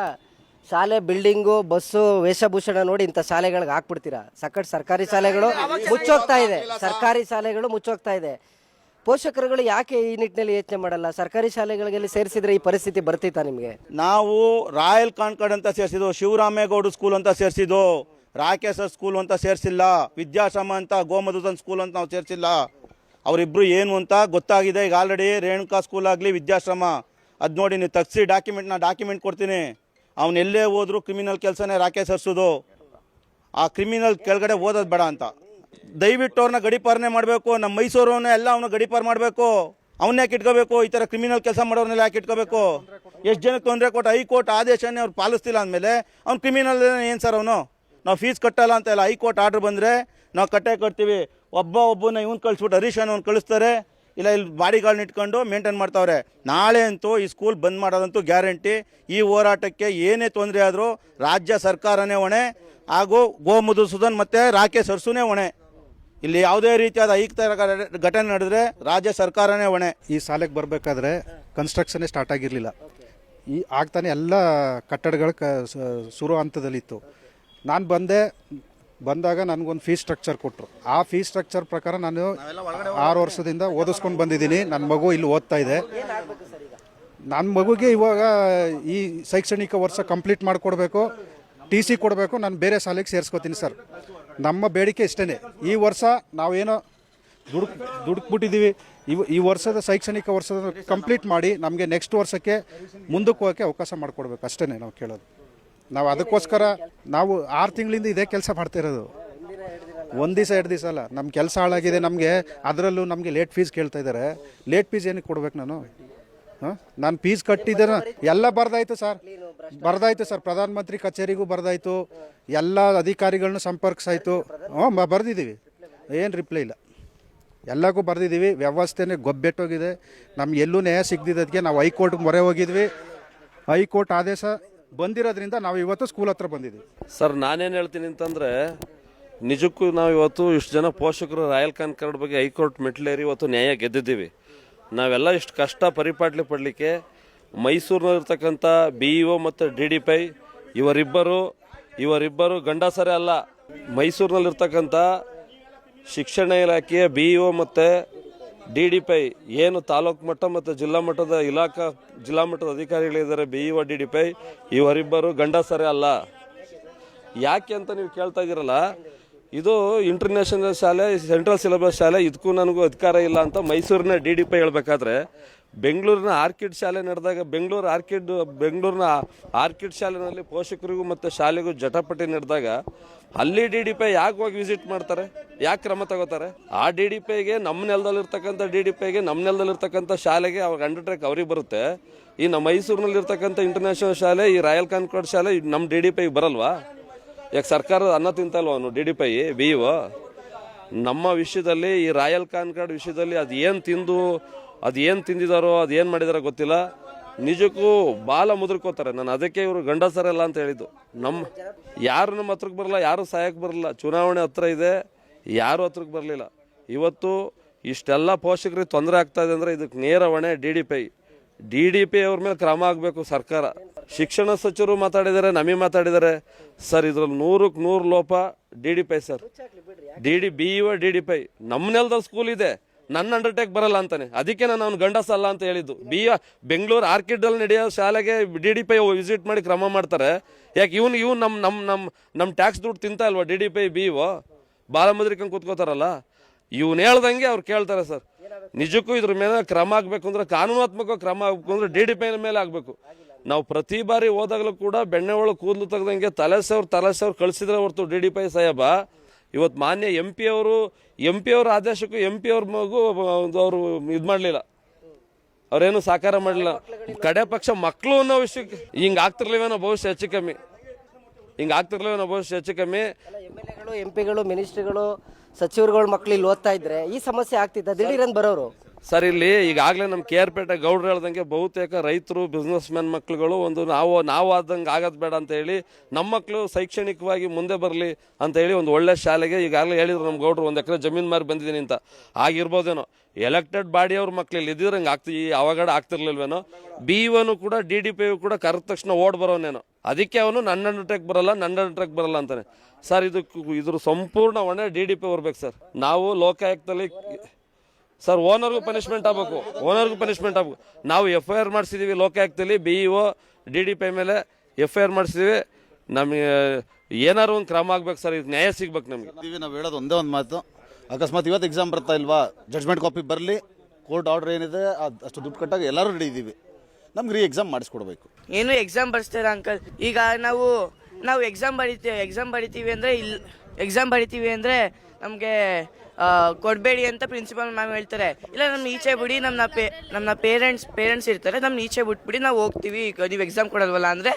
ಶಾಲೆ ಬಿಲ್ಡಿಂಗು, ಬಸ್ಸು, ವೇಷಭೂಷಣ ನೋಡಿ ಇಂಥ ಶಾಲೆಗಳಿಗೆ ಹಾಕ್ಬಿಡ್ತೀರಾ? ಸರ್ಕಾರಿ ಶಾಲೆಗಳು ಮುಚ್ಚೋಗ್ತಾ ಇದೆ, ಸರ್ಕಾರಿ ಶಾಲೆಗಳು ಮುಚ್ಚೋಗ್ತಾ ಇದೆ. ಪೋಷಕರುಗಳು ಯಾಕೆ ಈ ನಿಟ್ಟಿನಲ್ಲಿ ಯೋಚನೆ ಮಾಡಲ್ಲ? ಸರ್ಕಾರಿ ಶಾಲೆಗಳಿಗೆ ಸೇರಿಸಿದ್ರೆ ಈ ಪರಿಸ್ಥಿತಿ ಬರ್ತಿತ್ತಾ ನಿಮಗೆ? ನಾವು ರಾಯಲ್ ಕಾನ್ಕಾರ್ಡ್ ಅಂತ ಸೇರಿಸಿದ್ದು, ಶಿವರಾಮೇಗೌಡ ಸ್ಕೂಲ್ ಅಂತ ಸೇರಿಸಿದ್ದು, ರಾಕೇಶ್ ಸ್ಕೂಲ್ ಅಂತ ಸೇರಿಸಿಲ್ಲ, ವಿದ್ಯಾಶ್ರಮ ಅಂತ ಗೋಮಧುಸೂದನ್ ಸ್ಕೂಲ್ ಅಂತ ನಾವು ಸೇರಿಸಿಲ್ಲ. ಅವರಿಬ್ರು ಏನು ಅಂತ ಗೊತ್ತಾಗಿದೆ ಈಗ ಆಲ್ರೆಡಿ. ರೇಣುಕಾ ಸ್ಕೂಲ್ ಆಗಲಿ, ವಿದ್ಯಾಶ್ರಮ, ಅದು ನೋಡಿ ನೀವು ತೆಗ್ಸಿ ಡಾಕ್ಯುಮೆಂಟ್ ಕೊಡ್ತೀನಿ. ಅವನು ಎಲ್ಲೇ ಹೋದ್ರು ಕ್ರಿಮಿನಲ್ ಕೆಲಸನೇ ರಾಕೇಶ್ ಅರ್ಸೋದು. ಆ ಕ್ರಿಮಿನಲ್ ಕೆಳಗಡೆ ಓದೋದು ಬೇಡ ಅಂತ ದಯವಿಟ್ಟು ಅವ್ರನ್ನ ಗಡೀಪಾರನೆ ಮಾಡಬೇಕು. ನಮ್ಮ ಮೈಸೂರವನ್ನ ಎಲ್ಲ ಅವನು ಗಡೀಪಾರು ಮಾಡಬೇಕು. ಅವನ್ನ ಯಾಕೆ ಇಟ್ಕೋಬೇಕು? ಈ ಥರ ಕ್ರಿಮಿನಲ್ ಕೆಲಸ ಮಾಡೋರ್ನೆಲ್ಲ ಯಾಕೆ ಇಟ್ಕೋಬೇಕು? ಎಷ್ಟು ಜನಕ್ಕೆ ತೊಂದರೆ ಕೊಟ್ಟು ಹೈಕೋರ್ಟ್ ಆದೇಶನೇ ಅವ್ರು ಪಾಲಿಸ್ತಿಲ್ಲ ಅಂದಮೇಲೆ ಅವ್ನು ಕ್ರಿಮಿನಲ್ ಏನು ಸರ್? ಅವನು ನಾವು ಫೀಸ್ ಕಟ್ಟಲ್ಲ ಅಂತ ಇಲ್ಲ, ಹೈಕೋರ್ಟ್ ಆರ್ಡ್ರ್ ಬಂದರೆ ನಾವು ಕಟ್ತೀವಿ. ಒಬ್ಬನ ಇವ್ನು ಕಳಿಸ್ಬಿಟ್ಟು ಹರೀಶ್ ಅವ್ನು ಕಳಿಸ್ತಾರೆ, ಇಲ್ಲ ಇಲ್ಲಿ ಬಾಡಿಗಳನ್ನ ಇಟ್ಕೊಂಡು ಮೇಂಟೈನ್ ಮಾಡ್ತಾವ್ರೆ. ನಾಳೆ ಅಂತೂ ಈ ಸ್ಕೂಲ್ ಬಂದ್ ಮಾಡೋದಂತೂ ಗ್ಯಾರಂಟಿ. ಈ ಹೋರಾಟಕ್ಕೆ ಏನೇ ತೊಂದರೆ ಆದರೂ ರಾಜ್ಯ ಸರ್ಕಾರನೇ ಹೊಣೆ, ಹಾಗೂ ಗೋ ಮಧುಸೂದನ್ ಮತ್ತು ರಾಕೇಶ್ ಅರ್ಸುನೇ ಹೊಣೆ. ಇಲ್ಲಿ ಯಾವುದೇ ರೀತಿಯಾದ ಘಟನೆ ನಡೆದ್ರೆ ರಾಜ್ಯ ಸರ್ಕಾರನೇ ಹೊಣೆ. ಈ ಶಾಲೆಗೆ ಬರಬೇಕಾದ್ರೆ ಕನ್ಸ್ಟ್ರಕ್ಷನ್ನೇ ಸ್ಟಾರ್ಟ್ ಆಗಿರಲಿಲ್ಲ. ಆಗ್ತಾನೆ ಎಲ್ಲ ಕಟ್ಟಡಗಳು ಶುರು ಹಂತದಲ್ಲಿತ್ತು. ನಾನು ಬಂದಾಗ ನನಗೊಂದು ಫೀಸ್ ಸ್ಟ್ರಕ್ಚರ್ ಕೊಟ್ಟರು. ಆ ಫೀಸ್ ಸ್ಟ್ರಕ್ಚರ್ ಪ್ರಕಾರ ನಾನು 6 ವರ್ಷದಿಂದ ಓದಿಸ್ಕೊಂಡು ಬಂದಿದ್ದೀನಿ. ನನ್ನ ಮಗು ಇಲ್ಲಿ ಓದ್ತಾ ಇದೆ. ನನ್ನ ಮಗುಗೆ ಇವಾಗ ಈ ಶೈಕ್ಷಣಿಕ ವರ್ಷ ಕಂಪ್ಲೀಟ್ ಮಾಡಿಕೊಡ್ಬೇಕು, TC ಕೊಡಬೇಕು, ನಾನು ಬೇರೆ ಶಾಲೆಗೆ ಸೇರಿಸ್ಕೋತೀನಿ ಸರ್. ನಮ್ಮ ಬೇಡಿಕೆ ಇಷ್ಟೇ. ಈ ವರ್ಷ ನಾವೇನೋ ದುಡುಕ್ಬಿಟ್ಟಿದ್ದೀವಿ. ಈ ವರ್ಷದ ಶೈಕ್ಷಣಿಕ ವರ್ಷದ ಕಂಪ್ಲೀಟ್ ಮಾಡಿ ನಮಗೆ ನೆಕ್ಸ್ಟ್ ವರ್ಷಕ್ಕೆ ಮುಂದಕ್ಕೆ ಹೋಗೋಕ್ಕೆ ಅವಕಾಶ ಮಾಡಿಕೊಡ್ಬೇಕು, ಅಷ್ಟೇ ನಾವು ಕೇಳೋದು. ನಾವು ಅದಕ್ಕೋಸ್ಕರ ನಾವು 6 ತಿಂಗಳಿಂದ ಇದೇ ಕೆಲಸ ಮಾಡ್ತಿರೋದು. ಒಂದು ದಿವಸ 2 ದಿವಸ ಅಲ್ಲ, ನಮ್ಮ ಕೆಲಸ ಹಾಳಾಗಿದೆ. ನಮಗೆ ಅದರಲ್ಲೂ ನಮಗೆ ಲೇಟ್ ಫೀಸ್ ಕೇಳ್ತಾ ಇದ್ದಾರೆ. ಲೇಟ್ ಫೀಸ್ ಏನಕ್ಕೆ ಕೊಡ್ಬೇಕು ನಾನು? ನಾನು ಫೀಸ್ ಕಟ್ಟಿದ್ದೇನೆ, ಎಲ್ಲ ಬರ್ದಾಯ್ತು ಸರ್, ಪ್ರಧಾನಮಂತ್ರಿ ಕಚೇರಿಗೂ ಬರ್ದಾಯ್ತು, ಎಲ್ಲ ಅಧಿಕಾರಿಗಳನ್ನ ಸಂಪರ್ಕಿಸಾಯ್ತು. ಬರ್ದಿದ್ದೀವಿ, ಏನು ರಿಪ್ಲೈ ಇಲ್ಲ. ಎಲ್ಲಕ್ಕೂ ಬರ್ದಿದ್ದೀವಿ. ವ್ಯವಸ್ಥೆನೇ ಗೊಬ್ಬೆಟ್ಟೋಗಿದೆ. ನಮ್ಗೆ ಎಲ್ಲೂ ನ್ಯಾಯ ಸಿಗದಿದ್ದಕ್ಕೆ ನಾವು ಹೈಕೋರ್ಟ್ಗೆ ಮೊರೆ ಹೋಗಿದ್ವಿ. ಹೈಕೋರ್ಟ್ ಆದೇಶ ಬಂದಿರೋದ್ರಿಂದ ನಾವು ಇವತ್ತು ಸ್ಕೂಲ್ ಹತ್ರ ಬಂದಿದ್ದೀವಿ. ಸರ್, ನಾನೇನು ಹೇಳ್ತೀನಿ ಅಂತಂದರೆ, ನಿಜಕ್ಕೂ ನಾವು ಇವತ್ತು ಇಷ್ಟು ಜನ ಪೋಷಕರು ರಾಯಲ್ ಕಾನ್ಕಾರ್ಡ್ ಬಗ್ಗೆ ಹೈಕೋರ್ಟ್ ಮೆಟ್ಲೇರಿ ಇವತ್ತು ನ್ಯಾಯ ಗೆದ್ದಿದ್ದೀವಿ. ನಾವೆಲ್ಲ ಇಷ್ಟು ಕಷ್ಟ ಪರಿಪಾಟ್ಲಿ ಪಡಲಿಕ್ಕೆ ಮೈಸೂರಿನಲ್ಲಿರ್ತಕ್ಕಂಥ BEO ಮತ್ತು DDPI ಇವರಿಬ್ಬರು ಗಂಡಸರೇ ಅಲ್ಲ. ಮೈಸೂರಿನಲ್ಲಿರ್ತಕ್ಕಂಥ ಶಿಕ್ಷಣ ಇಲಾಖೆಯ BEO ಮತ್ತು DDPI ಏನು ತಾಲೂಕು ಮಟ್ಟ ಮತ್ತು ಜಿಲ್ಲಾ ಮಟ್ಟದ ಜಿಲ್ಲಾ ಮಟ್ಟದ ಅಧಿಕಾರಿಗಳಿದ್ದಾರೆ, BEO DDPI ಇವರಿಬ್ಬರು ಗಂಡಸರೇ ಅಲ್ಲ. ಯಾಕೆ ಅಂತ ನೀವು ಕೇಳ್ತಾ ಇದ್ದೀರಲ್ಲ, ಇದು ಇಂಟರ್ನ್ಯಾಷನಲ್ ಶಾಲೆ, ಸೆಂಟ್ರಲ್ ಸಿಲೆಬಸ್ ಶಾಲೆ, ಇದಕ್ಕೂ ನನಗೂ ಅಧಿಕಾರ ಇಲ್ಲ ಅಂತ ಮೈಸೂರಿನ DDPI ಹೇಳಬೇಕಾದ್ರೆ, ಬೆಂಗಳೂರಿನ ಆರ್ಕಿಡ್ ಶಾಲೆ ನಡೆದಾಗ ಬೆಂಗಳೂರಿನ ಆರ್ಕಿಡ್ ಶಾಲೆಯಲ್ಲಿ ಪೋಷಕರಿಗೂ ಮತ್ತು ಶಾಲೆಗೂ ಜಟಾಪಟಿ ನಡೆದಾಗ ಅಲ್ಲಿ DDPI ಯಾಕೆ ಹೋಗಿ ವಿಸಿಟ್ ಮಾಡ್ತಾರೆ, ಯಾಕೆ ಕ್ರಮ ತಗೋತಾರೆ? ಆ DDPIಗೆ ನಮ್ಮ ನೆಲದಲ್ಲಿರ್ತಕ್ಕಂಥ DDPIಗೆ ನಮ್ಮ ನೆಲದಲ್ಲಿರ್ತಕ್ಕಂಥ ಶಾಲೆಗೆ ಅವ್ರಿಗೆ ಅಂಡರ್ಟೇಕ್ ಅವ್ರಿಗೆ ಬರುತ್ತೆ. ಈ ನಮ್ಮ ಮೈಸೂರಿನಲ್ಲಿರ್ತಕ್ಕಂಥ ಇಂಟರ್ನ್ಯಾಷನಲ್ ಶಾಲೆ, ಈ ರಾಯಲ್ ಕಾನ್ಕಾರ್ಡ್ ಶಾಲೆ ನಮ್ಮ DDPIಗೆ ಬರಲ್ವಾ? ಯಾಕೆ ಸರ್ಕಾರದ ಅನ್ನ ತಿಂತಲ್ವ ಅವನು DDPI BEO? ನಮ್ಮ ವಿಷಯದಲ್ಲಿ, ಈ ರಾಯಲ್ ಕಾನ್ಕಾರ್ಡ್ ವಿಷಯದಲ್ಲಿ ಅದೇನು ತಿಂದಿದಾರೋ, ಅದೇನು ಮಾಡಿದಾರೋ ಗೊತ್ತಿಲ್ಲ. ನಿಜಕ್ಕೂ ಬಾಲ ಮುದುರ್ಕೋತಾರೆ. ನಾನು ಅದಕ್ಕೆ ಇವರು ಗಂಡಸರಲ್ಲ ಅಂತ ಹೇಳಿದ್ದು. ಯಾರು ನಮ್ಮ ಹತ್ರಕ್ಕೆ ಬರಲ್ಲ, ಯಾರು ಸಹಾಯಕ್ಕೆ ಬರಲ್ಲ. ಚುನಾವಣೆ ಹತ್ರ ಇದೆ, ಯಾರು ಹತ್ರಕ್ಕೆ ಬರಲಿಲ್ಲ. ಇವತ್ತು ಇಷ್ಟೆಲ್ಲ ಪೋಷಕರಿಗೆ ತೊಂದರೆ ಆಗ್ತಾ ಇದೆ ಅಂದರೆ ಇದಕ್ಕೆ ನೇರ ಹೊಣೆ DDPI ಅವ್ರ ಮೇಲೆ ಕ್ರಮ ಆಗಬೇಕು ಸರ್ಕಾರ. ಶಿಕ್ಷಣ ಸಚಿವರು ಮಾತಾಡಿದ್ದಾರೆ, ನಮಗೆ ಮಾತಾಡಿದ್ದಾರೆ ಸರ್. ಇದ್ರಲ್ಲಿ 100ಕ್ಕೆ 100 ಲೋಪ DDPI ಸರ್. BEO DDPI ನಮ್ಮ ನೆಲದಲ್ಲಿ ಸ್ಕೂಲ್ ಇದೆ, ನನ್ನ ಅಂಡರ್ಟೇಕ್ ಬರಲ್ಲ ಅಂತಾನೆ. ಅದಕ್ಕೆ ನಾನು ಅವ್ನು ಗಂಡಸಲ್ಲ ಅಂತ ಹೇಳಿದ್ದು. ಬೆಂಗಳೂರು ಆರ್ಕಿಡಲ್ಲಿ ನಡೆಯೋ ಶಾಲೆಗೆ DDPI ವಿಸಿಟ್ ಮಾಡಿ ಕ್ರಮ ಮಾಡ್ತಾರೆ. ಯಾಕೆ ಇವ್ನು ನಮ್ಮ ಟ್ಯಾಕ್ಸ್ ದುಡ್ಡು ತಿಂತಾ ಇಲ್ವಾ DDPI BEO? ಬಾಲ ಮುದ್ರಿಕಂಗೆ ಕೂತ್ಕೋತಾರಲ್ಲ, ಇವ್ನು ಹೇಳ್ದಂಗೆ ಅವ್ರು ಕೇಳ್ತಾರೆ ಸರ್. ನಿಜಕ್ಕೂ ಇದ್ರ ಮೇಲೆ ಕ್ರಮ ಆಗಬೇಕು ಅಂದ್ರೆ, ಕಾನೂನಾತ್ಮಕ ಕ್ರಮ ಆಗಬೇಕು ಅಂದ್ರೆ DDPI ಮೇಲೆ ಆಗಬೇಕು. ನಾವು ಪ್ರತಿ ಬಾರಿ ಹೋದಾಗಲೂ ಕೂಡ ಬೆಣ್ಣೆ ಒಳಗೆ ಕೂದಲು ತೆಗ್ದಂಗೆ ತಲೆ ಸಾವಿರ ಕಳಿಸಿದ್ರೆ ಹೊರತು DDPI ಸಾಹೇಬ ಇವತ್ತು ಮಾನ್ಯ MP ಅವರ ಆದೇಶಕ್ಕೂ MP ಅವ್ರ ಮಗು ಅವರು ಇದು ಮಾಡಲಿಲ್ಲ, ಅವ್ರೇನು ಸಾಕಾರ ಮಾಡಲಿಲ್ಲ. ಕಡೆ ಪಕ್ಷ ಮಕ್ಕಳು ಅನ್ನೋ ವಿಷಯಕ್ಕೆ ಹಿಂಗೆ ಆಗ್ತಿರ್ಲಿವೇನೋ ಭವಿಷ್ಯ ಹೆಚ್ಚು ಕಮ್ಮಿ. MLAಗಳು, MP ಗಳು, ಮಿನಿಸ್ಟ್ರಿಗಳು, ಸಚಿವರುಗಳ ಮಕ್ಕಳು ಇಲ್ಲಿ ಓದ್ತಾ ಇದ್ರೆ ಈ ಸಮಸ್ಯೆ ಆಗ್ತಿದ್ದ ದಿಢೀರನ್ ಬರೋರು ಸರ್. ಇಲ್ಲಿ ಈಗಾಗಲೇ ನಮ್ಮ KR ಗೌಡ್ರು ಹೇಳ್ದಂಗೆ ಬಹುತೇಕ ರೈತರು, ಬಿಸ್ನೆಸ್ ಮ್ಯಾನ್ ಮಕ್ಕಳುಗಳು ಒಂದು ನಾವು ಆದಂಗೆ ಆಗೋದು ಬೇಡ ಅಂತ ಹೇಳಿ, ನಮ್ಮ ಮಕ್ಕಳು ಶೈಕ್ಷಣಿಕವಾಗಿ ಮುಂದೆ ಬರಲಿ ಅಂತ ಹೇಳಿ ಒಂದು ಒಳ್ಳೆ ಶಾಲೆಗೆ ಈಗಾಗಲೇ ಹೇಳಿದ್ರು ನಮ್ಮ ಗೌಡ್ರು, 1 ಎಕರೆ ಜಮೀನು ಮಾರಿ ಬಂದಿದ್ದೀನಿ ಅಂತ. ಆಗಿರ್ಬೋದೇನೋ ಎಲೆಕ್ಟೆಡ್ ಬಾಡಿಯವ್ರ ಮಕ್ಳು ಇಲ್ಲಿ ಇದ್ದಿದ್ರೆ ಹಂಗೆ ಅವಾಗಡೆ ಆಗ್ತಿರ್ಲಿಲ್ವೇನೋ. BEO ಕೂಡ DDPI ಕೂಡ ಕರೆದ ತಕ್ಷಣ ಓಡ್ ಬರೋನೇನೋ. ಅದಕ್ಕೆ ಅವನು ನನ್ನ ಅಂಡರ್ಟೇಕ್ ಬರಲ್ಲ ಅಂತಾನೆ ಸರ್. ಇದ್ರ ಸಂಪೂರ್ಣ ಹೊಣೆ DDPI ಬರ್ಬೇಕು ಸರ್. ನಾವು ಲೋಕಾಯುಕ್ತದಲ್ಲಿ ಸರ್ ಓನರ್ಗೂ ಪನಿಷ್ಮೆಂಟ್ ಆಗಬೇಕು. ನಾವು FIR ಮಾಡಿಸಿದ್ದೀವಿ ಲೋಕಾಯುಕ್ತದಲ್ಲಿ, BEO DDPI ಮೇಲೆ FIR ಮಾಡಿಸಿದ್ದೀವಿ. ನಮಗೆ ಏನಾರು ಒಂದು ಕ್ರಮ ಆಗ್ಬೇಕು ಸರ್, ಇದು ನ್ಯಾಯ ಸಿಗ್ಬೇಕು ನಮಗೆ. ನಾವು ಹೇಳೋದು ಒಂದೇ ಒಂದು ಮಾತು, ಅಕಸ್ಮಾತ್ ಇವತ್ತು ಎಕ್ಸಾಮ್ ಬರ್ತಾ ಇಲ್ವಾ, ಜಡ್ಜ್ಮೆಂಟ್ ಕಾಪಿ ಬರಲಿ, ಕೋರ್ಟ್ ಆರ್ಡರ್ ಏನಿದೆ ಅಷ್ಟು ದುಡ್ಡು ಕಟ್ಟಾಗ ಎಲ್ಲರೂ ರೆಡಿ ಇದ್ದೀವಿ. ನಮ್ಗೆ ಎಕ್ಸಾಮ್ ಮಾಡಿಸ್ಕೊಡ್ಬೇಕು. ಏನು ಎಕ್ಸಾಮ್ ಬರ್ಸ್ತೀರಾ ಅಂಕಲ್? ಈಗ ನಾವು ಎಕ್ಸಾಮ್ ಬರಿತೀವಿ ಅಂದರೆ ನಮಗೆ ಕೊಡಬೇಡಿ ಅಂತ ಪ್ರಿನ್ಸಿಪಲ್ ಮ್ಯಾಮ್ ಹೇಳ್ತಾರೆ. ಇಲ್ಲ ನಮ್ಮ ಈಚೆ ಬಿಡಿ, ನಮ್ಮ ಪೇರೆಂಟ್ಸ್ ಇರ್ತಾರೆ, ನಮ್ಮ ಈಚೆ ಬಿಟ್ಬಿಡಿ, ನಾವು ಹೋಗ್ತೀವಿ, ನೀವು ಎಕ್ಸಾಮ್ ಕೊಡಲ್ವಲ್ಲ ಅಂದರೆ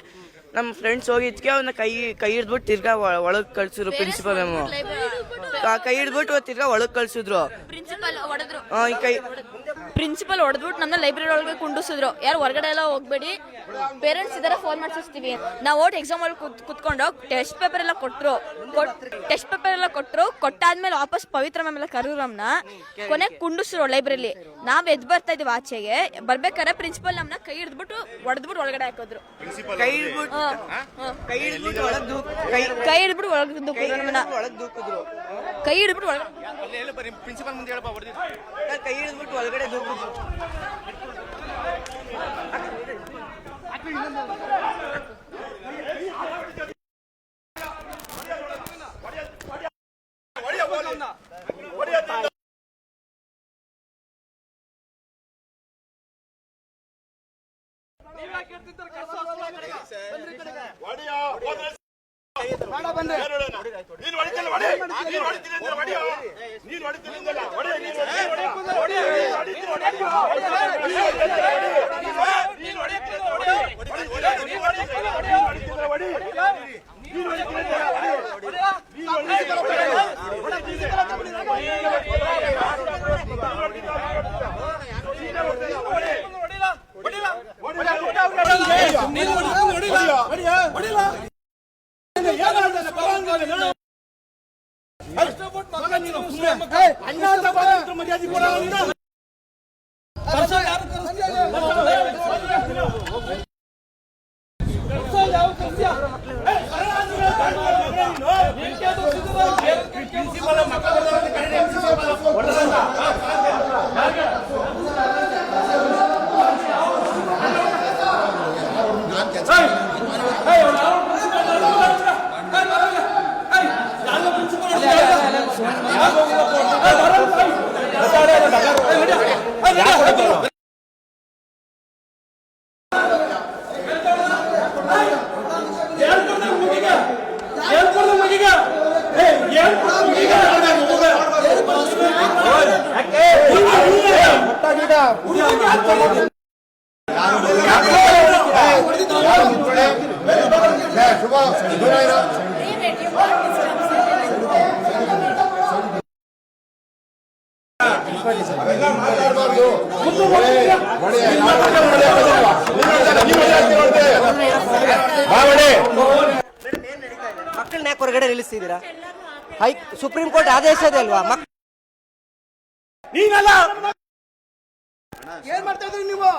ನಮ್ಮ ಫ್ರೆಂಡ್ಸ್ ಹೋಗಿದ್ದಕ್ಕೆ ಅವನ್ನ ಕೈ ಹಿಡ್ಬಿಟ್ಟು ತಿರ್ಗಾ ಒಳಗೆ ಕಳ್ಸಿದ್ರು ಪ್ರಿನ್ಸಿಪಲ್ ಮ್ಯಾಮು. ಕೈ ಹಿಡ್ಬಿಟ್ಟು ತಿರ್ಗಾ ಒಳಗೆ ಕಳ್ಸಿದ್ರು. ಪ್ರಿನ್ಸಿಪಲ್ ಹೊಡೆದ್ಬಿಟ್ಟು ನಮ್ಮ ಲೈಬ್ರರಿ ಒಳಗೆ ಕುಂಡಿಸಿದ್ರು. ಯಾರು ಹೊರಗಡೆ ಎಲ್ಲ ಹೋಗ್ಬೇಡಿ, ಪೇರೆಂಟ್ಸ್ ಇದಾರೆ, ಫೋನ್ ಮಾಡಿಸ್ತೀವಿ. ನಾವು ಓಟ್ ಎಕ್ಸಾಮ್ ಒಳಗೆ ಕುತ್ಕೊಂಡು ಟೆಸ್ಟ್ ಪೇಪರ್ ಎಲ್ಲ ಕೊಟ್ಟರು. ಕೊಟ್ಟಾದ್ಮೇಲೆ ವಾಪಸ್ ಪವಿತ್ರ ಮ್ಯಾಮ್ ಎಲ್ಲ ಕರೂರಮ್ನ ಕೊನೆಗೆ ಕುಂಡಿಸಿದ್ರು ಲೈಬ್ರರಿಲಿ. ನಾವ್ ಎದ್ ಬರ್ತಾ ಇದೀವಿ ಆಚೆಗೆ, ಬರ್ಬೇಕಾದ್ರೆ ಪ್ರಿನ್ಸಿಪಲ್ ನಮ್ನ ಕೈ ಹಿಡ್ಬಿಟ್ಟು ಹೊಡೆದ್ಬಿಟ್ಟು ಒಳಗಡೆ ಹಾಕಿದ್ರು. ಕೈ ಹಿಡ್ಬಿಟ್ಟು ಒಳಗೆ ದೂಕಿದ್ರು. ಮಕ್ಕಳನ್ನ ಯಾಕೆ ಹೊರಗಡೆ ನಿಲ್ಲಿಸ್ತಿದ್ದೀರಾ? ಸುಪ್ರೀಂ ಕೋರ್ಟ್ ಆದೇಶ ಇದೆ ಅಲ್ವಾ? ಏನ್ ಮಾಡ್ತಾ ಇದ್ರಿ ನೀವು?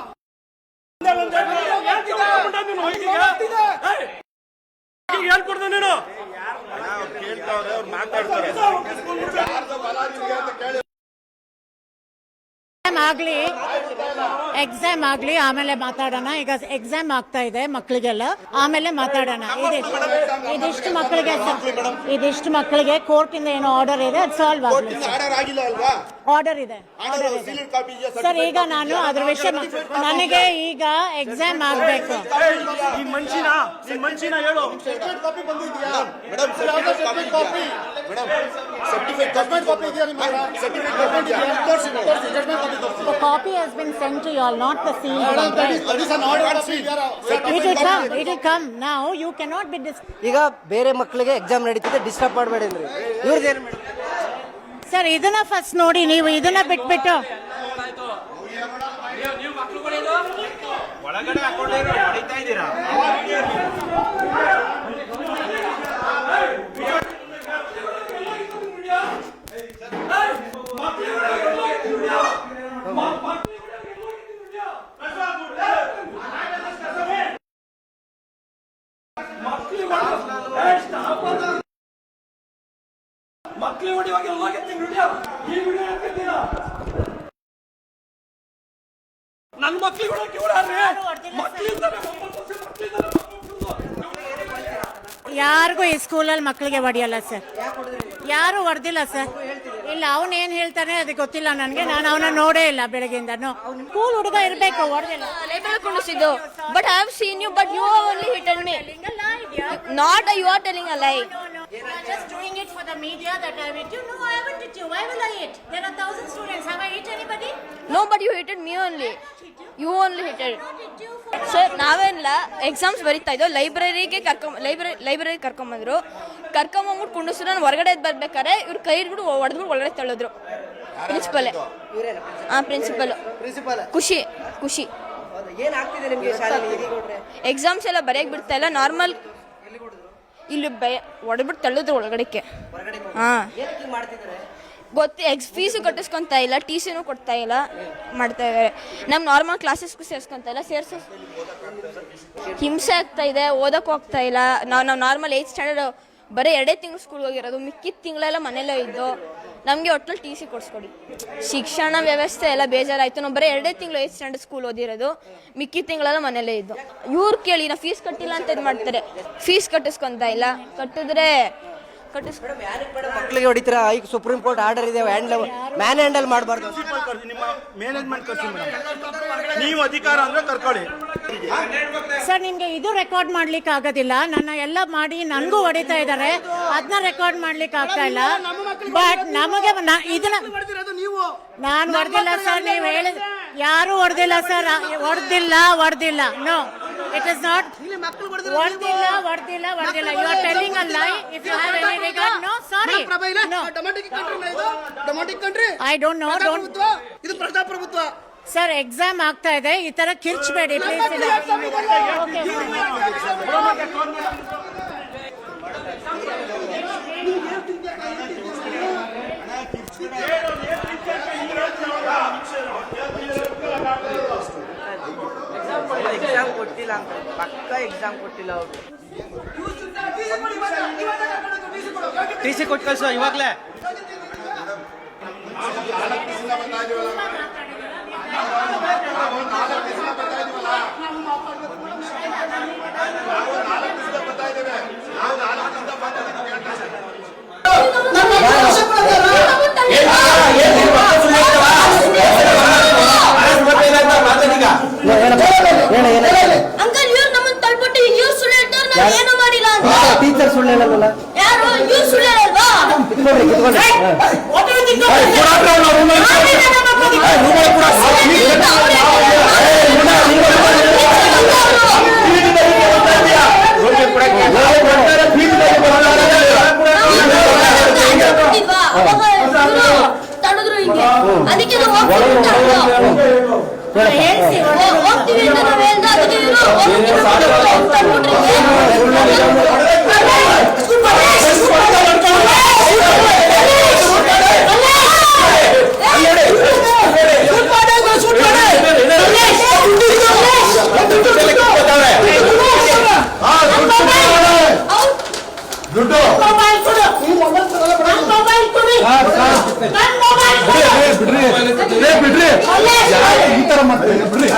ಎಕ್ಸಾಮ್ ಆಗ್ಲಿ ಆಮೇಲೆ ಮಾತಾಡೋಣ. ಈಗ ಎಕ್ಸಾಮ್ ಆಗ್ತಾ ಇದೆ ಮಕ್ಕಳಿಗೆಲ್ಲ, ಆಮೇಲೆ ಮಾತಾಡೋಣ. ಇದಿಷ್ಟು ಮಕ್ಕಳಿಗೆ ಕೋರ್ಟ್ ಇಂದ ಏನೋ ಆರ್ಡರ್ ಇದೆ, ಅದು ಸಾಲ್ವ್ ಆಗಲಿ. ಆರ್ಡರ್ ಇದೆ ಸರ್. ಈಗ ನಾನು ಅದ್ರ ವಿಷಯ, ನನಗೆ ಈಗ ಎಕ್ಸಾಮ್ ಆಗ್ಬೇಕು. The copy has been sent to you all, not the sealed one. It will come. Now you cannot be ಈಗ ಬೇರೆ ಮಕ್ಕಳಿಗೆ ಎಕ್ಸಾಮ್ ನಡೀತಿದೆ, ಡಿಸ್ಟರ್ಬ್ ಮಾಡಬೇಡಿ ಅಂದ್ರೆ ಇವ್ರದ್ದೇನು ಮೇಡಮ್? ಸರ್ ಇದನ್ನ ಫಸ್ಟ್ ನೋಡಿ, ನೀವು ಇದನ್ನ ಬಿಟ್ಬಿಟ್ಟು ಒಳಗಡೆ ಹಾಕೊಂಡಿರೋ ಹೊಡಿತಾ ಇದ್ದೀರಾ? ನನ್ನ ಮಕ್ಕಳಿಗೆ ಯಾರಿಗೂ ಈ ಸ್ಕೂಲಲ್ಲಿ ಮಕ್ಕಳಿಗೆ ಹೊಡೆಯಲ್ಲ ಸರ್, ಯಾರು ಹೊಡೆದಿಲ್ಲ ಸರ್. ಇಲ್ಲ, ಅವನು ಏನ್ ಹೇಳ್ತಾನೆ ಅದಕ್ಕೆ ಗೊತ್ತಿಲ್ಲ ನನಗೆ, ನಾನು ಅವನ ನೋಡೇ ಇಲ್ಲ ಬೆಳಗ್ಗೆಯಿಂದ. ಸ್ಕೂಲ್ ಹುಡುಗ ಇರ್ಬೇಕು, ಹೊಡೆದಿಲ್ಲ. But I have seen you, but you only hit me. Not you are telling a lie. You are just doing it for the media that I hit you. No, I haven't hit you. Why will I hit? There are 1,000 students. Have I hit anybody? No, but you hit me only. You only hit it. Sir ನಾವೆಲ್ಲ exams ಬರೀತಾ ಇದ್ದೋ, ಲೈಬ್ರರಿಗೆ ಕರ್ಕೊಂಬಂದ್ರು. ಕರ್ಕೊಂಬಂದ್ಬಿಟ್ಟು ಕುಂಡಿಸ್ರು. ನಾನು ಹೊರಗಡೆ ಬರ್ಬೇಕಾದ್ರೆ ಇವ್ರು ಕೈ ಹಿಡ್ಬಿಟ್ಟು ಹೊಡೆದ್ಬಿಟ್ಟು ಒಳಗಡೆ ತಳ್ಳೋದ್ರು. ಪ್ರಿನ್ಸಿಪಲ್ ಖುಷಿ ಎಕ್ಸಾಮ್ಸ್ ಎಲ್ಲ ಬರೆಯಕ್ ಬಿಡ್ತಾ ಇಲ್ಲ. ನಾರ್ಮಲ್ ಇಲ್ಲಿ ಹೊಡೆದ್ಬಿಟ್ಟು ತಳ್ಳೋದ್ರು ಒಳಗಡೆಕ್ಕೆ. ಫೀಸು ಕಟ್ಟಿಸ್ಕೊಂತ ಇಲ್ಲ, ಟಿ ಸಿನೂ ಕೊಡ್ತಾ ಇಲ್ಲ, ಮಾಡ್ತಾ ಇದ್ದಾರೆ. ನಮ್ಮ ನಾರ್ಮಲ್ ಕ್ಲಾಸಸ್ಗೂ ಸೇರಿಸ್ಕೊಂತ ಇಲ್ಲ, ಹಿಂಸೆ ಆಗ್ತಾ ಇದೆ, ಓದಕ್ಕೆ ಹೋಗ್ತಾ ಇಲ್ಲ. ನಾವು ನಾರ್ಮಲ್ 8th ಸ್ಟ್ಯಾಂಡರ್ಡ್ ಬರೀ 2 ತಿಂಗಳು ಸ್ಕೂಲ್ ಹೋಗಿರೋದು, ಮಿಕ್ಕಿದ ತಿಂಗಳೆಲ್ಲ ಮನೇಲೇ ಇದ್ದು. ನಮಗೆ ಒಟ್ಟಲ್ಲಿ ಟಿ ಸಿ ಕೊಡಿಸ್ಕೊಡಿ. ಶಿಕ್ಷಣ ವ್ಯವಸ್ಥೆ ಎಲ್ಲ ಬೇಜಾರಾಯಿತು. ನಾವು ಬರೀ 2 ತಿಂಗಳು 8th ಸ್ಟ್ಯಾಂಡರ್ಡ್ ಸ್ಕೂಲ್ ಓದಿರೋದು, ಮಿಕ್ಕಿದ ತಿಂಗಳೆಲ್ಲ ಮನೇಲೇ ಇದ್ದು. ಇವ್ರು ಕೇಳಿ ನಾವು ಫೀಸ್ ಕಟ್ಟಿಲ್ಲ ಅಂತ ಇದು ಮಾಡ್ತಾರೆ. ಫೀಸ್ ಕಟ್ಟಿಸ್ಕೊಂತ ಇಲ್ಲ, ಕಟ್ಟಿದ್ರೆ ಮಕ್ಕಳಿಗೆ ಹೊಡಿತೀರಾ? ಈಗ ಸುಪ್ರೀಂ ಕೋರ್ಟ್ ಆರ್ಡರ್ ಇದೆ, ಮ್ಯಾನ್ ಹ್ಯಾಂಡಲ್ ಮಾಡಬಾರ್ದು. ನಿಮ್ಮ ಮ್ಯಾನೇಜ್ಮೆಂಟ್ ಕರ್ಸಿ ನೀವು ಅಧಿಕಾರ ಅಂದ್ರೆ ಕರ್ಕೊಳ್ಳಿ. ಸರ್ ನಿಮ್ಗೆ ಇದು ರೆಕಾರ್ಡ್ ಮಾಡ್ಲಿಕ್ಕೆ ಆಗೋದಿಲ್ಲ. ನನ್ನ ಎಲ್ಲ ಮಾಡಿ ನನಗೂ ಹೊಡಿತಾ ಇದ್ದಾರೆ, ಅದನ್ನ ರೆಕಾರ್ಡ್ ಮಾಡ್ಲಿಕ್ಕೆ ಆಗ್ತಾ ಇಲ್ಲ. ಬಟ್ ನಮಗೆ ಇದನ್ನ ನಾನು ಹೊಡೆದಿಲ್ಲ ಸರ್. ನೀವು ಹೇಳಿದ ಯಾರು ಹೊಡೆದಿಲ್ಲ ಸರ್, ಹೊಡೆದಿಲ್ಲ. ನೋ, ಇಟ್ ಇಸ್ ನಾಟ್ ಹೊಡೆದಿಲ್ಲ. You are telling a lie. If you have any regard, no, sorry, no. I don't know. ಇದು ಪ್ರಜಾಪ್ರಭುತ್ವ ಸರ್. ಎಕ್ಸಾಮ್ ಆಗ್ತಾ ಇದೆ, ಈ ತರ ಕಿರ್ಚಬೇಡಿ ಪ್ಲೀಸ್. ಎಕ್ಸಾಮ್ ಕೊಟ್ಟಿಲ್ಲ ಅಂತ ಪಕ್ಕ ಎಕ್ಸಾಮ್ ಕೊಟ್ಟಿಲ್ಲ ಅವರು. ಟಿಸಿ ಕೊಟ್ಟು ಕಳ್ಸೋ ಇವಾಗ್ಲೇ. ಅಂಕಲ್ ಇವ್ರು ನಮ್ಮನ್ನ ತಳ್ಬಿಟ್ಟು ಇವ್ರು ಸುಳ್ಳು ಹೇಳ್ತಾರೆ, ನಾವು ಏನು ಮಾಡಿಲ್ಲ ಅಂತ. ಟೀಚರ್ ಸುಳ್ಳು ಹೇಳಲ್ಲ. ಯಾರು ಇವ್ರು ಸುಳ್ಳು ಹೇಳಲ್ವಾ? ತಡೆದ್ರು ಹಿಂಗೆ, ಅದಕ್ಕೆ ನಾವು ಹೋಗ್ತೀವಿ ಅಂತ ನಾವು ಹೇಳ್ದ, ಅದಕ್ಕೆ ಬಿಡ್ರಿ ಈ ತರ ಮಾಡ್ತಾರೆ ಬಿಡ್ರಿ.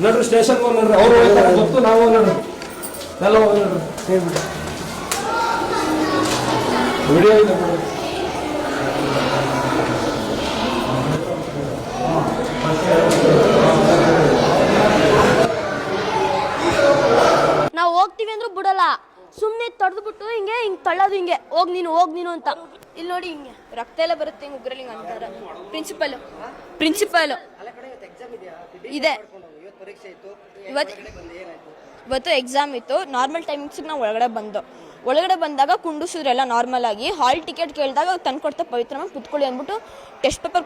ನೋಡ್ರಿ ಸ್ಟೇಷನ್ ನೋಡ್ರಿ, ಅವ್ರು ಗೊತ್ತು, ನಾವು ನೋಡ್ರಿ ಎಲ್ಲ ವಿಡಿಯೋ ಇದೆ. ನಾವು ಹೋಗ್ತೀವಿ ಅಂದ್ರೂ ಬಿಡಲ್ಲ, ಸುಮ್ಮನೆ ತಡೆದ್ಬಿಟ್ಟು ಹಿಂಗೆ ತಳ್ಳೋದು, ಹಿಂಗೆ ಹೋಗ್ ನೀನು ಅಂತ. ಇಲ್ಲಿ ನೋಡಿ ಹಿಂಗೆ ರಕ್ತ ಎಲ್ಲ ಬರುತ್ತೆ, ಹಿಂಗೆ ಉಗ್ರಲ್ಲಿ ಹಿಂಗೆ ಅಂತಾರೆ. ಪ್ರಿನ್ಸಿಪಲ್ ಇದೆ. ಇವತ್ತು ಎಕ್ಸಾಮ್ ಇತ್ತು, ನಾರ್ಮಲ್ ಟೈಮಿಂಗ್ಸಿಗೆ ನಾವು ಒಳಗಡೆ ಬಂದಾಗ ಕುಂಡಿಸಿದ್ರೆಲ್ಲ ನಾರ್ಮಲ್ ಆಗಿ. ಹಾಲ್ ಟಿಕೆಟ್ ಕೇಳಿದಾಗ ತಂದು ಪವಿತ್ರ ಮ್ಯಾಮ್ ಕುತ್ಕೊಳ್ಳಿ ಅಂದ್ಬಿಟ್ಟು ಟೆಸ್ಟ್ ಪೇಪರ್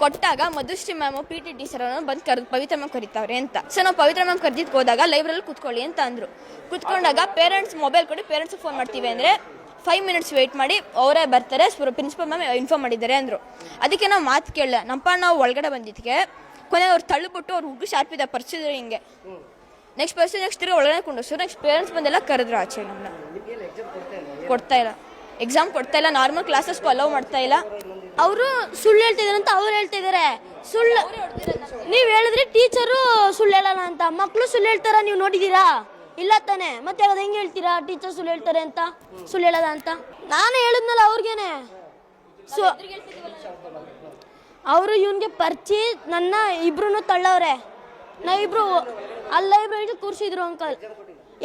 ಕೊಟ್ಟಾಗ ಮಧುಶ್ರೀ ಮ್ಯಾಮು PT ಟೀಚರ್ ಬಂದು ಪವಿತ್ರ ಮ್ಯಾಮ್ ಕರೀತಾವ್ರೆ ಅಂತ. ಸೊ ನಾವು ಪವಿತ್ರ ಮ್ಯಾಮ್ ಕರೆದಿದ್ದು ಹೋದಾಗ ಲೈಬ್ರರಿಯಲ್ಲಿ ಕುತ್ಕೊಳ್ಳಿ ಅಂತ ಅಂದರು. ಕುತ್ಕೊಂಡಾಗ ಪೇರೆಂಟ್ಸ್ ಮೊಬೈಲ್ ಕೊಡಿ, ಪೇರೆಂಟ್ಸ್ ಫೋನ್ ಮಾಡ್ತೀವಿ ಅಂದರೆ 5 ಮಿನಿಟ್ಸ್ ವೆಯ್ಟ್ ಮಾಡಿ ಅವರೇ ಬರ್ತಾರೆ, ಪ್ರಿನ್ಸಿಪಲ್ ಮ್ಯಾಮ್ ಇನ್ಫಾರ್ಮ್ ಮಾಡಿದ್ದಾರೆ ಅಂದರು. ಅದಕ್ಕೆ ನಾವು ಮಾತು ಕೇಳಲ್ಲ. ನಾವು ಒಳಗಡೆ ಬಂದಿದ್ದಕ್ಕೆ ಕೊನೆ ಅವ್ರು ತಳ್ಳಿಬಿಟ್ಟು ಅವ್ರು ಹುಡುಗ ಶಾರ್ಪಿದೆ ಪರಿಸಿದ್ರು ಹಿಂಗೆ. ನೆಕ್ಸ್ಟ್ ತಿರ್ಗಿ ಒಳಗಡೆ ಕುಂಡಿಸ್ರು. ನೆಕ್ಸ್ಟ್ ಪೇರೆಂಟ್ಸ್ ಬಂದೆಲ್ಲ ಕರೆದ್ರು ಆಚೆ. ನಮ್ಮನ್ನ ಕೊಡ್ತಾ ಇಲ್ಲ, ನಾರ್ಮಲ್ ಕ್ಲಾಸಸ್ಗೂ ಅಲೌ ಮಾಡ್ತಾ ಇಲ್ಲ. ಅವರು ಸುಳ್ಳು ಹೇಳ್ತಿದ್ದಾರೆ ಅಂತ ಅವ್ರು ಹೇಳ್ತಿದ್ದಾರೆ. ಸುಳ್ಳು ನೀವು ಹೇಳಿದ್ರಿ ಟೀಚರು ಸುಳ್ಳು ಹೇಳಲ್ಲ ಅಂತ. ಮಕ್ಕಳು ಸುಳ್ಳು ಹೇಳ್ತಾರ, ನೀವು ನೋಡಿದ್ದೀರಾ? ಇಲ್ಲ ತಾನೆ, ಮತ್ತೆ ಅದು ಹೆಂಗೆ ಹೇಳ್ತೀರಾ ಟೀಚರ್ ಸುಳ್ಳು ಹೇಳ್ತಾರೆ ಅಂತ, ಸುಳ್ಳು ಹೇಳದ ಅಂತ? ನಾನೇ ಹೇಳಿದ್ನಲ್ಲ ಅವ್ರಿಗೇನೆ. ಅವರು ಇವನ್ಗೆ ಪರಿಚಿ ನನ್ನ ಇಬ್ರು ತಳ್ಳವ್ರೆ. ನಾವಿಬ್ರು ಅಲ್ಲ ಇಬ್ರು ಕೂರಿಸಿದ್ರು ಅಂಕಲ್.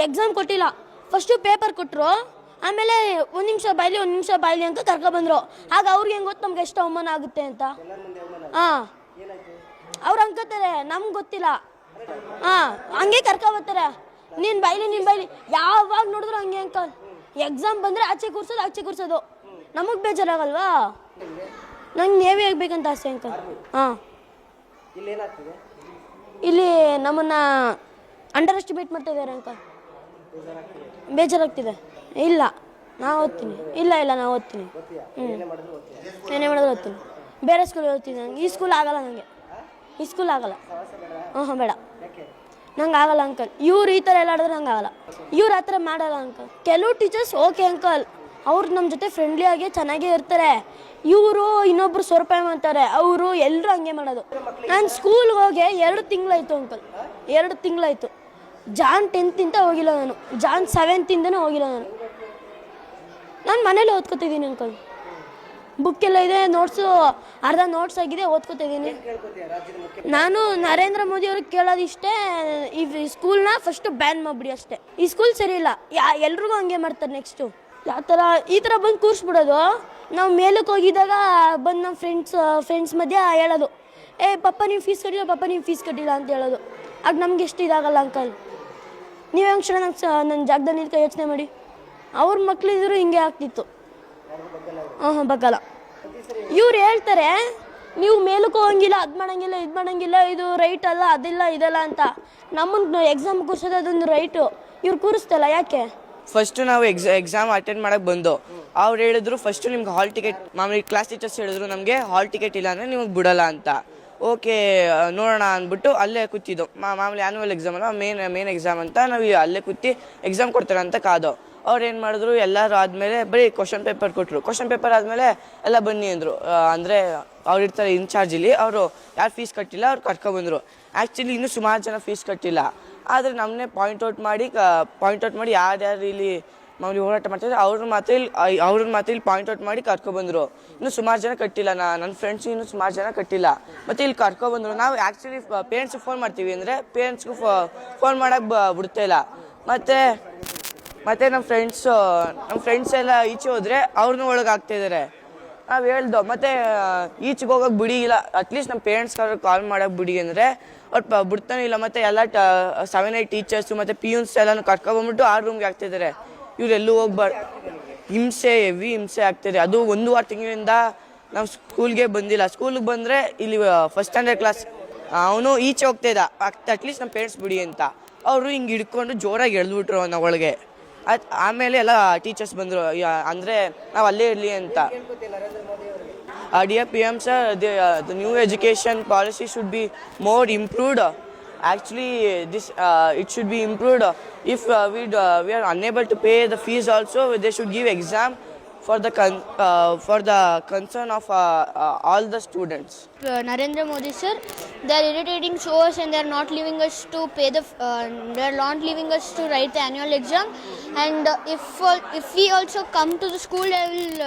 ಎಕ್ಸಾಮ್ ಕೊಟ್ಟಿಲ್ಲ, ಫಸ್ಟು ಪೇಪರ್ ಕೊಟ್ಟರು, ಆಮೇಲೆ ಒಂದು ನಿಮಿಷ ಬಾಯ್ಲಿ ಅಂತ ಕರ್ಕೊಬಂದ್ರು. ಆಗ ಅವ್ರಿಗೆ ಹೆಂಗೆ ಗೊತ್ತು ನಮ್ಗೆ ಎಷ್ಟು ಅವಮಾನ ಆಗುತ್ತೆ ಅಂತ. ಹಾಂ, ಅವ್ರು ಅನ್ಕೋತಾರೆ ನಮ್ಗೆ ಗೊತ್ತಿಲ್ಲ. ಹಾಂ, ಹಂಗೆ ಕರ್ಕೊಬರ್ತಾರೆ. ನೀನು ಬಾಯ್ಲಿ ಯಾವಾಗ ನೋಡಿದ್ರು ಹಂಗೆ ಅಂಕಲ್. ಎಕ್ಸಾಮ್ ಬಂದರೆ ಆಚೆ ಕೂರ್ಸೋದು ನಮಗೆ ಬೇಜಾರಾಗಲ್ವಾ? ನಂಗೆ ನೇವಿ ಆಗಬೇಕಂತ ಆಸೆ ಅಂಕಲ್. ಹಾಂ, ಇಲ್ಲಿ ನಮ್ಮನ್ನ ಅಂಡರ್ ಎಸ್ಟಿಮೇಟ್ ಮಾಡ್ತಾ ಇದ್ದಾರೆ ಅಂಕಲ್. ಬೇಜಾರಾಗ್ತಿದೆ. ಇಲ್ಲ, ನಾ ಓದ್ತೀನಿ. ಇಲ್ಲ ನಾ ಓದ್ತೀನಿ. ಏನೇ ಮಾಡಿದ್ರು ಓದ್ತೀನಿ. ಬೇರೆ ಸ್ಕೂಲ್ ಓದ್ತೀನಿ. ನಂಗೆ ಈ ಸ್ಕೂಲ್ ಆಗಲ್ಲ, ನನಗೆ ಈ ಸ್ಕೂಲ್ ಆಗಲ್ಲ. ಬೇಡ, ನಂಗೆ ಆಗಲ್ಲ ಅಂಕಲ್. ಇವ್ರು ಈ ಥರ ಎಲ್ಲ ಆಡಿದ್ರೆ ನಂಗೆ ಆಗಲ್ಲ. ಇವ್ರು ಆ ಥರ ಮಾಡಲ್ಲ ಅಂಕಲ್. ಕೆಲವು ಟೀಚರ್ಸ್ ಓಕೆ ಅಂಕಲ್, ಅವ್ರು ನಮ್ಮ ಜೊತೆ ಫ್ರೆಂಡ್ಲಿ ಆಗಿ ಚೆನ್ನಾಗೇ ಇರ್ತಾರೆ. ಇವರು ಇನ್ನೊಬ್ರು ಸ್ವರೂಪಾಯಿ ಮಾಡ್ತಾರೆ, ಅವರು ಎಲ್ಲರೂ ಹಂಗೆ ಮಾಡೋದು. ನಾನು ಸ್ಕೂಲ್ಗೆ ಹೋಗಿ 2 ತಿಂಗಳಾಯಿತು ಅಂಕಲ್, 2 ತಿಂಗಳಾಯಿತು. ಜಾನ್ 10th ಹೋಗಿಲ್ಲ ನಾನು, ಜಾನ್ 7th ಹೋಗಿಲ್ಲ ನಾನು ಮನೇಲಿ ಓದ್ಕೊತಿದ್ದೀನಿ ಅಂಕಲ್. ಬುಕ್ಕೆಲ್ಲ ಇದೆ, ನೋಟ್ಸು ಅರ್ಧ ನೋಟ್ಸ್ ಆಗಿದೆ, ಓದ್ಕೊತಿದ್ದೀನಿ. ನಾನು ನರೇಂದ್ರ ಮೋದಿ ಅವ್ರಿಗೆ ಕೇಳೋದಿಷ್ಟೇ, ಈ ಸ್ಕೂಲ್ನ ಫಸ್ಟು ಬ್ಯಾನ್ ಮಾಡಿಬಿಡಿ ಅಷ್ಟೇ. ಈ ಸ್ಕೂಲ್ ಸರಿ ಇಲ್ಲ, ಎಲ್ರಿಗೂ ಹಂಗೆ ಮಾಡ್ತಾರೆ. ನೆಕ್ಸ್ಟು ಯಾವ ಥರ ಈ ಥರ ಬಂದು ಕೂರಿಸ್ಬಿಡೋದು. ನಾವು ಮೇಲಕ್ಕೆ ಹೋಗಿದ್ದಾಗ ಬಂದು ನಮ್ಮ ಫ್ರೆಂಡ್ಸ್ ಮಧ್ಯೆ ಹೇಳೋದು, ಪಪ್ಪ ನೀವು ಫೀಸ್ ಕಟ್ಟಿಲ್ಲ, ಪಪ್ಪ ನೀವು ಫೀಸ್ ಕಟ್ಟಿಲ್ಲ ಅಂತ ಹೇಳೋದು. ಆಗ ನಮ್ಗೆ ಎಷ್ಟು ಇದಾಗಲ್ಲ ಅಂಕಲ್. ನೀವು ಹೆಂಗೆ ಕ್ಷಣ ನನ್ನ ಜಾಗದಲ್ಲಿ ನಿಂತ್ಕೊಂಡು ಯೋಚನೆ ಮಾಡಿ. ಅವ್ರ ಮಕ್ಕಳಿದ್ರು ಹಿಂಗೆ ಆಗ್ತಿತ್ತು. ಬಗ್ಗಲ್ಲ. ಇವ್ರು ಹೇಳ್ತಾರೆ ನೀವು ಮೇಲಕ್ಕೆ ಹೋಗಂಗಿಲ್ಲ, ಅದು ಮಾಡಂಗಿಲ್ಲ, ಇದು ಮಾಡಂಗಿಲ್ಲ, ಇದು ರೈಟ್ ಅಲ್ಲ, ಅದಿಲ್ಲ ಇದಲ್ಲ ಅಂತ. ನಮ್ಮನ್ನು ಎಕ್ಸಾಮ್ ಕೂರಿಸೋದು ಅದೊಂದು ರೈಟು. ಇವ್ರು ಕೂರಿಸ್ತಲ್ಲ, ಯಾಕೆ? ಫಸ್ಟು ನಾವು ಎಕ್ಸಾಮ್ ಅಟೆಂಡ್ ಮಾಡೋಕ್ಕೆ ಬಂದು ಅವ್ರು ಹೇಳಿದ್ರು ಫಸ್ಟು ನಿಮ್ಗೆ ಹಾಲ್ ಟಿಕೆಟ್, ಮಾಮೂಲಿ ಕ್ಲಾಸ್ ಟೀಚರ್ಸ್ ಹೇಳಿದ್ರು ನಮಗೆ ಹಾಲ್ ಟಿಕೆಟ್ ಇಲ್ಲ ಅಂದರೆ ನಿಮಗೆ ಬಿಡೋಲ್ಲ ಅಂತ. ಓಕೆ ನೋಡೋಣ ಅಂದ್ಬಿಟ್ಟು ಅಲ್ಲೇ ಕೂತಿದ್ದು. ಮಾಮೂಲಿ ಆ್ಯನ್ಯುವಲ್ ಎಕ್ಸಾಮ್ ಅಲ್ಲ, ಮೇನ್ ಎಕ್ಸಾಮ್ ಅಂತ ನಾವು ಅಲ್ಲೇ ಕೂತಿ ಎಕ್ಸಾಮ್ ಕೊಡ್ತಾರೆ ಅಂತ ಕಾದೋ. ಅವ್ರು ಏನು ಮಾಡಿದ್ರು, ಎಲ್ಲರೂ ಆದಮೇಲೆ ಬರೀ ಕ್ವಶನ್ ಪೇಪರ್ ಕೊಟ್ಟರು. ಕ್ವಶನ್ ಪೇಪರ್ ಆದಮೇಲೆ ಎಲ್ಲ ಬನ್ನಿ ಅಂದರು. ಅಂದರೆ ಅವ್ರು ಇರ್ತಾರೆ ಇನ್ಚಾರ್ಜಲ್ಲಿ, ಅವರು ಯಾರು ಫೀಸ್ ಕಟ್ಟಿಲ್ಲ ಅವ್ರು ಕರ್ಕೊಬಂದರು. ಆ್ಯಕ್ಚುಲಿ ಇನ್ನೂ ಸುಮಾರು ಜನ ಫೀಸ್ ಕಟ್ಟಿಲ್ಲ. ಆದರೆ ನಮ್ಮನ್ನೇ ಪಾಯಿಂಟ್ ಔಟ್ ಮಾಡಿ ಯಾರ್ಯಾರು ಇಲ್ಲಿ ಮಾಮೂಲಿ ಹೋರಾಟ ಮಾಡ್ತಿದ್ದಾರೆ ಅವ್ರನ್ನ ಮಾತ್ರ ಇಲ್ಲಿ ಪಾಯಿಂಟ್ ಔಟ್ ಮಾಡಿ ಕರ್ಕೊಬಂದರು. ಇನ್ನೂ ಸುಮಾರು ಜನ ಕಟ್ಟಿಲ್ಲ. ನನ್ನ ಫ್ರೆಂಡ್ಸು ಇನ್ನೂ ಸುಮಾರು ಜನ ಕಟ್ಟಿಲ್ಲ. ಮತ್ತು ಇಲ್ಲಿ ಕರ್ಕೊಬಂದರು. ನಾವು ಆ್ಯಕ್ಚುಲಿ ಪೇರೆಂಟ್ಸಿಗೆ ಫೋನ್ ಮಾಡ್ತೀವಿ ಅಂದರೆ ಪೇರೆಂಟ್ಸ್ಗೂ ಫೋನ್ ಮಾಡೋಕ್ಕೆ ಬಿಡ್ತಾ ಇಲ್ಲ. ಮತ್ತು ನಮ್ಮ ಫ್ರೆಂಡ್ಸ್ ಎಲ್ಲ ಈಚೆ ಹೋದರೆ ಅವ್ರನ್ನೂ ಒಳಗೆ ಆಗ್ತಾಯಿದ್ದಾರೆ. ನಾವು ಹೇಳ್ದೋ ಮತ್ತು ಈಚೆಗೆ ಹೋಗೋಕೆ ಬಿಡಿಗಿಲ್ಲ. ಅಟ್ಲೀಸ್ಟ್ ನಮ್ಮ ಪೇರೆಂಟ್ಸ್ಗಾದ್ರು ಕಾಲ್ ಮಾಡೋಕೆ ಬಿಡಿ ಅಂದರೆ ಅವ್ರು ಬಿಡ್ತಾನೆ ಇಲ್ಲ. ಮತ್ತು ಎಲ್ಲ 7-8 ಟೀಚರ್ಸು ಮತ್ತು ಪಿಯೂನ್ಸ್ ಎಲ್ಲನೂ ಕರ್ಕೊಬಂದ್ಬಿಟ್ಟು 6 ರೂಮ್ಗೆ ಆಗ್ತಿದ್ದಾರೆ. ಇವರೆಲ್ಲೂ ಹೋಗ್ಬಾರ್ದು. ಹೆವಿ ಹಿಂಸೆ ಆಗ್ತಿದೆ. ಅದು 1 ತಿಂಗಳಿಂದ ನಾವು ಸ್ಕೂಲ್ಗೆ ಬಂದಿಲ್ಲ. ಸ್ಕೂಲಿಗೆ ಬಂದರೆ ಇಲ್ಲಿ ಫಸ್ಟ್ ಸ್ಟ್ಯಾಂಡರ್ಡ್ ಕ್ಲಾಸ್ ಅವನು ಈಚೆ ಹೋಗ್ತಾ ಇದ್ದ. ಅಟ್ಲೀಸ್ಟ್ ನಮ್ಮ ಪೇರೆಂಟ್ಸ್ ಬಿಡಿ ಅಂತ ಅವರು ಹಿಂಗೆ ಹಿಡ್ಕೊಂಡು ಜೋರಾಗಿ ಎಳೆದ್ಬಿಟ್ರು ನಾವು ಒಳಗೆ. ಆಮೇಲೆ ಎಲ್ಲ ಟೀಚರ್ಸ್ ಬಂದರು, ಅಂದರೆ ನಾವು ಅಲ್ಲೇ ಇರಲಿ ಅಂತ. Dear PM sir, the new education policy should be more improved. Actually, it should be improved. If we are unable to pay the fees also, they should give exam for the concern of all the students. Narendra Modi sir, they are irritating so us and they are not leaving us to pay they are not leaving us to write the annual exam. And if we also come to the school, they will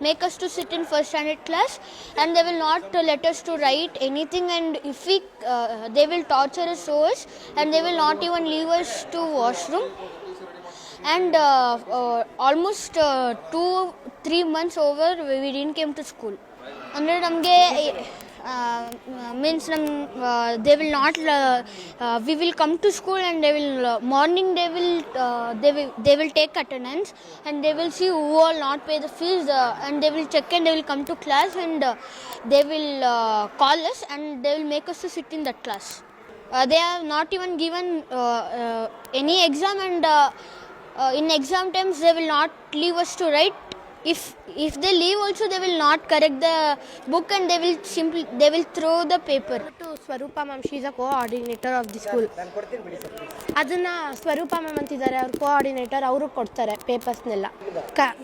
make us to sit in first standard class and they will not let us to write anything. And if we they will torture us so us and they will not even leave us to washroom. And almost 2-3 months over we didn't came to school. Andre namge means they will not we will come to school and they will morning they will take attendance and they will see who will not pay the fees and they will check and they will come to class and they will call us and they will make us to sit in that class. They have not even given any exam and in exam times they will not leave us to write. If they leave also, they will not correct the book and they will throw the paper. To Swarupa ma'am, she is a coordinator of the school. ಅದನ್ನ ಸ್ವರೂಪ ma'am ಅಂತಿದ್ದಾರೆ, ಅವ್ರ coordinator. ಅವರು ಕೊಡ್ತಾರೆ ಪೇಪರ್ಸ್ನೆಲ್ಲ,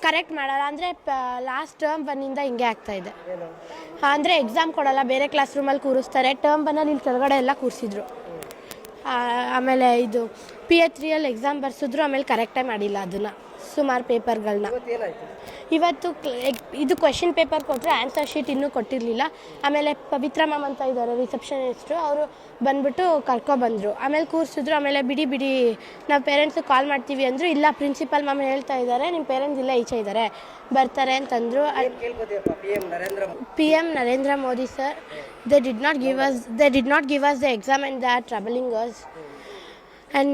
correct ಮಾಡಲ್ಲ. ಅಂದರೆ last term ಬಂದಿಂದ ಹಿಂಗೆ ಆಗ್ತಾ ಇದೆ. ಅಂದರೆ ಎಕ್ಸಾಮ್ ಕೊಡಲ್ಲ, ಬೇರೆ ಕ್ಲಾಸ್ ರೂಮಲ್ಲಿ ಕೂರಿಸ್ತಾರೆ. ಟರ್ಮ್ ಬನ್ನಲ್ಲಿ ಇಲ್ಲಿ ಕೆಳಗಡೆ ಎಲ್ಲ ಕೂರಿಸಿದ್ರು. ಆಮೇಲೆ ಇದು PA3 ಎಕ್ಸಾಮ್ ಬರ್ಸಿದ್ರು, ಆಮೇಲೆ ಕರೆಕ್ಟಾಗಿ ಮಾಡಿಲ್ಲ ಅದನ್ನು, ಸುಮಾರು ಪೇಪರ್ಗಳನ್ನ. ಇವತ್ತು ಇದು ಕ್ವೆಶನ್ ಪೇಪರ್ ಕೊಟ್ಟರೆ ಆನ್ಸರ್ ಶೀಟ್ ಇನ್ನೂ ಕೊಟ್ಟಿರಲಿಲ್ಲ. ಆಮೇಲೆ ಪವಿತ್ರ ಮ್ಯಾಮ್ ಅಂತ ಇದ್ದಾರೆ ರಿಸೆಪ್ಷನಿಸ್ಟು, ಅವರು ಬಂದ್ಬಿಟ್ಟು ಕರ್ಕೊಬಂದರು. ಆಮೇಲೆ ಕೂರಿಸಿದ್ರು. ಆಮೇಲೆ ಬಿಡಿ ನಾವು ಪೇರೆಂಟ್ಸಿಗೆ ಕಾಲ್ ಮಾಡ್ತೀವಿ ಅಂದರು. ಇಲ್ಲ, ಪ್ರಿನ್ಸಿಪಲ್ ಮ್ಯಾಮ್ ಹೇಳ್ತಾ ಇದ್ದಾರೆ ನಿಮ್ಮ ಪೇರೆಂಟ್ಸ್ ಇಲ್ಲ ಈಚೆ ಇದ್ದಾರೆ, ಬರ್ತಾರೆ ಅಂತಂದರು. PM Narendra Modi sir, they did not give us the exam and they are troubling us and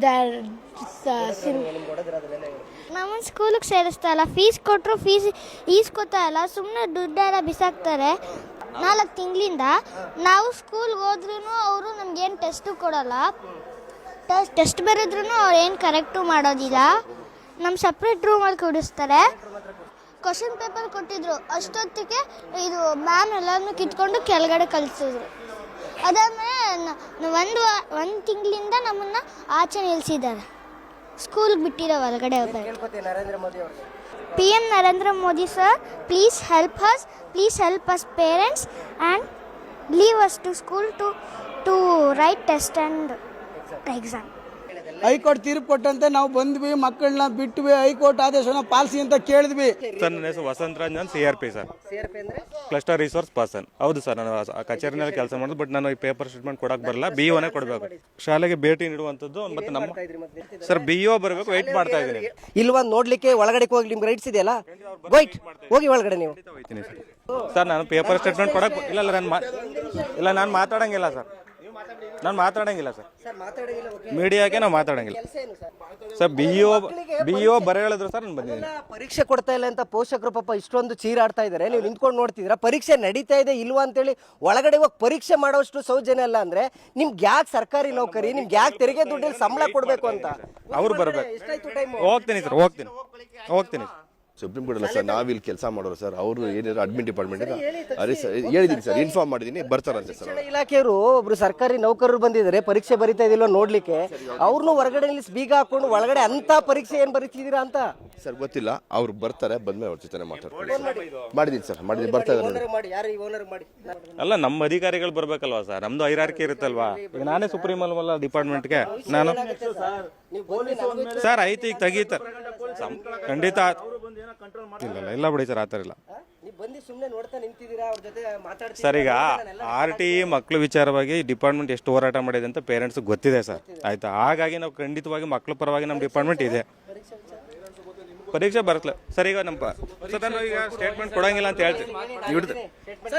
they are ನಮ್ಮನ್ನು ಸ್ಕೂಲಿಗೆ ಸೇರಿಸ್ತಾ ಇಲ್ಲ. ಫೀಸ್ ಕೊಟ್ಟರು ಫೀಸ್ ಈಸ್ಕೊತಾ ಇಲ್ಲ, ಸುಮ್ಮನೆ ದುಡ್ಡೆಲ್ಲ ಬಿಸಾಕ್ತಾರೆ. 4 ತಿಂಗಳಿಂದ ನಾವು ಸ್ಕೂಲ್ಗೆ ಹೋದ್ರೂ ಅವರು ನಮಗೇನು ಟೆಸ್ಟು ಕೊಡೋಲ್ಲ. ಟೆಸ್ಟ್ ಬರೆದ್ರೂ ಅವ್ರು ಏನು ಕರೆಕ್ಟು ಮಾಡೋದಿಲ್ಲ. ನಮ್ಮ ಸಪ್ರೇಟ್ ರೂಮಲ್ಲಿ ಕೂಡಿಸ್ತಾರೆ. ಕ್ವಶನ್ ಪೇಪರ್ ಕೊಟ್ಟಿದ್ರು, ಅಷ್ಟೊತ್ತಿಗೆ ಇದು ಮ್ಯಾಮ್ ಎಲ್ಲರನ್ನೂ ಕಿತ್ಕೊಂಡು ಕೆಳಗಡೆ ಕಳಿಸಿದ್ರು. ಅದಾದಮೇಲೆ ಒಂದು ತಿಂಗಳಿಂದ ನಮ್ಮನ್ನು ಆಚೆ ನಿಲ್ಲಿಸಿದ್ದಾರೆ, ಸ್ಕೂಲ್ಗೆ ಬಿಟ್ಟಿರೋ ಹೊರಗಡೆ ಹೋಗ್ಬೇಕು. PM Narendra Modi sir, please help us parents and leave us to school to write test and exam. High court ತೀರ್ಪು ಕೊಟ್ಟಂತೆ ನಾವು ಬಂದ್ವಿ, ಮಕ್ಕಳನ್ನ ಬಿಟ್ವಿ, ಹೈಕೋರ್ಟ್ ಆದೇಶನ ಪಾಲಿಸಿ ಅಂತ ಕೇಳಿದ್ವಿ. ಸರ್ ನನ್ನ ಹೆಸರು Vasantha Ranjan, CRP sir, cluster resource person. ಹೌದು ಸರ್, ನಾನು ಕಚೇರಿನಲ್ಲಿ ಕೆಲಸ ಮಾಡೋದು, ಬಟ್ ನಾನು ಈ ಪೇಪರ್ ಸ್ಟೇಟ್ಮೆಂಟ್ ಕೊಡಕ್ಕೆ ಬರಲ್ಲ, BOನೇ ಕೊಡಬೇಕು. ಶಾಲೆಗೆ ಭೇಟಿ ನೀಡುವಂಥದ್ದು ಮತ್ತೆ ನಮ್ಮ ಸರ್ BO ಬರಬೇಕು, ವೆಯ್ಟ್ ಮಾಡ್ತಾ ಇದ್ದೀನಿ. ಇಲ್ವಾ ನೋಡ್ಲಿಕ್ಕೆ ಒಳಗಡೆ ಹೋಗಿ ನಿಮ್ಗೆ ರೈಟ್ಸ್ ಇದೆಯಲ್ಲ, ಹೋಗಿ ಒಳಗಡೆ ನೀವು. ಸರ್ ನಾನು ಪೇಪರ್ ಸ್ಟೇಟ್ಮೆಂಟ್ ಕೊಡಕ್ಕೆ ಇಲ್ಲ, ನಾನು ಮಾತಾಡಂಗಿಲ್ಲ ಸರ್, ಸರ್ ಮೀಡಿಯಾಗೆ ನಾವು ಮಾತಾಡಂಗಿಲ್ಲ ಸರ್. BO ಬರ ಹೇಳಿದ್ರು ಸರ್, ನಾನು ಬಂದಿದ್ದೀನಿ. ಪರೀಕ್ಷೆ ಕೊಡ್ತಾ ಇಲ್ಲ ಅಂತ ಪೋಷಕರು ಪಾಪ ಇಷ್ಟೊಂದು ಚೀರಾಡ್ತಾ ಇದ್ದಾರೆ, ನೀವು ನಿಂತ್ಕೊಂಡು ನೋಡ್ತಿದ್ದೀರಾ. ಪರೀಕ್ಷೆ ನಡೀತಾ ಇದೆ ಇಲ್ವಾ ಅಂತೇಳಿ ಒಳಗಡೆ ಹೋಗಿ ಪರೀಕ್ಷೆ ಮಾಡೋಷ್ಟು ಸೌಜನ್ಯ ಅಲ್ಲ ಅಂದ್ರೆ ನಿಮ್ಗೆ ಯಾಕೆ ಸರ್ಕಾರಿ ನೌಕರಿ, ನಿಮ್ಗೆ ಯಾಕೆ ತೆರಿಗೆ ದುಡ್ಡಲ್ಲಿ ಸಂಬಳ ಕೊಡಬೇಕು ಅಂತ ಅವ್ರು ಬರಬೇಕು. ಹೋಗ್ತೀನಿ ಸರ್, ಹೋಗ್ತೀನಿ. ಸುಪ್ರೀಂ ಕೋರ್ಟ್ ಅಲ್ಲ ಸರ್, ನಾವಿಲ್ಲಿ ಕೆಲಸ ಮಾಡೋರು ಸರ್. ಅವರು ಏನಾದ್ರು ಅಡ್ಮಿನ್ ಡಿಪಾರ್ಟ್ಮೆಂಟ್ ಅರೆ ಸರ್ ಹೇಳಿದ್ದೀನಿ ಸರ್, ಇನ್ಫಾರ್ಮ್ ಮಾಡಿದ್ದೀನಿ, ಬರ್ತಾರಂತೆ ಸರ್. ಇಲಾಖೆಯವರು ಒಬ್ರು ಸರ್ಕಾರಿ ನೌಕರರು ಬಂದಿದ್ದಾರೆ, ಪರೀಕ್ಷೆ ಬರೀತಾ ಇದಿಲ್ವ ನೋಡ್ಲಿಕ್ಕೆ, ಅವ್ರನ್ನೂ ಹೊರಗಡೆ ನಿಲ್ಲಿಸಿ ಬೀಗ ಹಾಕೊಂಡು ಒಳಗಡೆ ಅಂತ ಪರೀಕ್ಷೆ ಏನ್ ಬರೀತಿದ್ದೀರಾ ಅಂತ ಸರ್ ಗೊತ್ತಿಲ್ಲ. ಅವ್ರು ಬರ್ತಾರೆ, ಬಂದ್ಮೇಲೆ ಅವ್ರ ಜೊತೆ ಮಾಡಿದ್ದೀನಿ ಸರ್, ಬರ್ತಾ ಇದ್ದಾರೆ. ಅಲ್ಲ, ನಮ್ಮ ಅಧಿಕಾರಿಗಳು ಬರ್ಬೇಕಲ್ವಾ ಸರ್, ನಮ್ದು ಹೈರಾರ್ಕಿ ಇರುತ್ತಲ್ವಾ. ಈಗ ನಾನೇ ಸುಪ್ರೀಂ ಅಲ್ವಲ್ಲ ಡಿಪಾರ್ಟ್ಮೆಂಟ್ಗೆ, ನಾನು ಸರ್ ಆಯ್ತು ಈಗ ತೆಗೀತಾರೆ ಖಂಡಿತ. ಇಲ್ಲ ಬಿಡಿ ಸರ್, ಆ ಥರ ಇಲ್ಲ ಸರ್. ಈಗ RTE ಮಕ್ಕಳು ವಿಚಾರವಾಗಿ ಡಿಪಾರ್ಟ್ಮೆಂಟ್ ಎಷ್ಟು ಹೋರಾಟ ಮಾಡಿದೆ ಅಂತ ಪೇರೆಂಟ್ಸ್ ಗೊತ್ತಿದೆ ಸರ್, ಆಯ್ತಾ. ಹಾಗಾಗಿ ನಾವು ಖಂಡಿತವಾಗಿ ಮಕ್ಕಳ ಪರವಾಗಿ ನಮ್ಮ ಡಿಪಾರ್ಟ್ಮೆಂಟ್ ಇದೆ. ಪರೀಕ್ಷೆ ಬರ್ತಲ್ಲ ಸರ್. ಈಗ ನಮ್ಮ ಸರ್ ನಾನು ಈಗ ಸ್ಟೇಟ್ಮೆಂಟ್ ಕೊಡಂಗಿಲ್ಲ ಅಂತ ಹೇಳ್ತೀನಿ.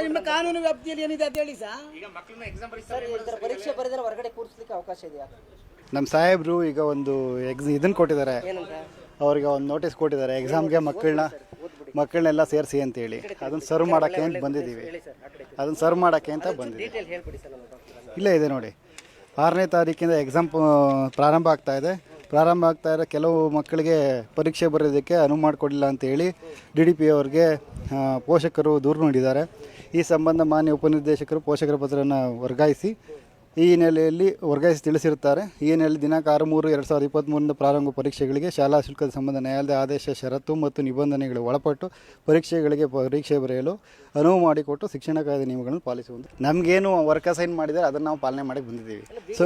ನಿಮ್ಮ ಕಾನೂನು ವ್ಯಾಪ್ತಿಯಲ್ಲಿ ಏನಿದೆ ಅಂತ ಹೇಳಿ ಸರ್. ಪರೀಕ್ಷೆ ಬರೆದ್ರೆ ಹೊರಗಡೆ ಕೂರಿಸ್ಲಿಕ್ಕೆ ಅವಕಾಶ ಇದೆಯಾ? ನಮ್ಮ ಸಾಹೇಬ್ರು ಈಗ ಒಂದು ಇದನ್ನು ಕೊಟ್ಟಿದ್ದಾರೆ, ಅವ್ರಿಗೆ ಒಂದು ನೋಟಿಸ್ ಕೊಟ್ಟಿದ್ದಾರೆ, ಎಕ್ಸಾಮ್ಗೆ ಮಕ್ಕಳನ್ನೆಲ್ಲ ಸೇರಿಸಿ ಅಂತೇಳಿ. ಅದನ್ನು ಸರ್ವ್ ಮಾಡೋಕ್ಕೆ ಅಂತ ಬಂದಿದ್ದೀವಿ, ಇಲ್ಲೇ ಇದೆ ನೋಡಿ. 6ನೇ ತಾರೀಕಿಂದ ಎಕ್ಸಾಮ್ ಪ್ರಾರಂಭ ಆಗ್ತಾ ಇದೆ. ಕೆಲವು ಮಕ್ಕಳಿಗೆ ಪರೀಕ್ಷೆ ಬರೆಯೋದಕ್ಕೆ ಅನುವು ಮಾಡಿಕೊಡಲಿಲ್ಲ ಅಂತೇಳಿ DDP ಅವ್ರಿಗೆ ಪೋಷಕರು ದೂರು ನೀಡಿದ್ದಾರೆ. ಈ ಸಂಬಂಧ ಮಾನ್ಯ ಉಪನಿರ್ದೇಶಕರು ಪೋಷಕರ ಪತ್ರವನ್ನು ವರ್ಗಾಯಿಸಿ ತಿಳಿಸಿರುತ್ತಾರೆ. ಈ ಹಿನ್ನೆಲೆಯಲ್ಲಿ ದಿನಾಂಕ 6/3/2023 ಪ್ರಾರಂಭ ಪರೀಕ್ಷೆಗಳಿಗೆ ಶಾಲಾ ಶುಲ್ಕದ ಸಂಬಂಧ ನ್ಯಾಯಾಲಯದ ಆದೇಶ, ಷರತ್ತು ಮತ್ತು ನಿಬಂಧನೆಗಳು ಒಳಪಟ್ಟು ಪರೀಕ್ಷೆ ಬರೆಯಲು ಅನುವು ಮಾಡಿಕೊಟ್ಟು ಶಿಕ್ಷಣ ಕಾಯ್ದೆ ನಿಯಮಗಳನ್ನು ಪಾಲಿಸುವಂತೆ ನಮಗೇನು ವರ್ಕ್ ಅಸೈನ್ ಮಾಡಿದರೆ ಅದನ್ನು ನಾವು ಪಾಲನೆ ಮಾಡಿ ಬಂದಿದ್ದೀವಿ. ಸೊ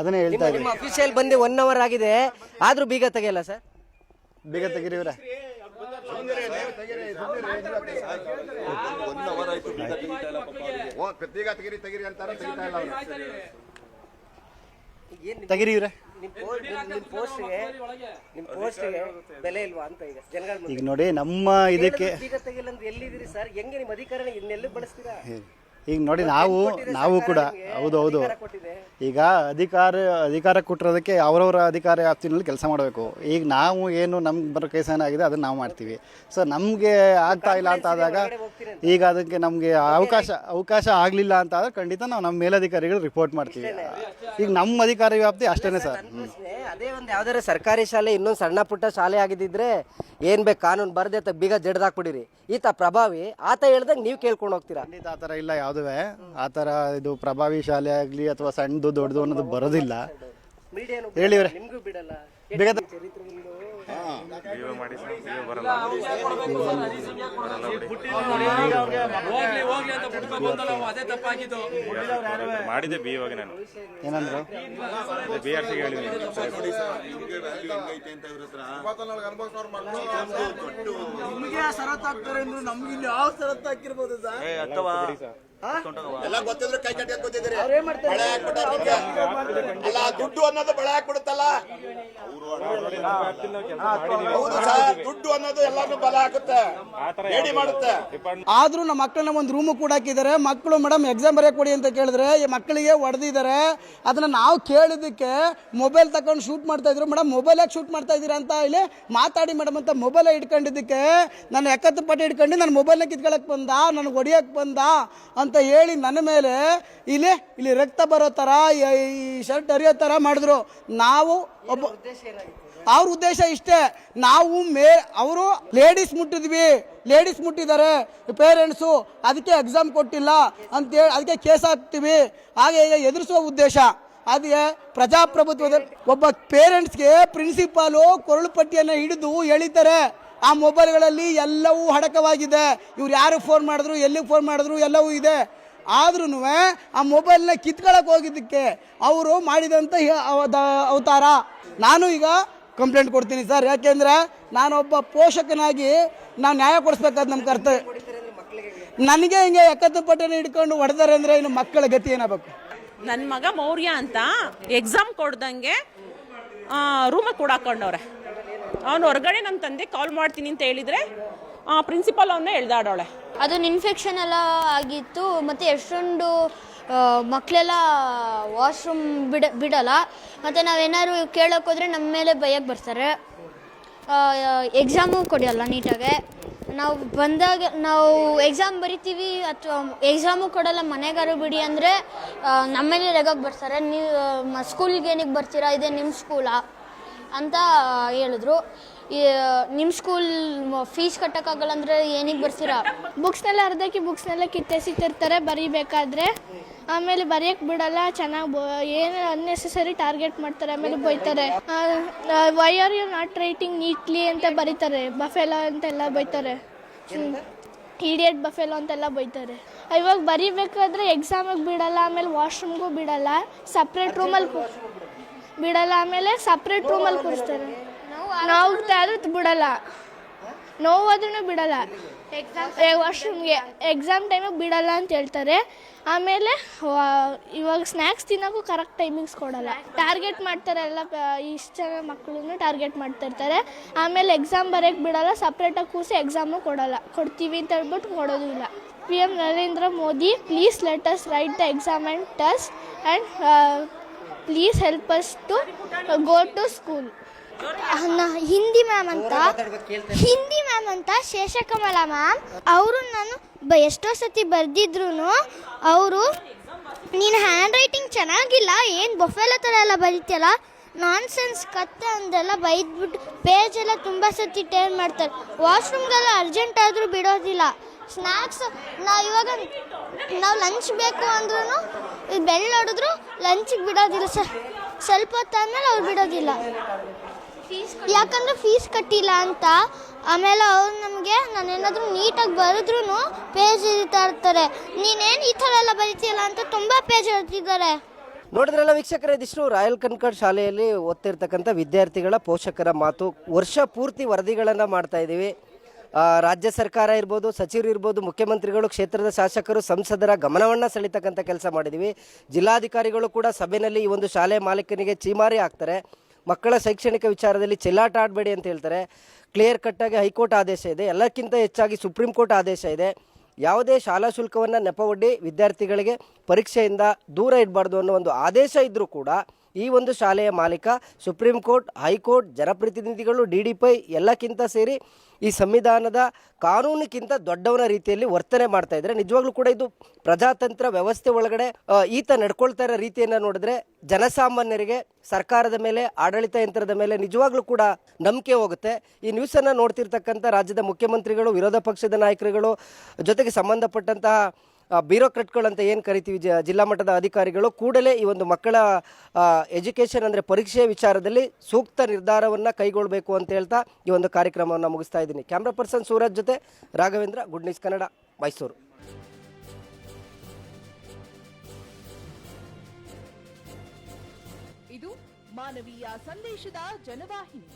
ಅದನ್ನೇ ಹೇಳ್ತಾ ಇದ್ದೀವಿ. ಅಫಿಷಿಯಲ್ ಬಂದು 1 ಅವರ್ ಆಗಿದೆ, ಆದ್ರೂ ಬೀಗ ತೆಗೆಯಲ್ಲ ಸರ್. ಬೀಗ ತೆಗೀರಿವ್ರೆ. ತೆಗಿರಿವ್ರೆ. ಬೆಲೆ ಇಲ್ವಾ ಅಂತ ಈಗ ನೋಡಿ ನಮ್ಮ ಇದಕ್ಕೆ ಎಲ್ಲಿದ್ದೀರಿ ಸರ್? ಹೆಂಗೆ ನಿಮ್ಮ ಅಧಿಕಾರ ಇನ್ನೆಲ್ಲೂ ಬಳಸ್ತೀರಾ? ಈಗ ನೋಡಿ ನಾವು ಕೂಡ ಹೌದು ಈಗ ಅಧಿಕಾರ ಕೊಟ್ಟಿರೋದಕ್ಕೆ ಅವರವರ ಅಧಿಕಾರ ವ್ಯಾಪ್ತಿನಲ್ಲಿ ಕೆಲಸ ಮಾಡಬೇಕು. ಈಗ ನಾವು ಏನು ನಮ್ಗೆ ಬರೋ ಕೇಸ್ ಏನಾಗಿದೆ ಅದನ್ನು ನಾವು ಮಾಡ್ತೀವಿ. ಸೊ ನಮಗೆ ಆಗ್ತಾ ಇಲ್ಲ ಅಂತ ಆದಾಗ, ಈಗ ಅದಕ್ಕೆ ನಮಗೆ ಅವಕಾಶ ಆಗಲಿಲ್ಲ ಅಂತ ಆದ್ರೆ ಖಂಡಿತ ನಾವು ನಮ್ಮ ಮೇಲಧಿಕಾರಿಗಳು ರಿಪೋರ್ಟ್ ಮಾಡ್ತೀವಿ. ಈಗ ನಮ್ಮ ಅಧಿಕಾರ ವ್ಯಾಪ್ತಿ ಅಷ್ಟೇ ಸರ್. ಅದೇ ಒಂದು ಯಾವ್ದಾರ ಸರ್ಕಾರಿ ಶಾಲೆ ಇನ್ನೊಂದು ಸಣ್ಣ ಪುಟ್ಟ ಶಾಲೆ ಆಗಿದ್ದಿದ್ರೆ ಏನ್ ಬೇಕು ಕಾನೂನು ಬರದೆ ಬೀಗ ಜಡ್ದಾಕ್ಬಿಡಿರಿ. ಈತ ಪ್ರಭಾವಿ, ಆತ ಹೇಳ್ದಂಗೆ ನೀವು ಕೇಳ್ಕೊಂಡು ಹೋಗ್ತೀರಾ? ಖಂಡಿತ ಆ ಥರ ಇಲ್ಲ, ಯಾವುದುವೆ ಆ ಥರ ಇದು ಪ್ರಭಾವಿ ಶಾಲೆ ಆಗಲಿ ಅಥವಾ ಸಣ್ಣದು ದೊಡ್ಡದು ಅನ್ನೋದು ಬರೋದಿಲ್ಲ. ಹೇಳಿವ್ರೆ ಬೇಗ ಮಾಡಿದೆ BO ಗೆ ನಾನು ಏನಂದ್ರು BRC ಹೇಳಿದ್ದೀನಿ. ಎಲ್ಲ ಗೊತ್ತಿದ್ರು ಕೈ ಕಟ್ಟಿ ಕೂತಿದ್ದೀರಿ. ಅಲ್ಲ ದುಡ್ಡು ಅನ್ನೋದು ಬಳೆ ಹಾಕ್ಬಿಡುತ್ತಲ್ಲ. ಹೌದು ಸರ್, ದುಡ್ಡು ಅನ್ನೋದು ಎಲ್ಲಾನು ಬಲ ಹಾಕುತ್ತೆ, ರೇಡಿ ಮಾಡುತ್ತೆ. ಆದ್ರೂ ನಮ್ಮ ಮಕ್ಕಳನ್ನ ಒಂದು ರೂಮ್ ಕೂಡ ಹಾಕಿದ್ದಾರೆ. ಮಕ್ಕಳು ಮೇಡಮ್ ಎಕ್ಸಾಮ್ ಬರೆಯಕ್ಕೆ ಕೊಡಿ ಅಂತ ಕೇಳಿದ್ರೆ ಈ ಮಕ್ಕಳಿಗೆ ಹೊಡೆದಿದ್ದಾರೆ. ಅದನ್ನ ನಾವು ಕೇಳಿದ್ದಕ್ಕೆ ಮೊಬೈಲ್ ತಗೊಂಡು ಶೂಟ್ ಮಾಡ್ತಾ ಇದ್ರು. ಮೇಡಮ್ ಮೊಬೈಲ್ ಯಾಕೆ ಶೂಟ್ ಮಾಡ್ತಾ ಇದ್ದೀರಾ ಅಂತ ಇಲ್ಲಿ ಮಾತಾಡಿ ಮೇಡಮ್ ಅಂತ ಮೊಬೈಲ್ ಇಟ್ಕೊಂಡಿದ್ದಕ್ಕೆ ನಾನು ಎಕ್ಕತ್ತು ಪಟ್ಟಿ ಇಟ್ಕೊಂಡು ನನ್ನ ಮೊಬೈಲ್ನ ಕಿತ್ಕೊಳಕ್ ಬಂದ, ನನಗೆ ಹೊಡಿಯಕ್ಕೆ ಬಂದ ಅಂತ ಹೇಳಿ ನನ್ನ ಮೇಲೆ ಇಲ್ಲಿ ರಕ್ತ ಬರೋ ಥರ ಈ ಶರ್ಟ್ ಹರಿಯೋ ಥರ ಮಾಡಿದ್ರು. ನಾವು ಅವ್ರ ಉದ್ದೇಶ ಇಷ್ಟೇ, ನಾವು ಅವರು ಲೇಡೀಸ್ ಮುಟ್ಟಿದ್ದಾರೆ ಪೇರೆಂಟ್ಸು, ಅದಕ್ಕೆ ಎಕ್ಸಾಮ್ ಕೊಟ್ಟಿಲ್ಲ ಅಂತೇಳಿ ಅದಕ್ಕೆ ಕೇಸ್ ಹಾಕ್ತೀವಿ ಹಾಗೆ ಎದುರಿಸುವ ಉದ್ದೇಶ. ಅದೇ ಪ್ರಜಾಪ್ರಭುತ್ವದಲ್ಲಿ ಒಬ್ಬ ಪೇರೆಂಟ್ಸ್ಗೆ ಪ್ರಿನ್ಸಿಪಾಲು ಕೊರಳು ಪಟ್ಟಿಯನ್ನು ಹಿಡಿದು ಎಳಿತಾರೆ. ಆ ಮೊಬೈಲ್ಗಳಲ್ಲಿ ಎಲ್ಲವೂ ಅಡಕವಾಗಿದೆ. ಇವ್ರು ಯಾರು ಫೋನ್ ಮಾಡಿದ್ರು, ಎಲ್ಲಿಗೆ ಫೋನ್ ಮಾಡಿದ್ರು ಎಲ್ಲವೂ ಇದೆ. ಆದ್ರೂ ಆ ಮೊಬೈಲ್ನ ಕಿತ್ಕೊಳ್ಳೋಕೆ ಹೋಗಿದ್ದಕ್ಕೆ ಅವರು ಮಾಡಿದಂಥ ಅವತಾರ. ನಾನು ಈಗ ಕಂಪ್ಲೇಂಟ್ ಕೊಡ್ತೀನಿ ಸರ್, ಯಾಕೆಂದರೆ ನಾನೊಬ್ಬ ಪೋಷಕನಾಗಿ ನಾವು ನ್ಯಾಯ ಕೊಡಿಸ್ಬೇಕಾದ ನಮ್ಮ ಕರ್ತವ್ಯ. ನನಗೆ ಹಿಂಗೆ ಎಕ್ಕತ್ತು ಪಟ್ಟಣ ಹಿಡ್ಕೊಂಡು ಹೊಡೆದಾರೆ ಅಂದರೆ ಇನ್ನು ಮಕ್ಕಳ ಗತಿ ಏನಾಗಬೇಕು? ನನ್ನ ಮಗ ಮೌರ್ಯ ಅಂತ ಎಕ್ಸಾಮ್ ಕೊಡ್ದಂಗೆ ರೂಮಿಗೆ ಕೂಡಾಕೊಂಡವ್ರೆ. ಅವನು ಹೊರಗಡೆ ನಮ್ಮ ತಂದೆ ಕಾಲ್ ಮಾಡ್ತೀನಿ ಅಂತ ಹೇಳಿದರೆ ಪ್ರಿನ್ಸಿಪಾಲ್ ಅವನ್ನ ಎಳ್ದಾಡೋಳೆ. ಅದೊಂದು ಇನ್ಫೆಕ್ಷನ್ ಎಲ್ಲ ಆಗಿತ್ತು. ಮತ್ತು ಎಷ್ಟೊಂದು ಮಕ್ಕಳೆಲ್ಲ ವಾಶ್ರೂಮ್ ಬಿಡಲ್ಲ. ಮತ್ತು ನಾವೇನಾದ್ರು ಕೇಳೋಕ್ಕೋದ್ರೆ ನಮ್ಮ ಮೇಲೆ ಬೈಯಕ್ಕೆ ಬರ್ತಾರೆ. ಎಕ್ಸಾಮು ಕೊಡಲ್ಲ ನೀಟಾಗೆ. ನಾವು ಬಂದಾಗ ನಾವು ಎಕ್ಸಾಮ್ ಬರಿತೀವಿ ಅಥವಾ ಎಕ್ಸಾಮು ಕೊಡಲ್ಲ, ಮನೆಗಾರು ಬಿಡಿ ಅಂದರೆ ನಮ್ಮ ಮೇಲೆ ರೆಗಕ್ಕೆ ಬರ್ತಾರೆ. ನೀವು ಸ್ಕೂಲ್ಗೆ ಏನಕ್ಕೆ ಬರ್ತೀರಾ, ಇದೇ ನಿಮ್ಮ ಸ್ಕೂಲಾ ಅಂತ ಹೇಳಿದ್ರು. ನಿಮ್ಮ ಸ್ಕೂಲ್ ಫೀಸ್ ಕಟ್ಟೋಕ್ಕಾಗಲ್ಲ ಅಂದರೆ ಏನಕ್ಕೆ ಬರ್ತೀರಾ? ಬುಕ್ಸ್ನೆಲ್ಲ ಬುಕ್ಸ್ನೆಲ್ಲ ಕಿತ್ತೆಸಿತಿರ್ತಾರೆ ಬರೀಬೇಕಾದ್ರೆ. ಆಮೇಲೆ ಬರೆಯಕ್ಕೆ ಬಿಡಲ್ಲ, ಚೆನ್ನಾಗಿ ಏನು ಅನ್ನೆಸೆಸರಿ ಟಾರ್ಗೆಟ್ ಮಾಡ್ತಾರೆ, ಆಮೇಲೆ ಬೈತಾರೆ. Why are you not writing neatly ಅಂತ ಬರೀತಾರೆ. ಬಫೆಲೋ ಅಂತೆಲ್ಲ ಬೈತಾರೆ, ಇಡಿಯಟ್ ಬಫೆಲೋ ಅಂತೆಲ್ಲ ಬೈತಾರೆ. ಇವಾಗ ಬರೀಬೇಕಾದ್ರೆ ಎಕ್ಸಾಮಿಗೆ ಬಿಡಲ್ಲ, ಆಮೇಲೆ ವಾಶ್ರೂಮ್ಗೂ ಬಿಡಲ್ಲ, ಸಪ್ರೇಟ್ ರೂಮಲ್ಲಿ ಬಿಡಲ್ಲ, ಆಮೇಲೆ ಸಪ್ರೇಟ್ ರೂಮಲ್ಲಿ ಕೂರಿಸ್ತಾರೆ. ನಾವು ಬಿಡಲ್ಲ, ನೋವಾದ್ರೂ ಬಿಡಲ್ಲ. ವಾಶ್ರೂಮ್ಗೆ ಎಕ್ಸಾಮ್ ಟೈಮಿಗೆ ಬಿಡಲ್ಲ ಅಂತ ಹೇಳ್ತಾರೆ. ಆಮೇಲೆ ಇವಾಗ ಸ್ನ್ಯಾಕ್ಸ್ ತಿನ್ನೋಕ್ಕೂ ಕರೆಕ್ಟ್ ಟೈಮಿಂಗ್ಸ್ ಕೊಡಲ್ಲ, ಟಾರ್ಗೆಟ್ ಮಾಡ್ತಾರೆ. ಎಲ್ಲ ಇಷ್ಟು ಜನ ಮಕ್ಕಳನ್ನು ಟಾರ್ಗೆಟ್ ಮಾಡ್ತಿರ್ತಾರೆ. ಆಮೇಲೆ ಎಕ್ಸಾಮ್ ಬರೆಯೋಕ್ಕೆ ಬಿಡಲ್ಲ, ಸಪ್ರೇಟಾಗಿ ಕೂರಿಸಿ ಎಕ್ಸಾಮು ಕೊಡ್ತೀವಿ ಅಂತ ಹೇಳ್ಬಿಟ್ಟು ಕೊಡೋದು ಇಲ್ಲ. PM Narendra Modi, please let us write the exam and test and please help us to go to school. Hindi ma'am ಅಂತ ಶೇಷಕಮಲ ಮ್ಯಾಮ್ ಅವರು ನಾನು ಎಷ್ಟೋ ಸತಿ ಬರೆದಿದ್ರು ಅವರು ನೀನು ಹ್ಯಾಂಡ್ ರೈಟಿಂಗ್ ಚೆನ್ನಾಗಿಲ್ಲ, ಏನು ಬೊಫೆಲ್ಲ ಥರ ಎಲ್ಲ ಬರೀತಿಯಲ್ಲ, ನಾನ್ ಸೆನ್ಸ್ ಕತ್ತೆ ಅಂದೆಲ್ಲ ಬೈದ್ಬಿಟ್ಟು ಪೇಜ್ ಎಲ್ಲ ತುಂಬ ಸತಿ ಟೇರ್ ಮಾಡ್ತಾರೆ. ವಾಶ್ರೂಮ್ಗೆಲ್ಲ ಅರ್ಜೆಂಟ್ ಆದರೂ ಬಿಡೋದಿಲ್ಲ. ಸ್ನ್ಯಾಕ್ಸ್ ನಾವು ಲಂಚ್ ಬೇಕು ಅಂದ್ರೂ ಬೆಲ್ ಹೊಡೆದ್ರು ಲಂಚಿಗೆ ಬಿಡೋದಿಲ್ಲ ಸರ್. ಸ್ವಲ್ಪ ಹೊತ್ತಾದ್ಮೇಲೆ ಅವ್ರು ಬಿಡೋದಿಲ್ಲ, ಯಾಕಂದರೆ ಫೀಸ್ ಕಟ್ಟಿಲ್ಲ ಅಂತ. ಆಮೇಲೆ ಅವ್ರು ನಮಗೆ ನಾನೇನಾದರೂ ನೀಟಾಗಿ ಬರೆದ್ರೂ ಪೇಜ್ ಇರ್ತಾ ಇರ್ತಾರೆ. ನೀನೇನು ಈ ಥರ ಎಲ್ಲ ಬರೀತೀಯಲ್ಲ ಅಂತ ತುಂಬ ಪೇಜ್ ಹೇಳ್ತಿದ್ದಾರೆ. ನೋಡಿದ್ರಲ್ಲ ವೀಕ್ಷಕರೇ, ಇದಿಷ್ಟು ರಾಯಲ್ ಕನ್ಕಾರ್ಡ್ ಶಾಲೆಯಲ್ಲಿ ಓದ್ತಿರ್ತಕ್ಕಂಥ ವಿದ್ಯಾರ್ಥಿಗಳ ಪೋಷಕರ ಮಾತು. ವರ್ಷ ಪೂರ್ತಿ ವರದಿಗಳನ್ನು ಮಾಡ್ತಾ ಇದ್ದೀವಿ. ರಾಜ್ಯ ಸರ್ಕಾರ ಇರ್ಬೋದು, ಸಚಿವರು ಇರ್ಬೋದು, ಮುಖ್ಯಮಂತ್ರಿಗಳು, ಕ್ಷೇತ್ರದ ಶಾಸಕರು, ಸಂಸದರ ಗಮನವನ್ನು ಸೆಳೀತಕ್ಕಂಥ ಕೆಲಸ ಮಾಡಿದ್ದೀವಿ. ಜಿಲ್ಲಾಧಿಕಾರಿಗಳು ಕೂಡ ಸಭೆಯಲ್ಲಿ ಈ ಒಂದು ಶಾಲೆ ಮಾಲೀಕನಿಗೆ ಚೀಮಾರಿ ಹಾಕ್ತಾರೆ. ಮಕ್ಕಳ ಶೈಕ್ಷಣಿಕ ವಿಚಾರದಲ್ಲಿ ಚೆಲ್ಲಾಟ ಆಡಬೇಡಿ ಅಂತ ಹೇಳ್ತಾರೆ. ಕ್ಲಿಯರ್ ಕಟ್ಟಾಗಿ ಹೈಕೋರ್ಟ್ ಆದೇಶ ಇದೆ, ಎಲ್ಲಕ್ಕಿಂತ ಹೆಚ್ಚಾಗಿ ಸುಪ್ರೀಂ ಕೋರ್ಟ್ ಆದೇಶ ಇದೆ. ಯಾವುದೇ ಶಾಲಾ ಶುಲ್ಕವನ್ನು ನೆಪವೊಡ್ಡಿ ವಿದ್ಯಾರ್ಥಿಗಳಿಗೆ ಪರೀಕ್ಷೆಯಿಂದ ದೂರ ಇಡಬಾರ್ದು ಅನ್ನೋ ಒಂದು ಆದೇಶ ಇದ್ದರೂ ಕೂಡ ಈ ಒಂದು ಶಾಲೆಯ ಮಾಲೀಕ ಸುಪ್ರೀಂ ಕೋರ್ಟ್, ಹೈಕೋರ್ಟ್, ಜನಪ್ರತಿನಿಧಿಗಳು, DDPI ಎಲ್ಲಕ್ಕಿಂತ ಸೇರಿ ಈ ಸಂವಿಧಾನದ ಕಾನೂನಿಗಿಂತ ದೊಡ್ಡವನ ರೀತಿಯಲ್ಲಿ ವರ್ತನೆ ಮಾಡ್ತಾ ಇದ್ದಾರೆ. ನಿಜವಾಗ್ಲೂ ಕೂಡ ಇದು ಪ್ರಜಾತಂತ್ರ ವ್ಯವಸ್ಥೆ ಒಳಗಡೆ ಈತ ನಡ್ಕೊಳ್ತಾ ಇರೋ ರೀತಿಯನ್ನು ನೋಡಿದ್ರೆ ಜನಸಾಮಾನ್ಯರಿಗೆ ಸರ್ಕಾರದ ಮೇಲೆ, ಆಡಳಿತ ಯಂತ್ರದ ಮೇಲೆ ನಿಜವಾಗ್ಲೂ ಕೂಡ ನಂಬಿಕೆ ಹೋಗುತ್ತೆ. ಈ ನ್ಯೂಸನ್ನು ನೋಡ್ತಿರ್ತಕ್ಕಂಥ ರಾಜ್ಯದ ಮುಖ್ಯಮಂತ್ರಿಗಳು, ವಿರೋಧ ಪಕ್ಷದ ನಾಯಕರುಗಳು, ಜೊತೆಗೆ ಸಂಬಂಧಪಟ್ಟಂತಹ ಬ್ಯೂರೋಕ್ರಾಟ್ಗಳು ಅಂತ ಏನು ಕರಿತೀವಿ, ಜಿಲ್ಲಾ ಮಟ್ಟದ ಅಧಿಕಾರಿಗಳು ಕೂಡಲೇ ಈ ಒಂದು ಮಕ್ಕಳ ಎಜುಕೇಷನ್ ಅಂದರೆ ಪರೀಕ್ಷೆ ವಿಚಾರದಲ್ಲಿ ಸೂಕ್ತ ನಿರ್ಧಾರವನ್ನು ಕೈಗೊಳ್ಳಬೇಕು ಅಂತ ಹೇಳ್ತಾ ಈ ಒಂದು ಕಾರ್ಯಕ್ರಮವನ್ನು ಮುಗಿಸ್ತಾ ಇದ್ದೀನಿ. ಕ್ಯಾಮ್ರಾ ಪರ್ಸನ್ ಸೂರಜ್ ಜೊತೆ ರಾಘವೇಂದ್ರ, ಗುಡ್ ನ್ಯೂಸ್ ಕನ್ನಡ, ಮೈಸೂರು. ಇದು ಮಾನವೀಯ ಸಂದೇಶದ ಜನವಾಹಿನಿ.